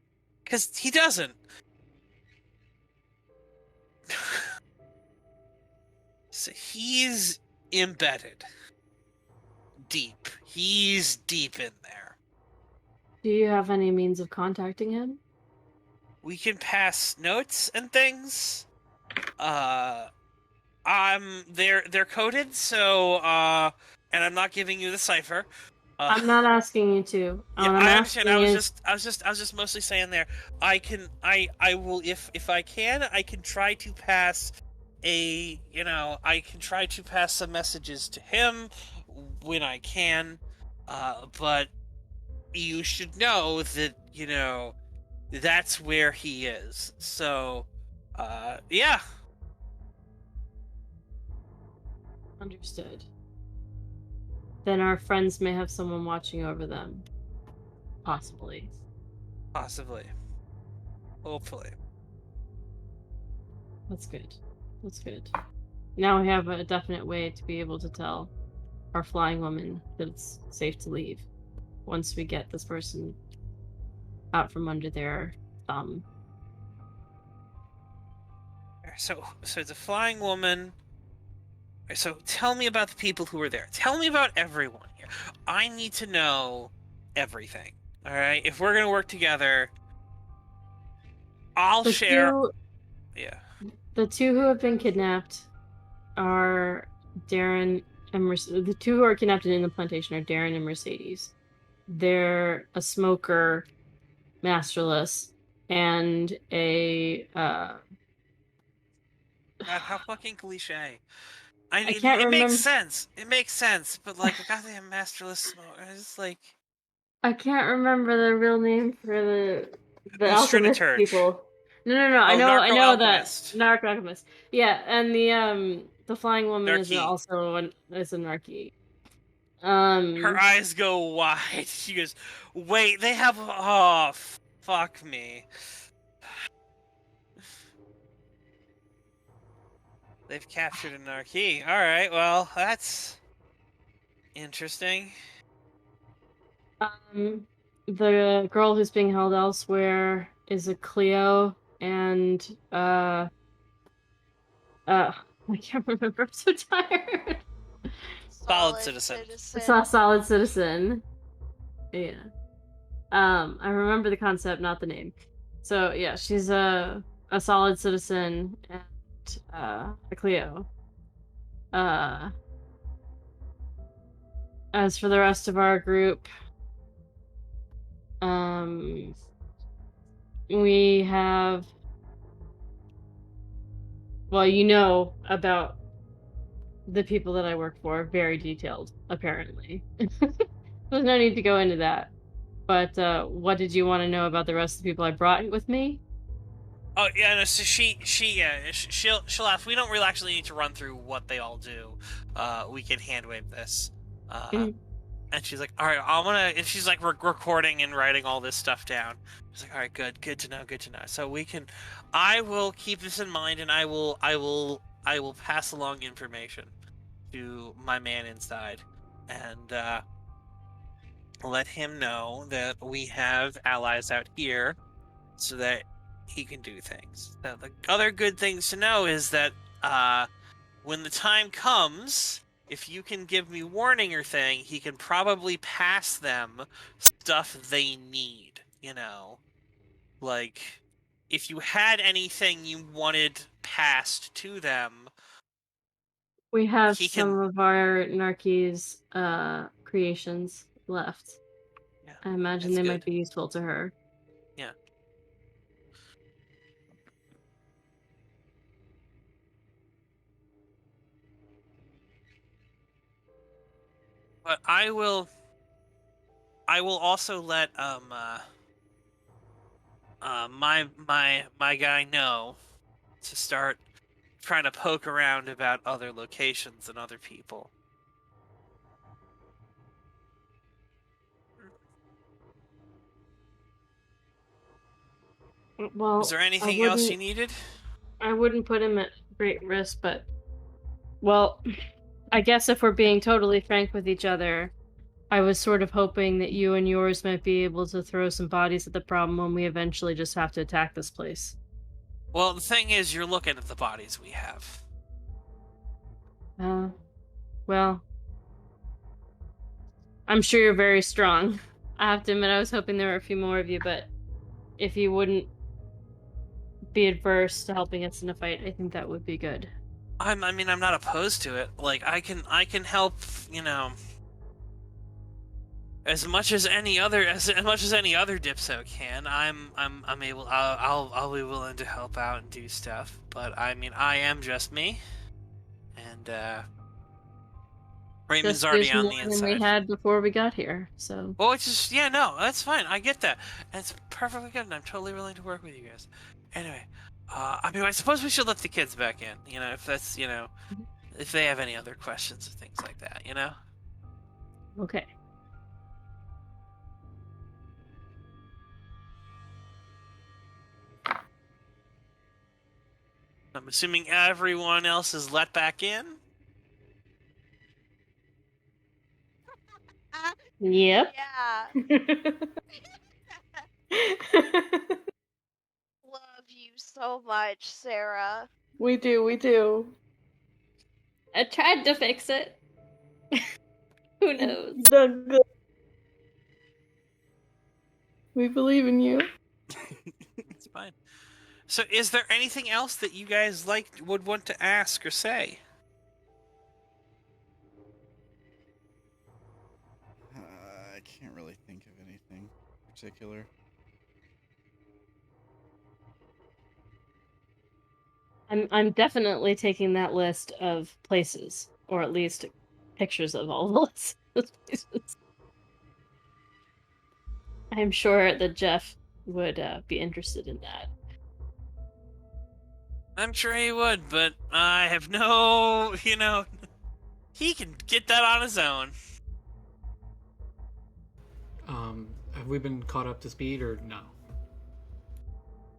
Because he doesn't. So he's embedded. Deep. He's deep in there. Do you have any means of contacting him? We can pass notes and things. They're coded, so and I'm not giving you the cipher. I'm not asking you to. Yeah, What I'm I understand. asking I was just mostly saying there. I will if I can, I can try to pass I can try to pass some messages to him when I can. But you should know that, that's where he is. So, yeah. Understood. Then our friends may have someone watching over them. Possibly. Possibly. Hopefully. That's good. That's good. Now we have a definite way to be able to tell our flying woman that it's safe to leave once we get this person out from under their thumb. So it's a flying woman. So tell me about the people who were there. Tell me about everyone here. I need to know everything. All right? If we're going to work together, I'll share. Yeah. The two who have been kidnapped are Darren and the two who are kidnapped in the plantation are Darren and Mercedes. They're a smoker, masterless, and a God, how fucking cliche. I can't remember. It makes sense. It makes sense, but like a goddamn masterless smoker. It's like I can't remember the real name for the alchemist people. No. I know that Narco Alchemist. Yeah, and the flying woman is also a Narky. Her eyes go wide. She goes, "Wait, they have fuck me. They've captured a Narky. All right, well, that's interesting." The girl who's being held elsewhere is a Cleo, and I can't remember. I'm so tired. Solid citizen. It's a solid citizen. Yeah. I remember the concept, not the name. So yeah, she's a solid citizen and a Cleo. As for the rest of our group, we have, well, about the people that I work for, very detailed, apparently. There's no need to go into that. But what did you want to know about the rest of the people I brought with me? Oh yeah, no, so she'll ask. We don't really actually need to run through what they all do. We can hand wave this. And she's like, all right, and she's like recording and writing all this stuff down. She's like, all right, good to know. So I will keep this in mind, and I will pass along information to my man inside, and let him know that we have allies out here, so that he can do things. Now, the other good things to know is that when the time comes, if you can give me warning or thing, he can probably pass them stuff they need, Like, if you had anything you wanted passed to them... We have some of our Narki's creations left. Yeah, I imagine they might be useful to her. Yeah. But I will also let my guy know to start trying to poke around about other locations and other people. Well, Is there anything else you needed? I wouldn't put him at great risk, but... Well, I guess if we're being totally frank with each other, I was sort of hoping that you and yours might be able to throw some bodies at the problem when we eventually just have to attack this place. Well, the thing is, you're looking at the bodies we have. Well... I'm sure you're very strong. I have to admit, I was hoping there were a few more of you, but if you wouldn't be adverse to helping us in a fight, I think that would be good. I mean, I'm not opposed to it. Like, I can help, you know, as much as any other dipso can. I'll be willing to help out and do stuff. But I mean, I am just me, and Raymond's Just already gives on more the than inside. we had before we got here, so... Well, it's just, yeah, no, that's fine. I get that. And it's perfectly good, and I'm totally willing to work with you guys. Anyway, I mean, I suppose we should let the kids back in, you know, if that's, you know, if they have any other questions or things like that, you know? Okay. I'm assuming everyone else is let back in? Yep. Yeah. Love you so much, Sara. We do. I tried to fix it. Who knows? You've done good. We believe in you. It's fine. So, is there anything else that you guys would want to ask or say? I can't really think of anything particular. I'm definitely taking that list of places, or at least pictures of all the lists of places. I'm sure that Jeff would be interested in that. I'm sure he would, but I have no, you know, he can get that on his own. Have we been caught up to speed or no?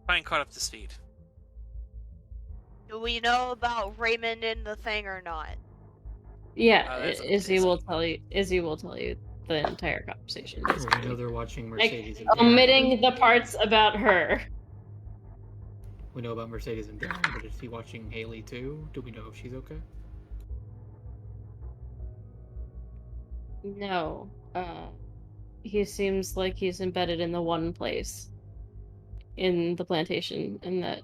Fine, caught up to speed. Do we know about Raymond and the thing or not? Yeah, that's Izzy will tell you. Izzy will tell you the entire conversation. Well, we know they're watching Mercedes and Darren. Omitting the parts about her. We know about Mercedes and Darren, but is he watching Haley too? Do we know if she's okay? No. He seems like he's embedded in the one place in the plantation, and that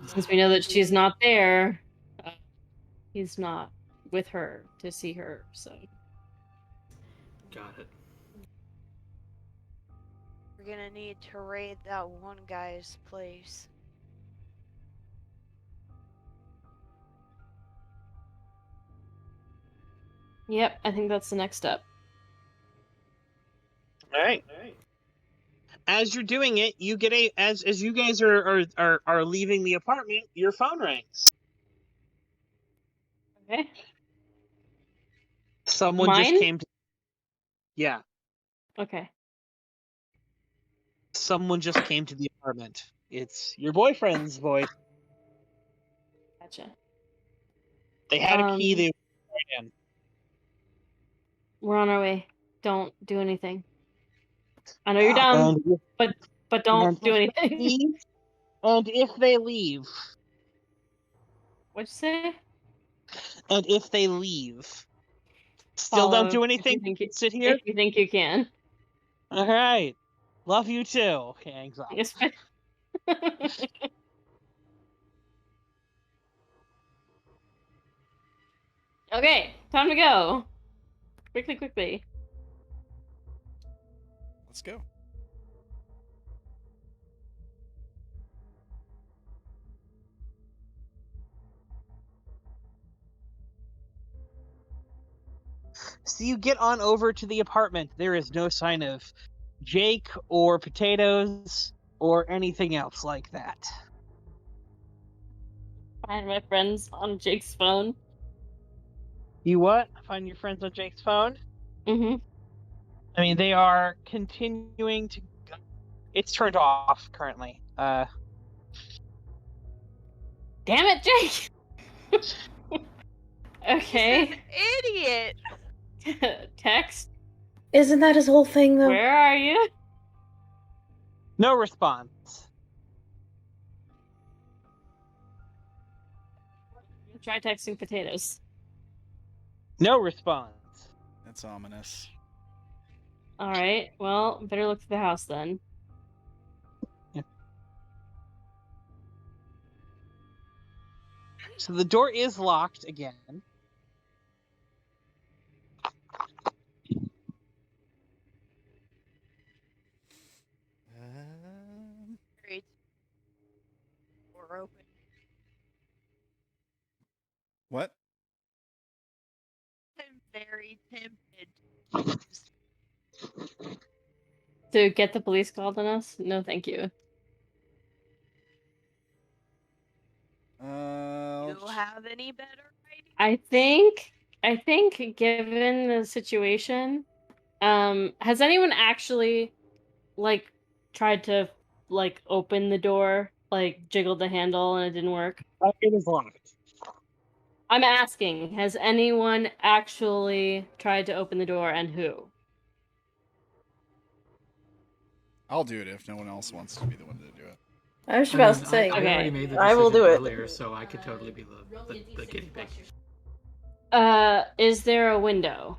since we know that she's not there, he's not with her to see her, so. Got it. We're gonna need to raid that one guy's place. Yep, I think that's the next step. All right. As you're doing it, you get as you guys are leaving the apartment, your phone rings. Okay. Someone Mine? just came to. Yeah. Okay. Someone just came to the apartment. It's your boyfriend's voice. Gotcha. They had a key. They were in. We're on our way. Don't do anything. I know you're down, but don't do anything. And if they leave. What'd you say? And if they leave. Still don't do anything? Sit here? If you think you can. Alright. Love you too. Okay, anxiety. Okay, time to go. Quickly. Let's go. So you get on over to the apartment. There is no sign of Jake or potatoes or anything else like that. Find my friends on Jake's phone. You what? Find your friends on Jake's phone? Mm-hmm. I mean, they are continuing to It's turned off currently. Damn it, Jake! Okay. He's an idiot. Text. Isn't that his whole thing, though? Where are you? No response. Try texting potatoes. No response. That's ominous. Alright, well, better look through the house then. So the door is locked again. Great. Door open. What? I'm very tempted. To get the police called on us? No, thank you. Do you have any better idea? I think given the situation, has anyone actually like tried to like open the door, like jiggled the handle and it didn't work? It is locked. I'm asking, has anyone actually tried to open the door and who? I'll do it if no one else wants to be the one to do it. I was about to say, I already made the I will decision do it. earlier, so I could totally be the guinea pig. Is there a window?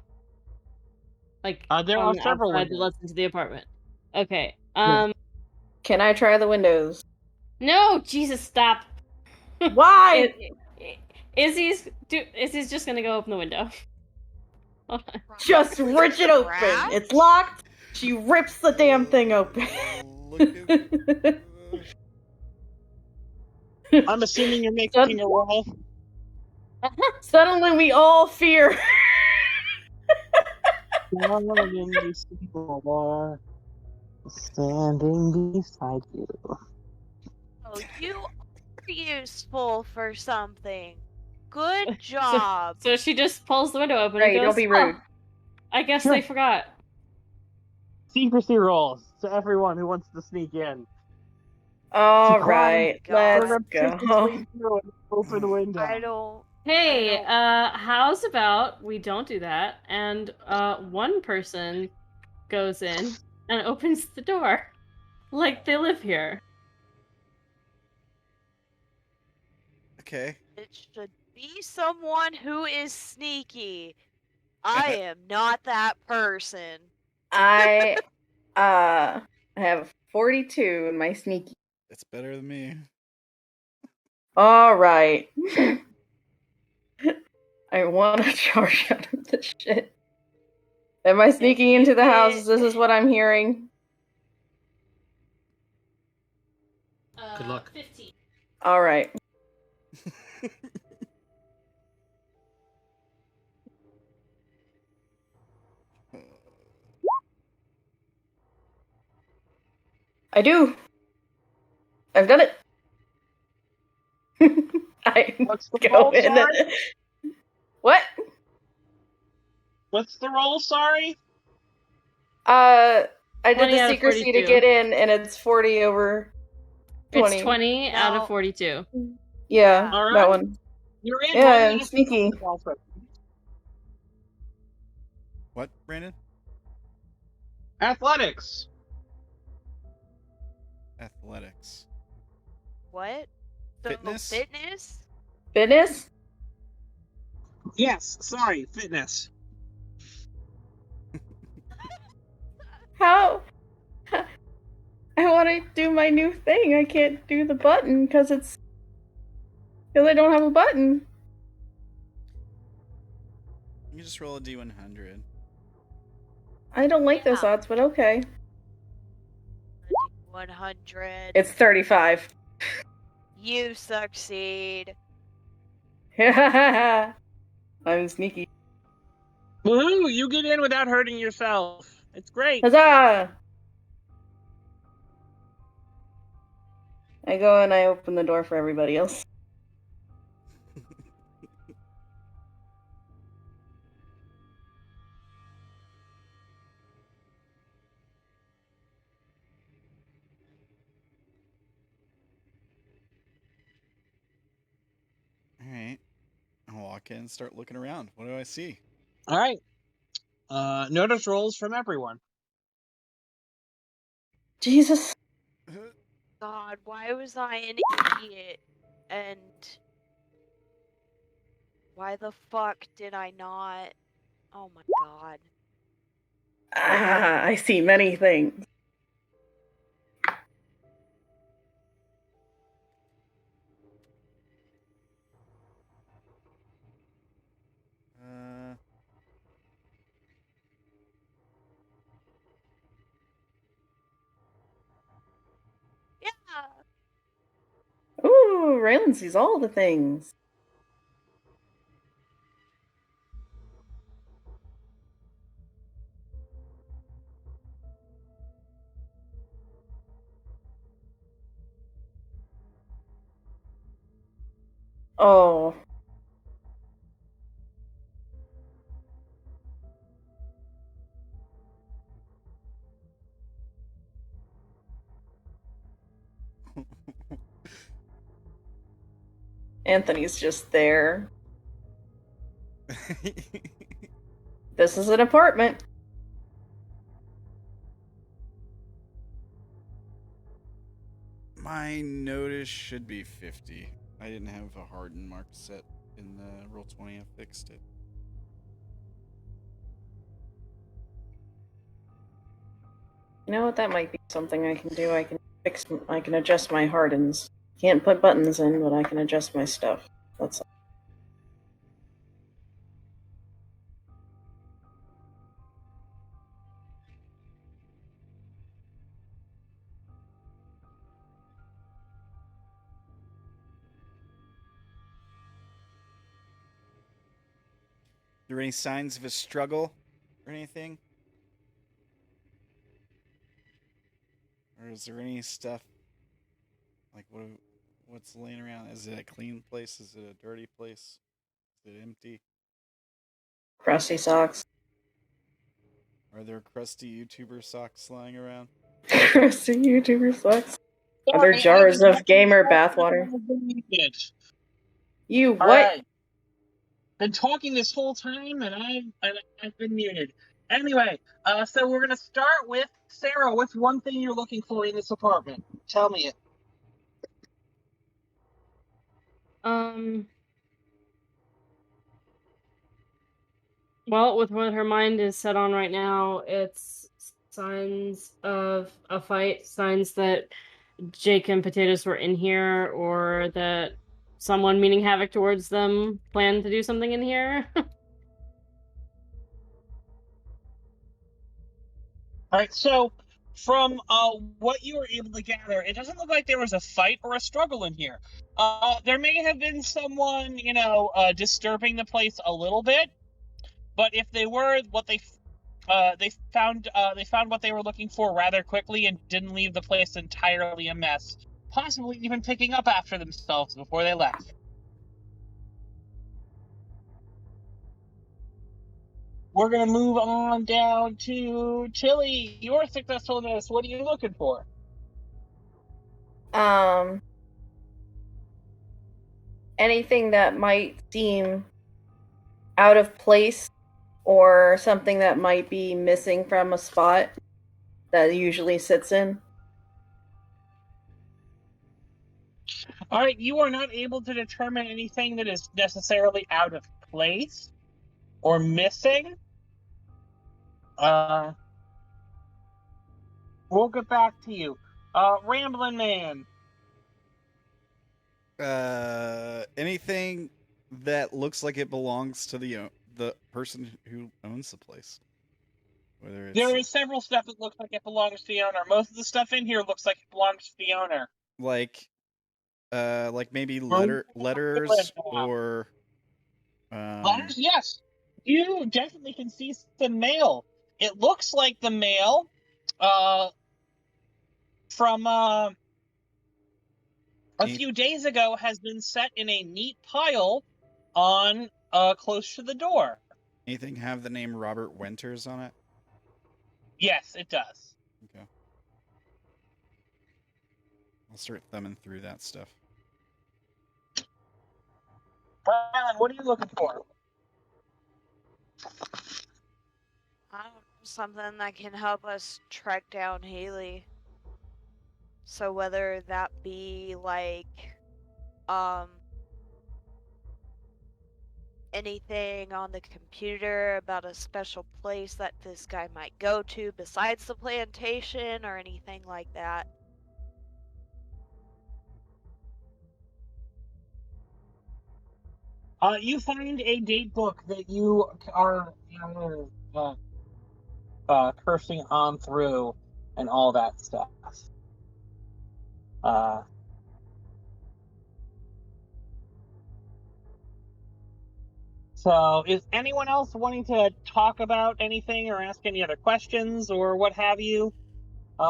Like there are on the several outside that windows. lets into the apartment. Okay. Can I try the windows? No, Jesus, stop. Why? Izzy's just gonna go open the window. Just rip it open. It's locked. She rips the damn thing open. I'm assuming you're making a roll. Suddenly we all fear. These people are standing beside you. Oh, you are useful for something. Good job. So she just pulls the window open Right, and goes, don't be rude. "Oh, I guess they forgot." Secrecy rolls to everyone who wants to sneak in. All To right, climb let's go. surreptitiously through an open window. I don't. Hey, how's about we don't do that and one person goes in and opens the door. Like they live here. Okay. It should be someone who is sneaky. I am not that person. I have 42 in my sneaky. It's better than me. All right. I want to charge out of this shit. Am I sneaking into the house? This is what I'm hearing. Good luck. 15. All right. I do. I've done it. I What's the go roll, in. sorry? What? What's the roll, sorry? I did 20 the out of secrecy to 42. get in, and it's 40 over 20. It's 20 out No. of 42. Yeah, All right. that one. You're in. Yeah, roll I'm me. sneaky. What, Brandon? Athletics. Athletics. What? So, Fitness? Fitness? Fitness? Yes, sorry, fitness. How? I want to do my new thing. I can't do the button because I don't have a button. You can just roll a D100. I don't like those odds, but okay. 100. It's 35. You succeed. I'm sneaky. Woohoo! You get in without hurting yourself. It's great. Huzzah! I go and I open the door for everybody else. walk in and start looking around. What do I see? All right. Notice rolls from everyone. Jesus. God, why was I an idiot? And why the fuck did I not? Oh my god. I see many things. Yeah. Ooh, Reylen sees all the things. Oh. Anthony's just there. This is an apartment. My notice should be 50. I didn't have a hardened mark set in the Roll20. I fixed it. You know what? That might be something I can do. I can adjust my hardens. Can't put buttons in, but I can adjust my stuff. That's all. Are there any signs of a struggle or anything? Or is there any stuff like what's laying around? Is it a clean place? Is it a dirty place? Is it empty? Crusty socks. Are there crusty YouTuber socks lying around? Crusty YouTuber socks. Are there Sorry, jars I of gamer bathwater? You All what? right. Been talking this whole time, and I've been muted. Anyway, so we're gonna start with Sara. What's one thing you're looking for in this apartment? Tell me it. Well, with what her mind is set on right now, it's signs of a fight, signs that Jake and Potatoes were in here, or that someone meaning havoc towards them planned to do something in here. All right, so from what you were able to gather, it doesn't look like there was a fight or a struggle in here. There may have been someone, disturbing the place a little bit, but if they were, they found what they were looking for rather quickly and didn't leave the place entirely a mess, possibly even picking up after themselves before they left. We're going to move on down to Tilly. Your successfulness, what are you looking for? Anything that might seem out of place or something that might be missing from a spot that it usually sits in. All right, you are not able to determine anything that is necessarily out of place or missing. We'll get back to you. Ramblin' Man. Anything that looks like it belongs to the person who owns the place. Whether it's There is several stuff that looks like it belongs to the owner. Most of the stuff in here looks like it belongs to the owner. like maybe letters or letters. Yes, you definitely can see some mail. It looks like the mail, from a few days ago has been set in a neat pile on close to the door. Anything have the name Robert Winters on it? Yes, it does. Okay. I'll start thumbing through that stuff. Brian, what are you looking for? I don't know, something that can help us track down Haley. So whether that be like, anything on the computer about a special place that this guy might go to besides the plantation or anything like that. You find a date book that you are cursing on through and all that stuff. So is anyone else wanting to talk about anything or ask any other questions or what have you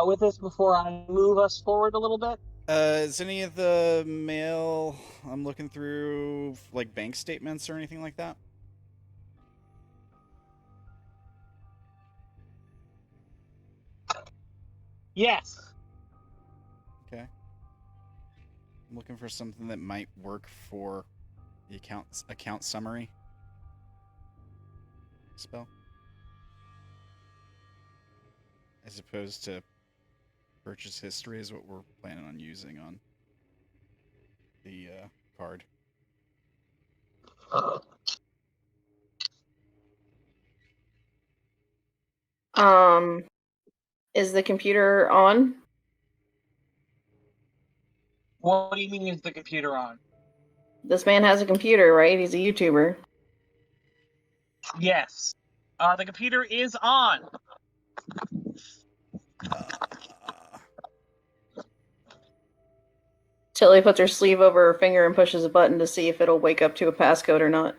with this before I move us forward a little bit? Is any of the mail I'm looking through like bank statements or anything like that? Yes. Okay. I'm looking for something that might work for the account summary spell, as opposed to purchase history is what we're planning on using on the card. Is the computer on? What do you mean is the computer on? This man has a computer, right? He's a YouTuber. Yes. The computer is on. Tilly puts her sleeve over her finger and pushes a button to see if it'll wake up to a passcode or not.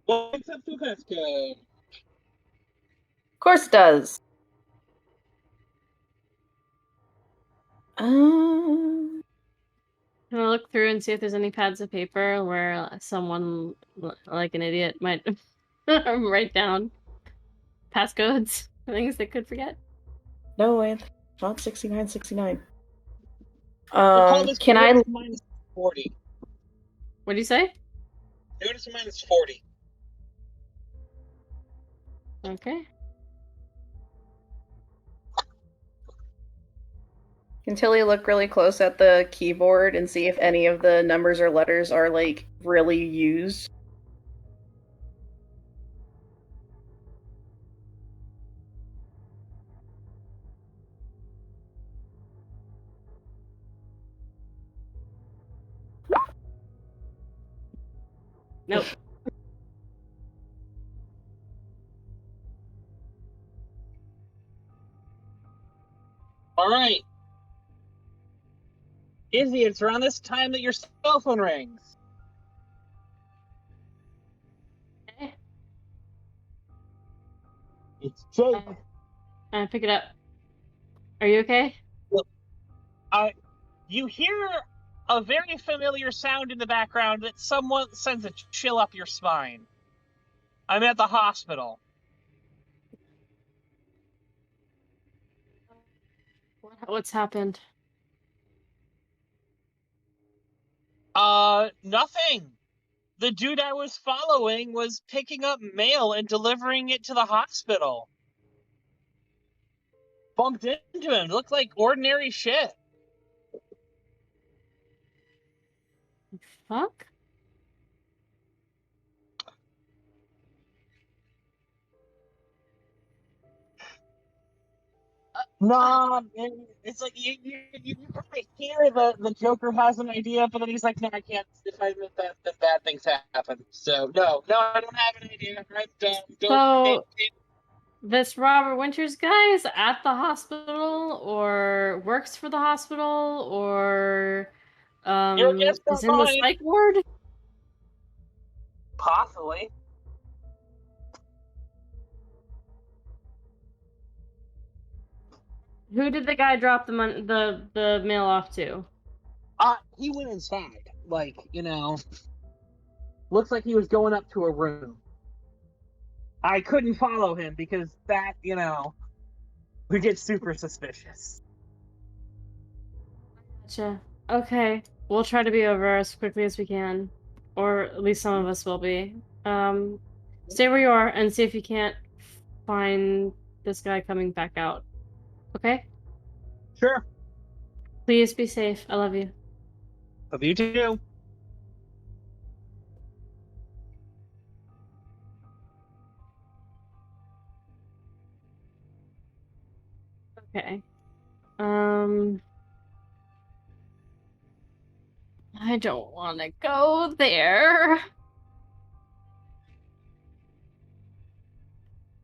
Wakes up to a passcode. Of course it does. I'm gonna look through and see if there's any pads of paper where someone, like an idiot, might write down passcodes, things they could forget. No, it's not 6969. We'll call this Can I? minus 40. What do you say? Notice minus 40. Okay. Can Tilly look really close at the keyboard and see if any of the numbers or letters are, like, really used? Nope. All right. Izzy, it's around this time that your cell phone rings. Okay. It's Jake. I pick it up. Are you okay? Well, you hear a very familiar sound in the background that someone sends a chill up your spine. I'm at the hospital. What's happened? Nothing. The dude I was following was picking up mail and delivering it to the hospital. Bumped into him. It looked like ordinary shit. Fuck? No, it's like you probably hear the Joker has an idea, but then he's like, no, I can't. If I admit that, then bad things happen. So no, I don't have an idea. Right? So this Robert Winters guy is at the hospital, or works for the hospital, or is in the psych ward? Possibly. Who did the guy drop the mail off to? He went inside. Like, looks like he was going up to a room. I couldn't follow him because that, we get super suspicious. Gotcha. Okay. We'll try to be over as quickly as we can. or at least some of us will be. Stay where you are and see if you can't find this guy coming back out. Okay? Sure. Please be safe. I love you. Love you too. Okay. I don't want to go there.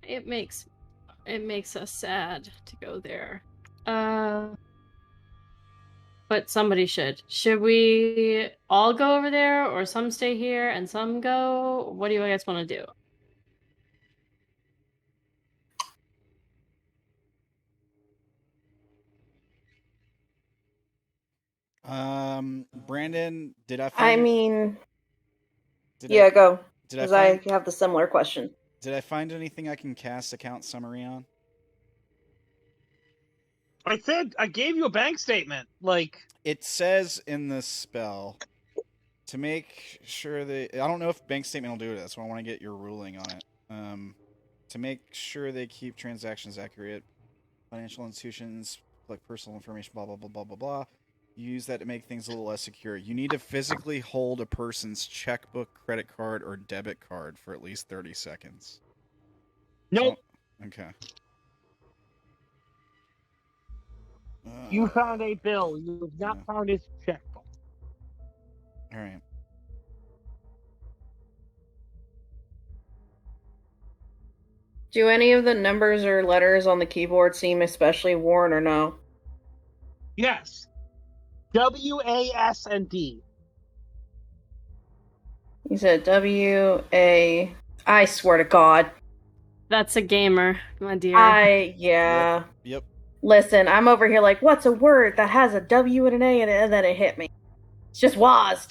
It makes us sad to go there. But somebody should. Should we all go over there, or some stay here and some go? What do you guys want to do? Brandon, did I I find? mean, Did yeah, I, go. Did I Because I find? have the similar question. Did I find anything I can cast account summary on? I said I gave you a bank statement. Like, It says in the spell to make sure that I don't know if bank statement will do it. So I want to get your ruling on it. To make sure they keep transactions accurate, financial institutions collect personal information. Blah blah blah blah blah blah. Use that to make things a little less secure. You need to physically hold a person's checkbook, credit card, or debit card for at least 30 seconds. nope. So, okay. You found a bill. You have not found his checkbook. All right. Do any of the numbers or letters on the keyboard seem especially worn or no? Yes. W, A, S, and D. You said W-A... I swear to God. That's a gamer, my dear. Yeah. Yep. Listen, I'm over here like, what's a word that has a W and an A in it, and then it hit me. It's just WAS.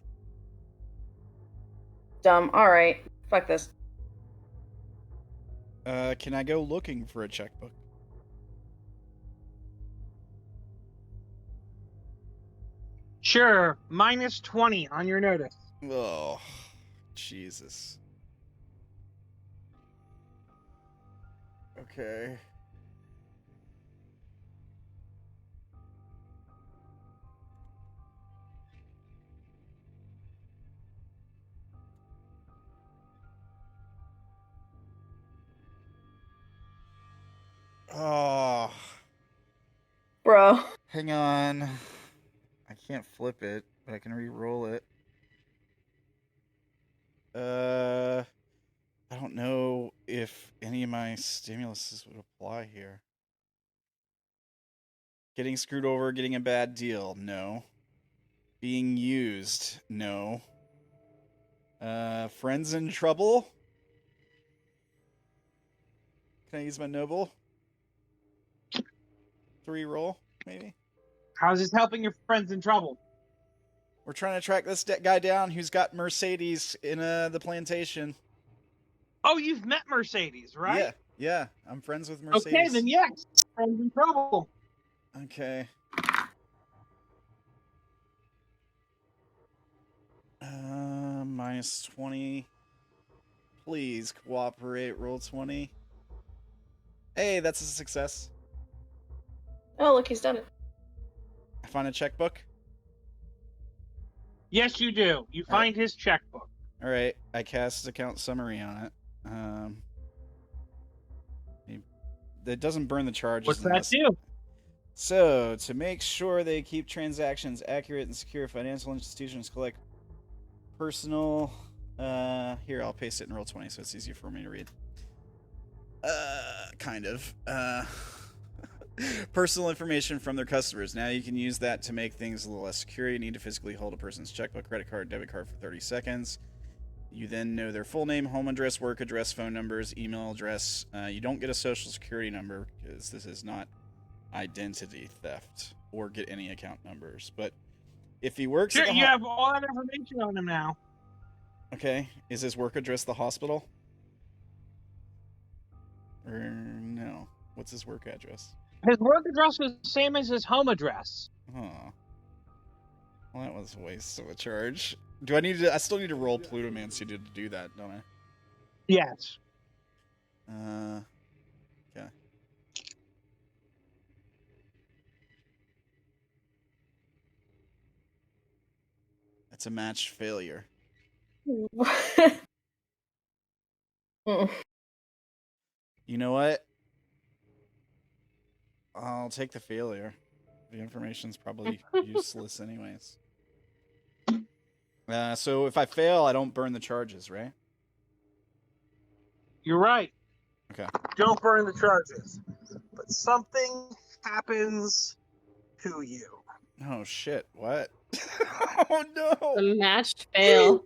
Dumb. Alright. Fuck this. Can I go looking for a checkbook? Sure. Minus 20 on your notice. Oh, Jesus. Okay. Oh. Bro. Hang on. I can't flip it, but I can re-roll it. I don't know if any of my stimuluses would apply here. Getting screwed over, getting a bad deal, no. Being used, no. Friends in trouble? Can I use my noble? To re-roll, maybe? How's this helping your friends in trouble? We're trying to track this guy down who's got Mercedes in the plantation. Oh, you've met Mercedes, right? Yeah. I'm friends with Mercedes. Okay, then yes. Friends in trouble. Okay. Minus 20. Please cooperate. Roll 20. Hey, that's a success. Oh, look, he's done it. I find a checkbook. Yes, you do. You find his checkbook. All right. I cast account summary on it. That doesn't burn the charges. What's that do? So, to make sure they keep transactions accurate and secure, financial institutions collect personal... here, I'll paste it in roll 20 so it's easier for me to read. Kind of. Personal information from their customers. Now you can use that to make things a little less secure. You need to physically hold a person's checkbook, credit card, debit card for 30 seconds. You then know their full name, home address, work address, phone numbers, email address. You don't get a social security number because this is not identity theft, or get any account numbers. But if he works Sure, at the you have all that information on him now. Okay, is his work address the hospital? Or no? What's his work address? His work address is the same as his home address. Huh. Well, that was a waste of a charge. Do I need to? I still need to roll Plutomancy to do that, don't I? Yes. Okay. It's a matched failure. You know what? I'll take the failure. The information's probably useless anyways. So if I fail, I don't burn the charges, right? You're right. Okay. Don't burn the charges. But something happens to you. Oh shit! What? Oh no! A matched fail.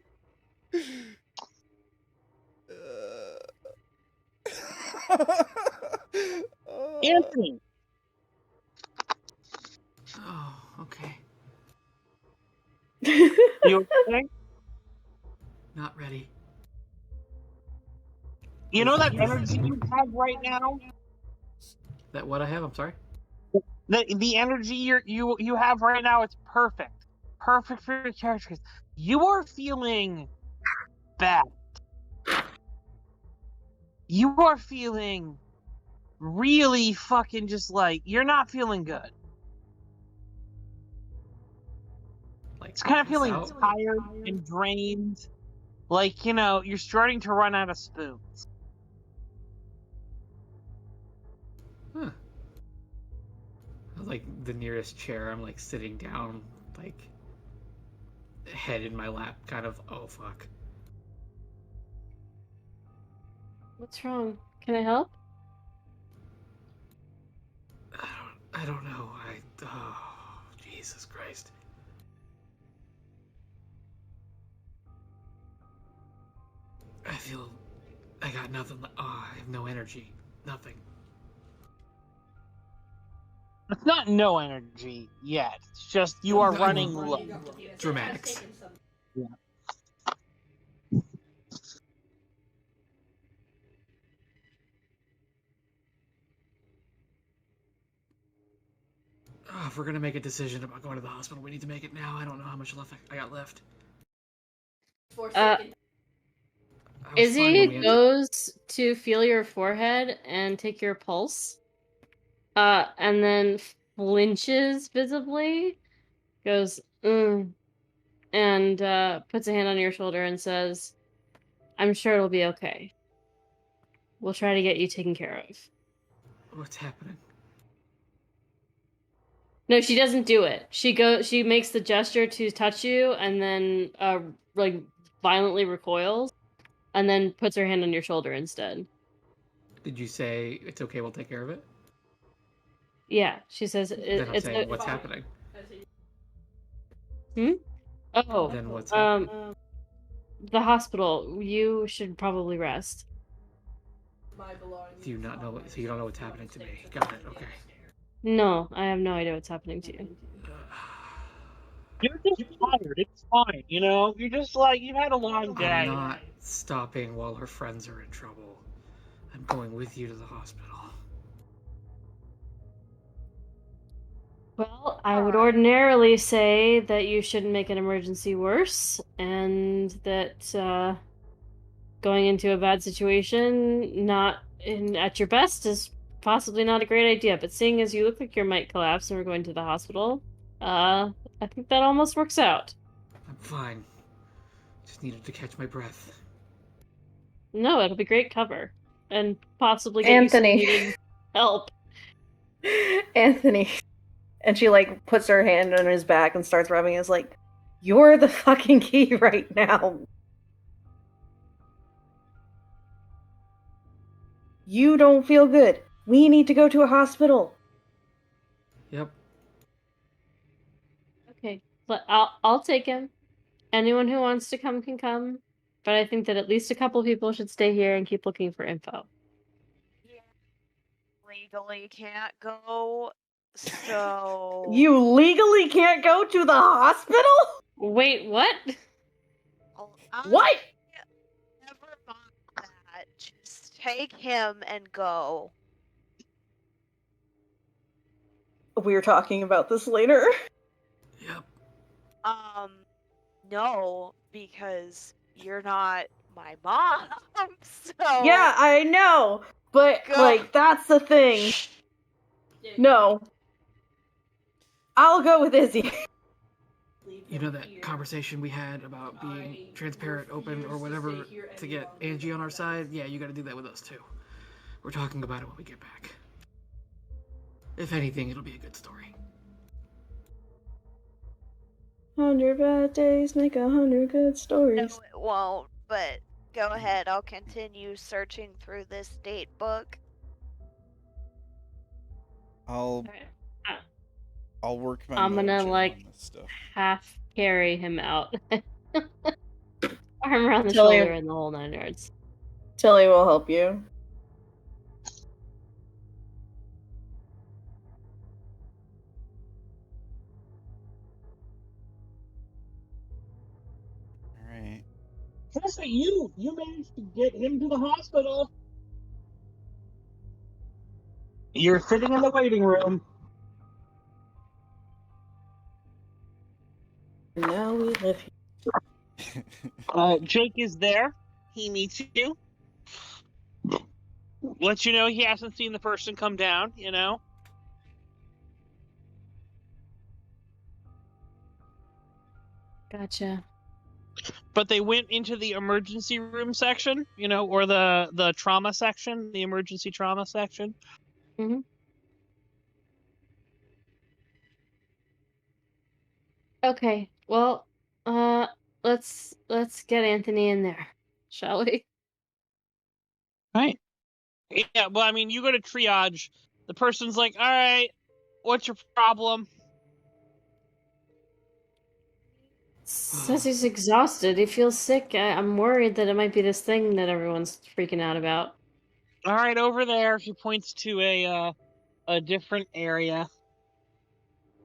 Anthony. Oh, okay. You okay? Not ready. You know that energy you have right now? That what I have? I'm sorry? The energy you have right now, it's perfect. Perfect for your characters. You are feeling bad. You are feeling really fucking just like, you're not feeling good. Like, it's kind of pass feeling out? tired and drained. Like, you know, you're starting to run out of spoons. Huh. I was like the nearest chair. I'm like sitting down, like head in my lap, kind of. Oh fuck. What's wrong? Can I help? I don't know. Oh, Jesus Christ. I feel I got nothing. Oh, I have no energy. Nothing. It's not no energy yet. It's just you are running low. Dramatics. Yeah. Oh, if we're gonna make a decision about going to the hospital, we need to make it now. I don't know how much left I got left. Izzy goes to feel your forehead and take your pulse, and then flinches visibly, goes, and puts a hand on your shoulder and says, I'm sure it'll be okay. We'll try to get you taken care of. What's happening? No, she doesn't do it. She makes the gesture to touch you and then like violently recoils and then puts her hand on your shoulder instead. Did you say it's okay? We'll take care of it. Yeah, she says Then I'm saying, what's happening? Oh, then what's happening? The hospital. You should probably rest. Do you not know? So you don't know what's happening to me? Got it. Okay. No, I have no idea what's happening to you. You're just tired. It's fine, you know? You're just like, you've had a long day. I'm not stopping while her friends are in trouble. I'm going with you to the hospital. Well, I would ordinarily say that you shouldn't make an emergency worse, and that going into a bad situation at your best is possibly not a great idea. But seeing as you look like you might collapse and we're going to the hospital, I think that almost works out. I'm fine. Just needed to catch my breath. No, it'll be great cover, and possibly get Anthony. you some needed help. Anthony. And she like puts her hand on his back and starts rubbing. It's like, you're the fucking key right now. You don't feel good. We need to go to a hospital. Yep. Okay, but I'll take him. Anyone who wants to come can come, but I think that at least a couple people should stay here and keep looking for info. Legally can't go, so... You legally can't go to the hospital? Wait, what? What? Never mind that. Just take him and go. We're talking about this later. Yep. No, because you're not my mom. So Yeah, I know, but like that's the thing. No, I'll go with Izzy. You know that conversation we had about being transparent, open, or whatever to get Angie on our side? Yeah, you gotta do that with us too. We're talking about it when we get back. If anything, it'll be a good story. 100 bad days make 100 good stories. No, it won't, but go ahead. I'll continue searching through this date book. I'll work my I'm gonna mojo like on this stuff. half carry him out. Arm around the Tilly- shoulder and the whole 9 yards. Tilly will help you. All right. Tessa, you managed to get him to the hospital. You're sitting in the waiting room. Now we live here. Jake is there. He meets you. Lets you know he hasn't seen the person come down, you know. Gotcha. But they went into the emergency room section, you know, or the trauma section, the emergency trauma section. Mm-hmm. Okay. Well, let's get Anthony in there, shall we? Right. Yeah, well, I mean, you go to triage. The person's like, all right, what's your problem? Says he's exhausted. He feels sick. I'm worried that it might be this thing that everyone's freaking out about. All right, over there. He points to a different area.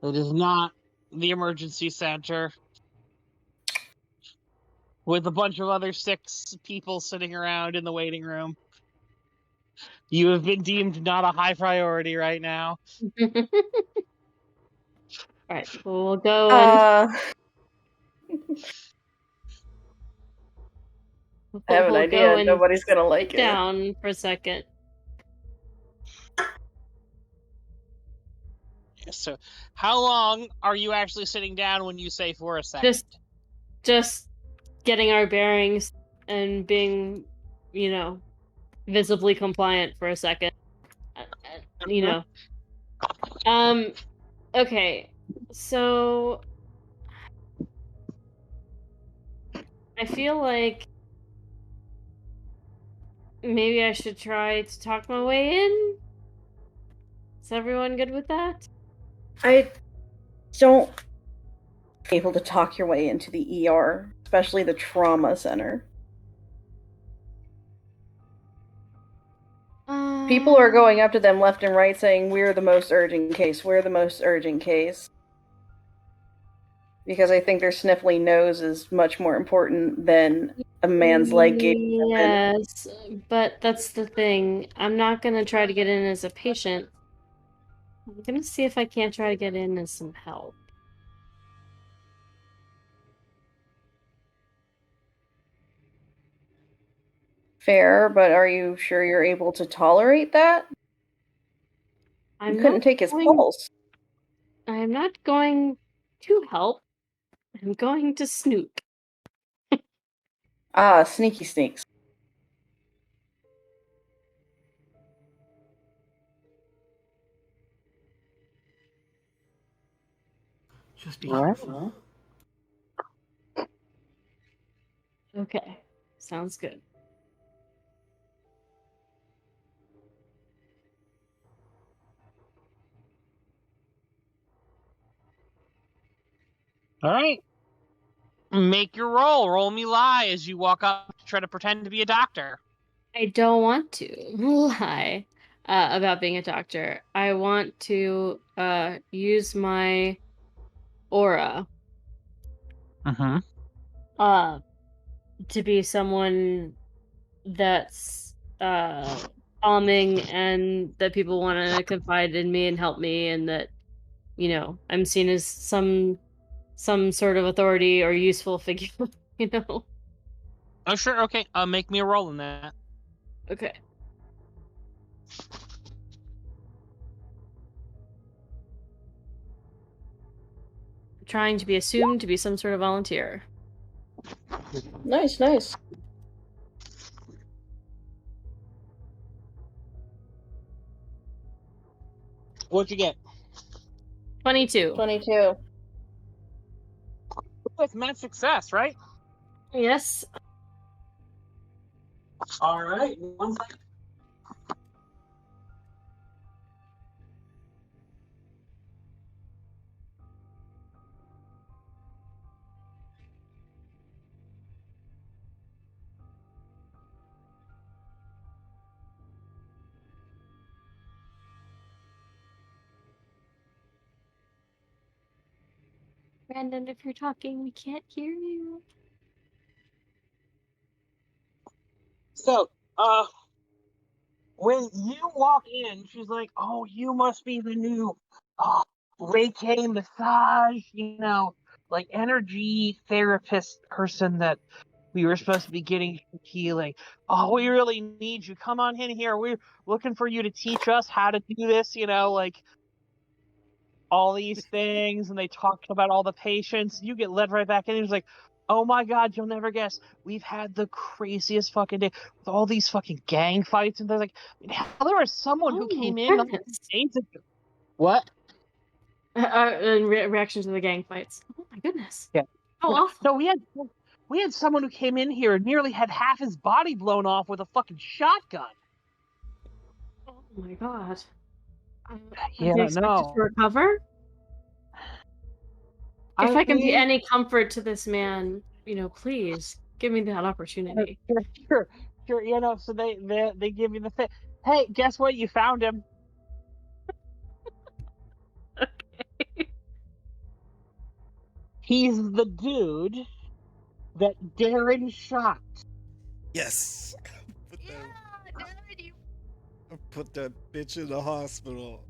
It is not the emergency center. With a bunch of other 6 people sitting around in the waiting room. You have been deemed not a high priority right now. Alright, we'll go and... I have an idea. Nobody's gonna like it. Down for a second. So, how long are you actually sitting down when you say for a second? Just getting our bearings and being, you know, visibly compliant for a second. You know. Okay. So I feel like maybe I should try to talk my way in. Is everyone good with that? I don't be able to talk your way into the ER, especially the trauma center. People are going up to them left and right saying, we're the most urgent case, we're the most urgent case. Because I think their sniffly nose is much more important than a man's leg gape. Yes, but that's the thing. I'm not gonna try to get in as a patient. I'm gonna see if I can't try to get in as some help. Fair, but are you sure you're able to tolerate that? You couldn't take his pulse. I'm not going to help. I'm going to snoop. Ah, sneaky sneaks. Just be careful. Okay, sounds good. All right. Make your roll. Roll me lie as you walk up to try to pretend to be a doctor. I don't want to lie about being a doctor. I want to use my aura to be someone that's calming and that people want to confide in me and help me, and that, you know, I'm seen as some some sort of authority or useful figure, you know? Oh, sure. Okay. Make me a roll in that. Okay. Trying to be assumed to be some sort of volunteer. Nice, nice. What'd you get? 22. 22. With match success, right? Yes. All right. 1 second. Brandon, if you're talking, we can't hear you. So, when you walk in, she's like, "Oh, you must be the new Reiki massage, like energy therapist person that we were supposed to be getting healing. Oh, we really need you. Come on in here. We're looking for you to teach us how to do this, like all these things." And they talked about all the patients. You get led right back in. He was like, "Oh my God, you'll never guess. We've had the craziest fucking day with all these fucking gang fights." And they're like, "Hell, there was someone who came in days ago." What? Reaction to the gang fights. Oh my goodness. Yeah. Oh, awful. So we had someone who came in here and nearly had half his body blown off with a fucking shotgun. Oh my God. Yeah, Is he expected to recover? If I can be any comfort to this man, please give me that opportunity. Sure. So they give you the thing. Hey, guess what? You found him. Okay. He's the dude that Darren shot. Yes. Put that bitch in the hospital.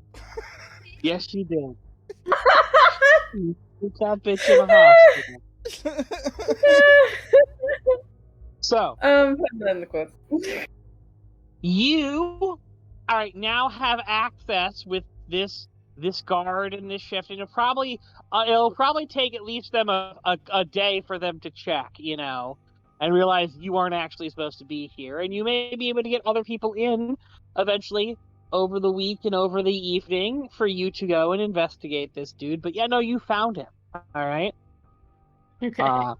Yes, you did. Put that bitch in the hospital. So, the quote. You, all right, now have access with this guard and this shift, and it'll probably take at least them a day for them to check, and realize you aren't actually supposed to be here, and you may be able to get other people in eventually over the week and over the evening for you to go and investigate this dude. But yeah, no, you found him. All right. Okay.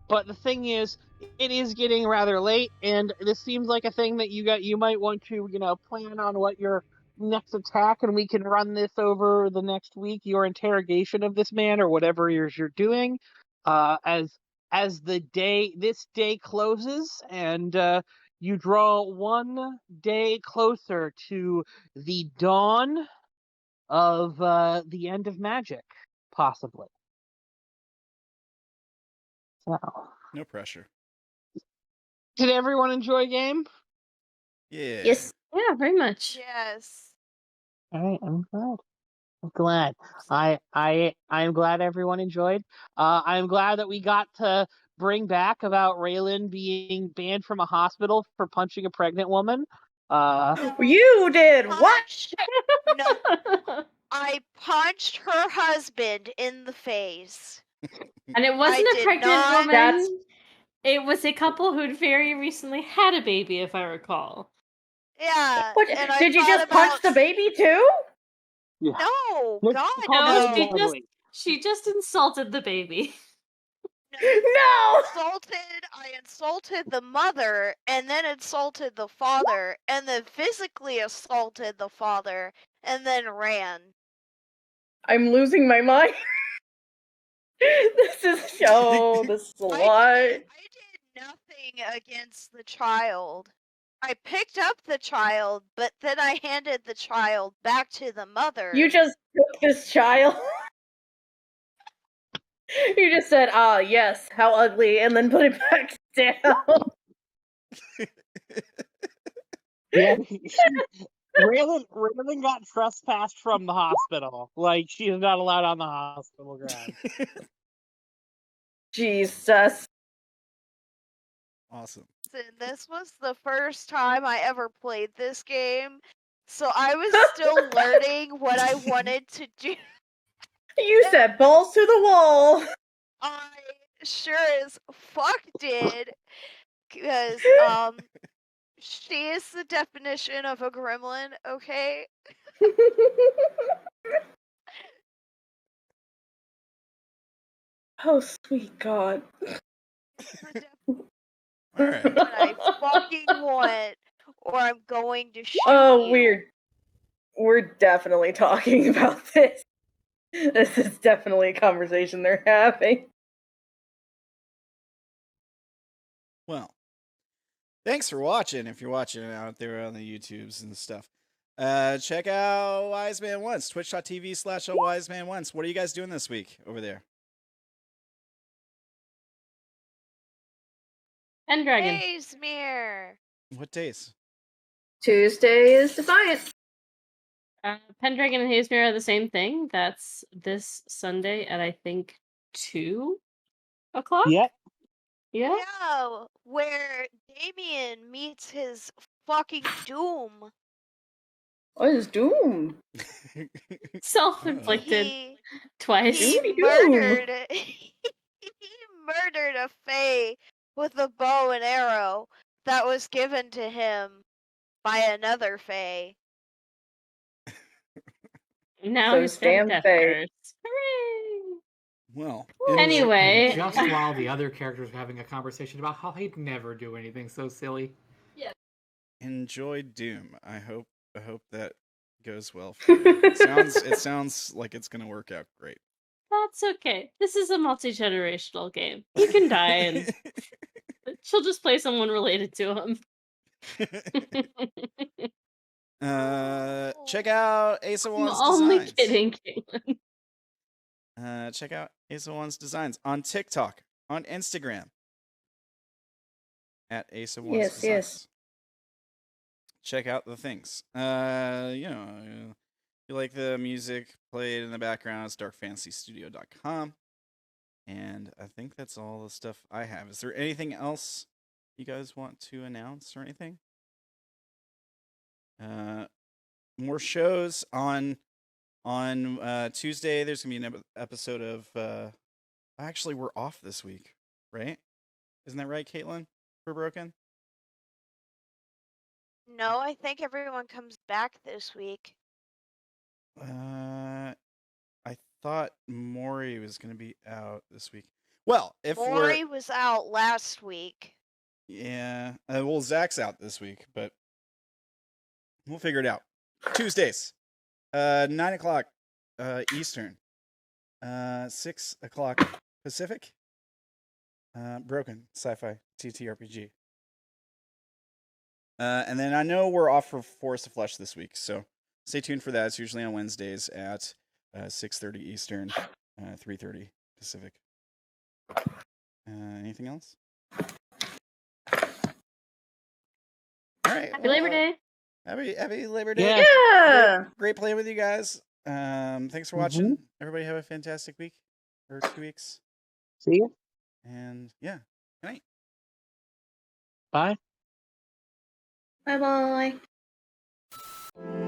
But the thing is, it is getting rather late, and this seems like a thing that you might want to, plan on what your next attack, and we can run this over the next week, your interrogation of this man or whatever you're doing, as this day closes, and you draw 1 day closer to the dawn of the end of magic, possibly. So. No pressure. Did everyone enjoy game? Yeah. Yes. Yeah, very much. Yes. All right, I'm glad. I'm glad everyone enjoyed. I'm glad that we got to bring back about Reylen being banned from a hospital for punching a pregnant woman. You did what? No. I punched her husband in the face. And it wasn't I a pregnant did not- woman. It was a couple who'd very recently had a baby, if I recall. Yeah. What? And I Did you just thought punch the baby too? Yeah. No, God, No, no. she just insulted the baby. No! I insulted the mother, and then insulted the father, and then physically assaulted the father, and then ran. I'm losing my mind. This is a lot. I did nothing against the child. I picked up the child, but then I handed the child back to the mother. You just took this child. You just said, "Ah, yes, how ugly," and then put it back down. Yeah, Reylen got trespassed from the hospital. Like, she is not allowed on the hospital ground. Jesus. Awesome. This was the first time I ever played this game, so I was still learning what I wanted to do. You said balls to the wall. I sure as fuck did, because she is the definition of a gremlin. Okay. Oh, sweet God. All right. What I fucking want, or I'm going to shoot Oh, you. we're definitely talking about this. This is definitely a conversation they're having. Well, thanks for watching. If you're watching it out there on the YouTubes and stuff, check out OnyxReborn, twitch.tv/OnyxReborn. What are you guys doing this week over there? Pendragon. Hey, Smear. What days? Tuesday is Defiant. Pendragon and Hazemere are the same thing. That's this Sunday at I think 2 o'clock. Yep. Yeah. Yeah, where Damien meets his fucking doom. What is Doom? Self-inflicted twice. He murdered. He murdered a fae with a bow and arrow that was given to him by another fae. Now So he's stand death fae. curse. Hooray! Well, Anyway. And just while the other characters were having a conversation about how they'd never do anything so silly. Yeah. Enjoy Doom. I hope that goes well for you. It sounds like it's gonna work out great. That's okay. This is a multi-generational game. You can die and she'll just play someone related to him. Check out I'm AWiseManOnce's only designs. kidding, Caitlin. Check out AWiseManOnce's designs on TikTok, on Instagram, at AWiseManOnce Yes, Designs. yes. Check out the things. You like the music played in the background, it's darkfantasystudio.com. And I think that's all the stuff I have. Is there anything else you guys want to announce or anything? More shows on Tuesday. There's gonna be an episode of. Actually, we're off this week, right? Isn't that right, Caitlin? We're broken. No, I think everyone comes back this week. I thought Maury was gonna be out this week. Well, if Maury was out last week. yeah, well, Zach's out this week, but we'll figure it out. Tuesdays, 9:00 Eastern, 6:00 Pacific. Broken Sci-Fi TTRPG. And then I know we're off for Forest of Flesh this week, so stay tuned for that. It's usually on Wednesdays at 6:30 Eastern, 3:30 Pacific. Anything else? All right. Happy Labor Day. Happy Labor Day. Yeah. Great playing with you guys. Thanks for watching. Everybody have a fantastic week or 2 weeks. See ya. And yeah, good night. Bye. Bye bye.